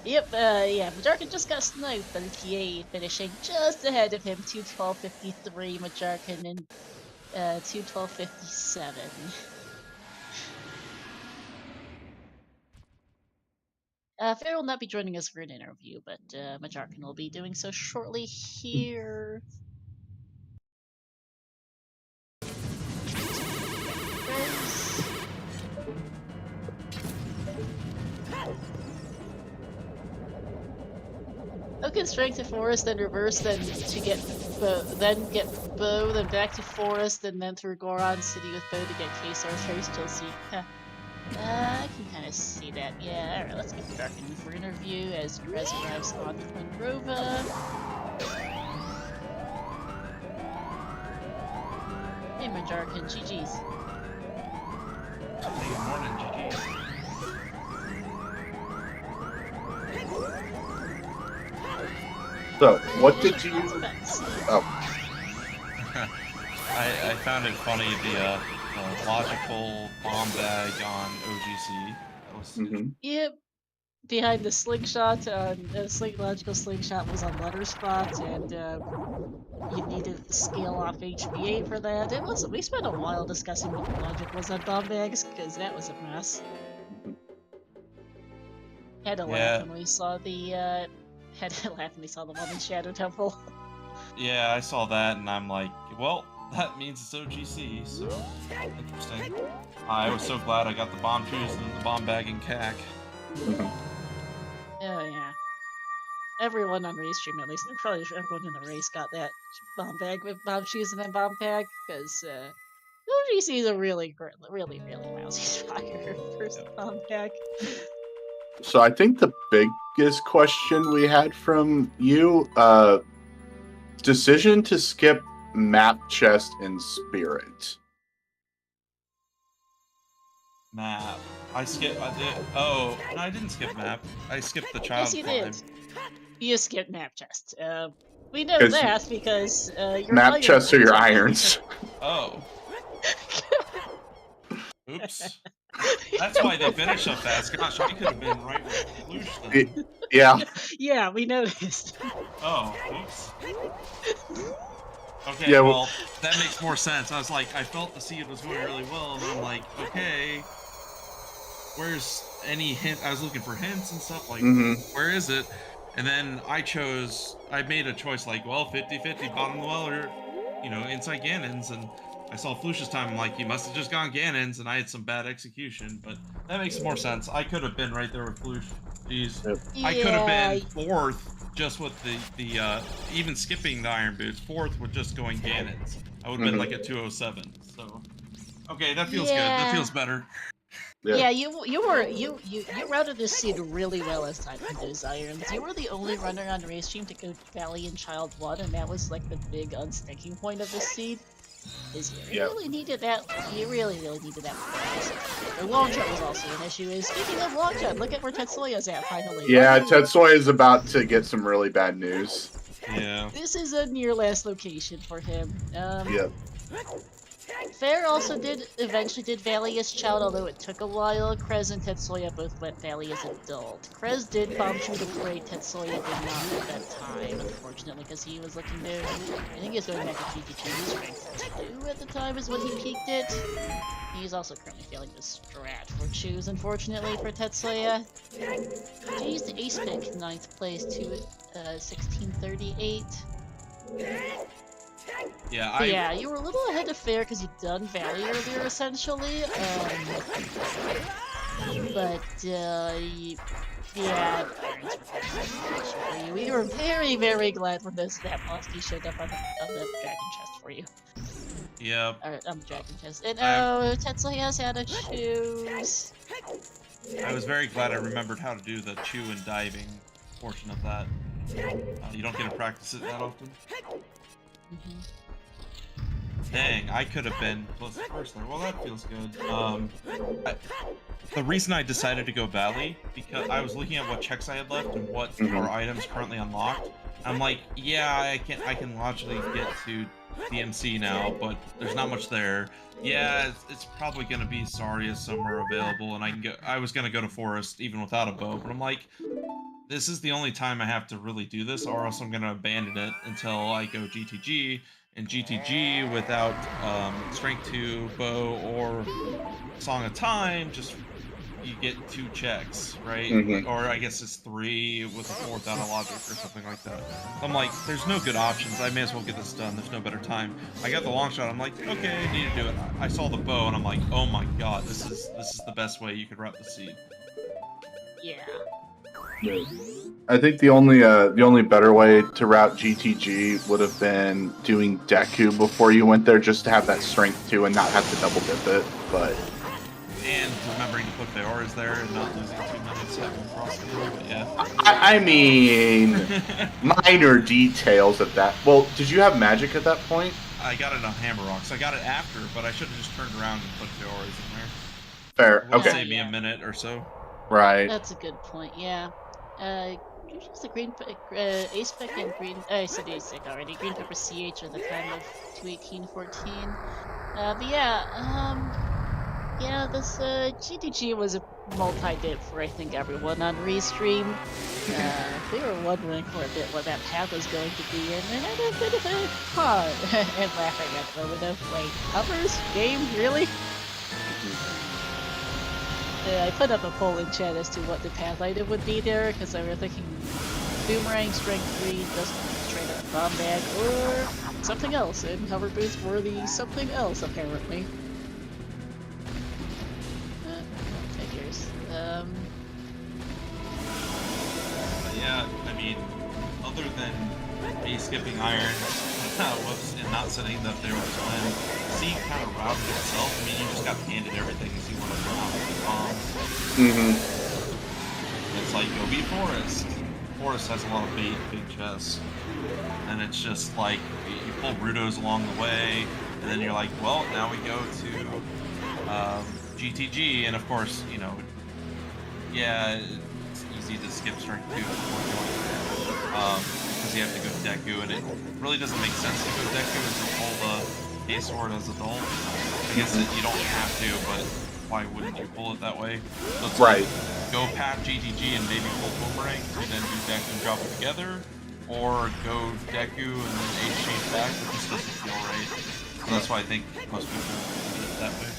Yep, yeah, Majarkin just got sniped, but TA finishing just ahead of him, 2:12:53, Majarkin in 2:12:57. Fair will not be joining us for an interview, but Majarkin will be doing so shortly here. Okay, strength to forest, then reverse, then to get bow, then back to forest, and then through Goron City with bow to get K-Source Trace till see. Huh. I can kind of see that. Yeah, alright, let's get Darkin for interview as Krez arrives on Twinrova. Hey, my Darkin, GG's. Hey, good morning, GG. So, what did you? Oh, I found it funny the logical bomb bag on OGC. That was Yep. Behind the slingshot, logical slingshot was on letter spot, and you needed to scale off HB8 for that. It was. We spent a while discussing what the logic was on bomb bags because that was a mess. Had to laugh when we saw the had to laugh when we saw the one in Shadow Temple. Yeah, I saw that, and I'm like, well, that means it's OGC, so interesting. I was so glad I got the bomb shoes and the bomb bag in CAC. Oh yeah. Everyone on race stream, at least, probably everyone in the race got that bomb bag with bomb shoes and then bomb bag, because OGC is a really lousy fire first bomb bag. so I think the biggest question we had from you, decision to skip map chest and spirit. Map. I skipped. I did. Oh, no, I didn't skip map. I skipped the child Yes, you climb. did. You skipped map chest. We know that because your map chests are your irons. Oh. Oops. That's why they finished so fast. Gosh, I could have been right with Lush then. Yeah. Yeah, we noticed. Oh, oops. Okay, Yeah, well, that makes more sense. I was like, I felt the seed was going really well, and I'm like, okay, where's any hint? I was looking for hints and stuff, like, where is it? And then I made a choice, like, well, 50-50, bottom of the well, or, you know, inside Ganon's, and I saw Flush's time, I'm like, you must have just gone Ganon's, and I had some bad execution, but that makes more sense. I could have been right there with Flush. Jeez. Yeah. I could have been fourth just with the even skipping the iron boots, fourth with just going Ganon's. I would have been like a 207. So okay, that feels good. That feels better. Yeah, you routed this seed really well as time with those irons. You were the only runner on race stream to go Valley and Child 1, and that was like the big unsticking point of this seed. Is you really needed that. You really needed that. The long jump was also an issue. Speaking of long jump, look at where Tetsuya's at finally. Yeah, Tetsuya is about to get some really bad news. Yeah. This is a near last location for him. Yep. Fair also eventually did Valley as Child, although it took a while. Krez and Tetsuya both went Valley as adult. Krez did bomb shoot a parade, Tetsuya did not at that time, unfortunately, because he was looking to, I think he was going back to TTT. He was ranked 42 at the time is when he peaked it. He's also currently failing the strat for choose, unfortunately, for Tetsuya. Jeez, the ace pick, 9th place to 1638. Yeah, you were a little ahead of Fair because you'd done Valley earlier, essentially. We were very, very glad when that Musty showed up on the dragon chest for you. Yep. Or on the dragon chest. And Tetsuya's had a choose. I was very glad I remembered how to do the chew and diving portion of that. You don't get to practice it that often. Dang, I could have been close to first there. Well, that feels good. The reason I decided to go Valley, because I was looking at what checks I had left and what are items currently unlocked. I'm like, yeah, I can logically get to DMC now, but there's not much there. Yeah, it's probably gonna be Saria somewhere available, and I was gonna go to Forest even without a bow, but I'm like, this is the only time I have to really do this, or else I'm gonna abandon it until I go GTG. And GTG without Strength 2, Bow, or Song of Time, just you get 2 checks, right? Or I guess it's 3 with a 4th out of Logic or something like that. I'm like, there's no good options. I may as well get this done. There's no better time. I got the long shot. I'm like, okay, I need to do it. I saw the bow, and I'm like, oh my god, this is the best way you could route the seed. Yeah. I think the only better way to route GTG would have been doing Deku before you went there, just to have that strength too and not have to double dip it. But And remembering to put Feoras there and not losing 2 minutes having crossed the road, but yeah. I mean, minor details of that. Well, did you have magic at that point? I got it on Hammer Rocks. I got it after, but I should have just turned around and put Feoras in there. Fair. It would Okay. save me a minute or so. Right. That's a good point. Yeah. You use the green ace spec and green. I said ace spec already. Green pepper CH at the time of 21814. But yeah, this GTG was a multi-dip for I think everyone on Restream. We were wondering for a bit what that path was going to be, and then had a bit of a pause and laughing at the moment of, wait, covers? Game? Really? I put up a poll in chat as to what the path item would be there, because I was thinking Boomerang, Strength 3, just straight up bomb bag, or something else, and cover boots were the something else, apparently. Figures. Yeah, I mean, other than me skipping iron, whoops, and not setting the Feoras plan, C kind of routed itself. I mean, you just got handed everything as you wanted to run out with the bombs. It's like, go beat Forest. Forest has a lot of big chests. And it's just like, you pull Rudos along the way, and then you're like, well, now we go to GTG, and of course, you know, yeah, it's easy to skip Strength 2 before going there. Because you have to go Deku, and it really doesn't make sense to go Deku and to pull the A-Sword as adult. I guess you don't have to, but why wouldn't you pull it that way? So it's Right. like, go pat GTG and maybe pull Boomerang, and then do Deku and drop it together, or go Deku and then A-Shape back, but this doesn't feel right. So that's why I think most people did it that way.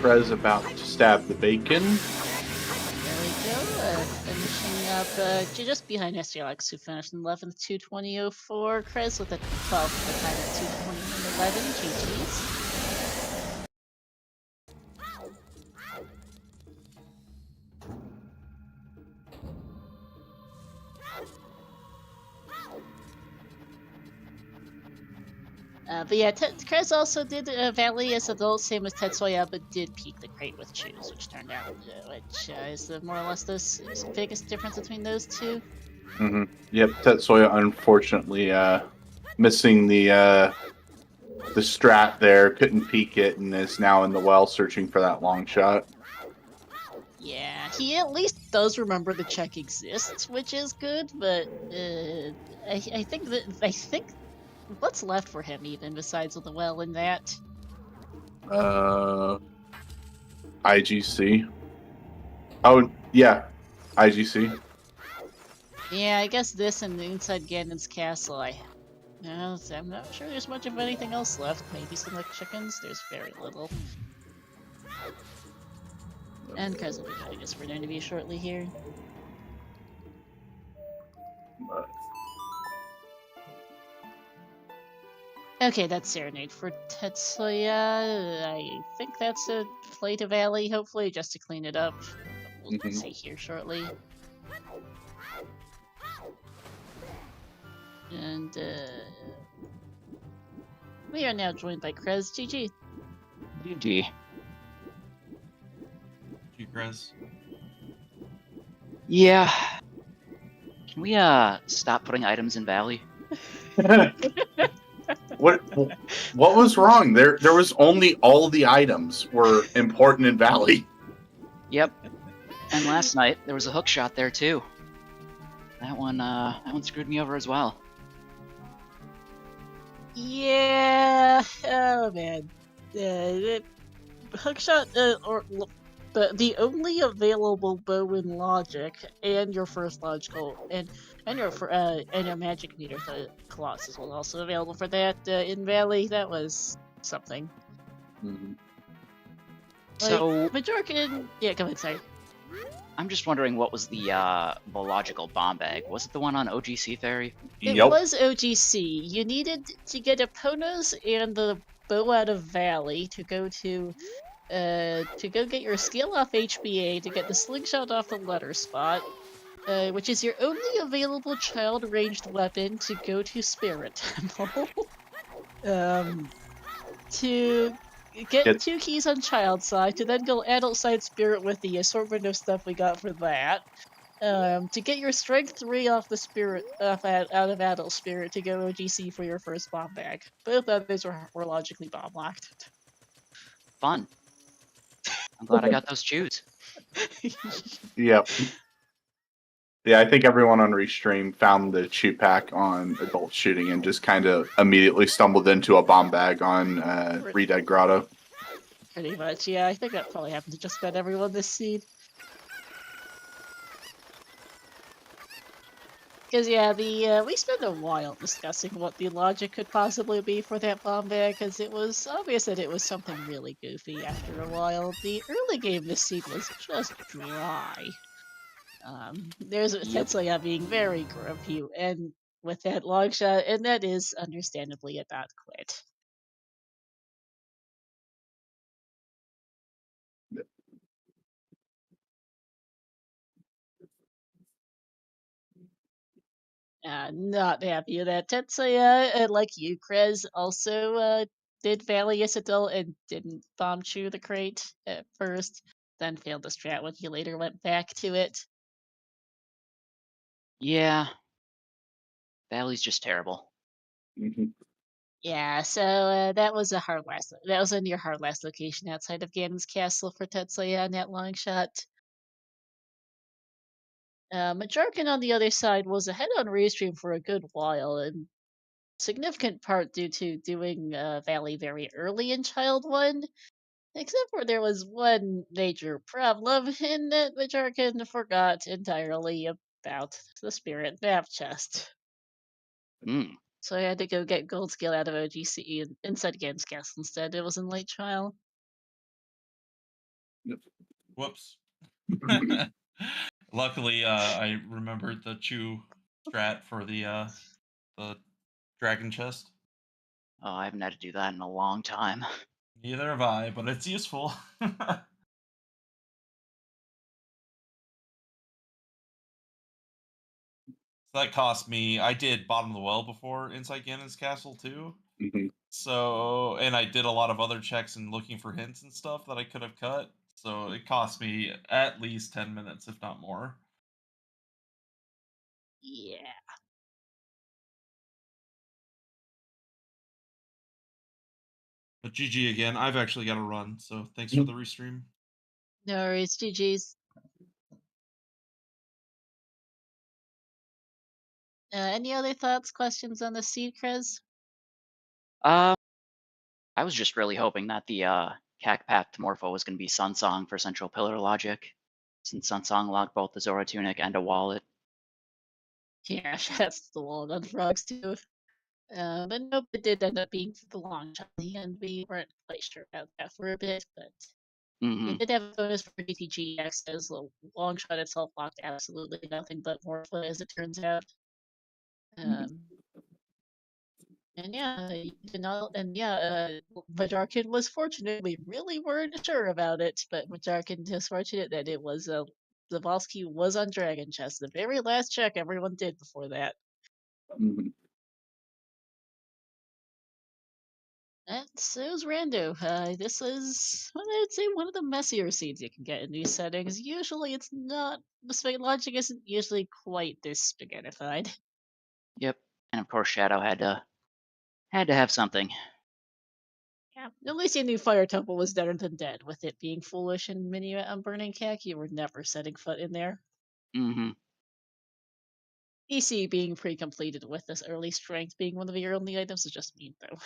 Prez about to stab the bacon. There we go, finishing up just behind SDLX, who finished in 11th, 220.04. Krez with a 12th at the time at 220.11. GG's. But yeah, Krez also did Valley as adult, same as Tetsuya, but did peak the crate with Choose, which turned out, is more or less the biggest difference between those two. Yep, Tetsuya unfortunately missing the strat there, couldn't peek it, and is now in the well searching for that long shot. Yeah, he at least does remember the check exists, which is good, but I think what's left for him even besides the well in that? IGC. Oh yeah, IGC. Yeah, I guess this and the inside Ganon's castle. I'm not sure there's much of anything else left. Maybe some like chickens. There's very little. And Krez will be joining us for an interview shortly here. Okay, that's Serenade for Tetsuya. I think that's a play to Valley, hopefully, just to clean it up. We'll see here shortly. And we are now joined by Krez. GG. GG. Krez. Yeah. Can we stop putting items in Valley? What was wrong? There was only all the items were important in Valley. Yep. And last night there was a hook shot there too. That one screwed me over as well. Yeah. Oh man. Hookshot the only available bow in Logic and your first logical, and And your magic meter Colossus was also available for that in Valley. That was something. Mhm. So Majorcan, yeah, go ahead, sorry. I'm just wondering what was the logical bomb bag? Was it the one on OGC Theory? It Yep. was OGC. You needed to get Epona's and the bow out of Valley to go get your skill off HBA to get the slingshot off the letter spot, which is your only available child ranged weapon to go to Spirit Temple. To get 2 keys on child side, to then go adult side Spirit with the assortment of stuff we got for that. To get your strength 3 off the spirit out of adult spirit to go OGC for your first bomb bag. Both others were logically bomb locked. Fun. I'm glad I got those chews. Yep. Yeah, I think everyone on Restream found the chew pack on adult shooting and just kind of immediately stumbled into a bomb bag on Redead Grotto. Pretty much, yeah. I think that probably happened to just about everyone this seed. Because yeah, we spent a while discussing what the logic could possibly be for that bomb bag, because it was obvious that it was something really goofy after a while. The early game this seed was just dry. There's Tetsuya being very grumpy, and with that long shot, and that is understandably a bad quit. Not happy with that. Tetsuya, like you, Krez, also did Valley Isidol and didn't bomb chew the crate at first, then failed the strat when he later went back to it. Yeah. Valley's just terrible. Mm-hmm. Yeah, so that was a near hard last location outside of Ganon's castle for Tetsuya on that long shot. Majarkin on the other side was ahead on Restream for a good while, in significant part due to doing Valley very early in Child 1, except for there was one major problem in that Majarkin forgot entirely about the Spirit Map Chest. Hmm. So I had to go get Gold Scale out of OGC and inside Games Castle instead. It was in late trial. Whoops. Luckily, I remembered the chew strat for the dragon chest. Oh, I haven't had to do that in a long time. Neither have I, but it's useful. So that cost me. I did bottom of the well before inside Ganon's castle too. Mm-hmm. So, and I did a lot of other checks and looking for hints and stuff that I could have cut. So it cost me at least 10 minutes, if not more. Yeah. But GG again. I've actually got to run, so thanks for the restream. No worries, GG's. Any other thoughts, questions on the seed, Krez? I was just really hoping that the CAC Pact Morpho was going to be Sunsong for Central Pillar Logic, since Sunsong locked both the Zora Tunic and a wallet. Yeah, that's the wall on frogs too. But nope, it did end up being for the long shot, and we weren't quite sure about that for a bit, but Mm-hmm. it did have a bonus for DTGX as the long shot itself locked absolutely nothing but Morpho, as it turns out. And yeah, Majarkin was fortunate. We really weren't sure about it, but Majarkin was fortunate that it was Zavalsky was on Dragon Chest, the very last check everyone did before that. Mm-hmm. And so's Rando. This is, well, I'd say, one of the messier seeds you can get in these settings. Usually it's not, the spaghetti logic isn't usually quite this spaghettified. Yep. And of course, Shadow had to have something. Yeah, at least you knew Fire Temple was better than dead, with it being foolish and mini on Burning Cack. You were never setting foot in there. Mm-hmm. EC being pre-completed with this early strength being one of your only items is just mean, though.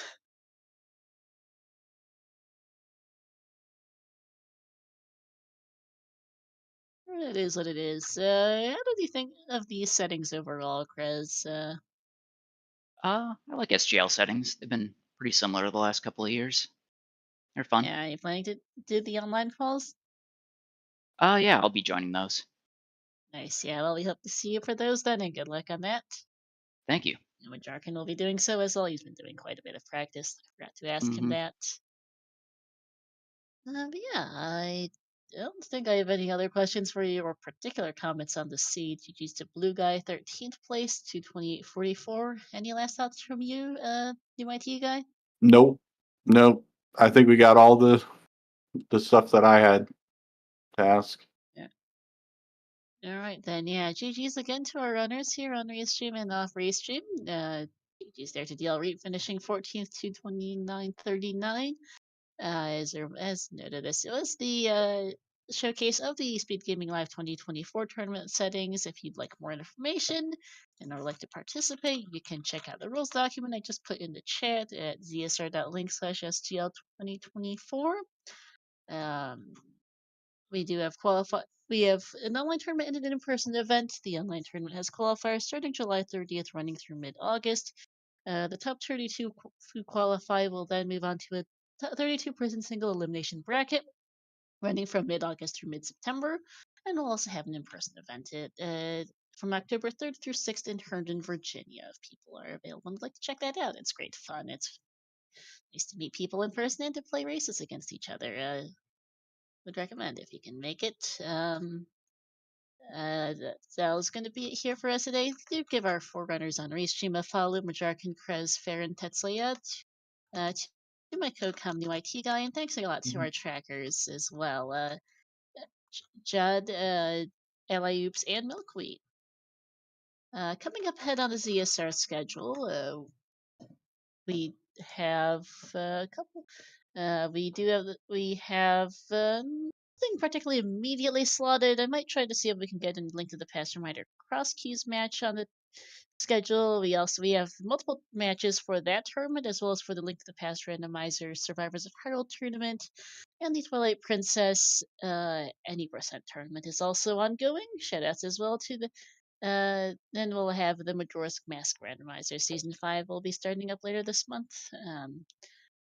It is what it is. How did you think of these settings overall, Krez? I like SGL settings. They've been pretty similar the last couple of years. They're fun. Yeah, you planning to do the online calls? Yeah, I'll be joining those. Nice. Yeah, well, we hope to see you for those then, and good luck on that. Thank you. And Jarkin will be doing so as well. He's been doing quite a bit of practice. I forgot to ask him Mm-hmm. that. But yeah, I don't think I have any other questions for you or particular comments on the seed. GG's to Blue Guy, 13th place, 228.44. Any last thoughts from you, UIT guy? Nope. Nope. I think we got all the stuff that I had to ask. Yeah. All right then. Yeah, GG's again to our runners here on Restream and off Restream. GG's there to DL finishing 14th, 229.39. As noted, this was the showcase of the Speed Gaming Live 2024 tournament settings. If you'd like more information and would like to participate, you can check out the rules document I just put in the chat at zsr.link/SGL2024. We do have We have an online tournament and an in-person event. The online tournament has qualifiers starting July 30th, running through mid-August. The top 32 who qualify will then move on to a 32-person single elimination bracket, running from mid-August through mid-September. And we'll also have an in-person event from October 3rd through 6th in Herndon, Virginia. If people are available and would like to check that out, it's great fun. It's nice to meet people in person and to play races against each other. Would recommend if you can make it. That was going to be it here for us today. Do give our forerunners on Restream a follow, Majarkin, Krez, Farron, Tetsuya, to my co-com new IT guy, and thanks a lot to our trackers as well, Judd, Oops, and Milkweed. Coming up ahead on the ZSR schedule, we have a couple. We have nothing particularly immediately slotted. I might try to see if we can get a link to the Past Reminder Cross Keys match on the schedule. We have multiple matches for that tournament as well as for the Link to the Past Randomizer Survivors of Hyrule tournament, and the Twilight Princess Any Percent tournament is also ongoing. Shoutouts as well to the. Then we'll have the Majora's Mask Randomizer Season 5 will be starting up later this month.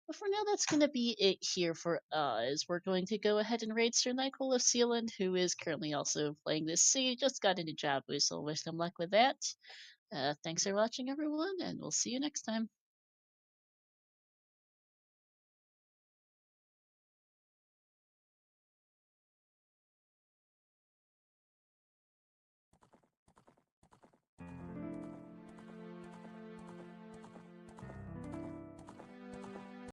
But for now, that's going to be it here for us. We're going to go ahead and raid Sir Nyquil of Sealand, who is currently also playing this sea. Just got into Jabu, so wish them luck with that. Thanks for watching, everyone, and we'll see you next time.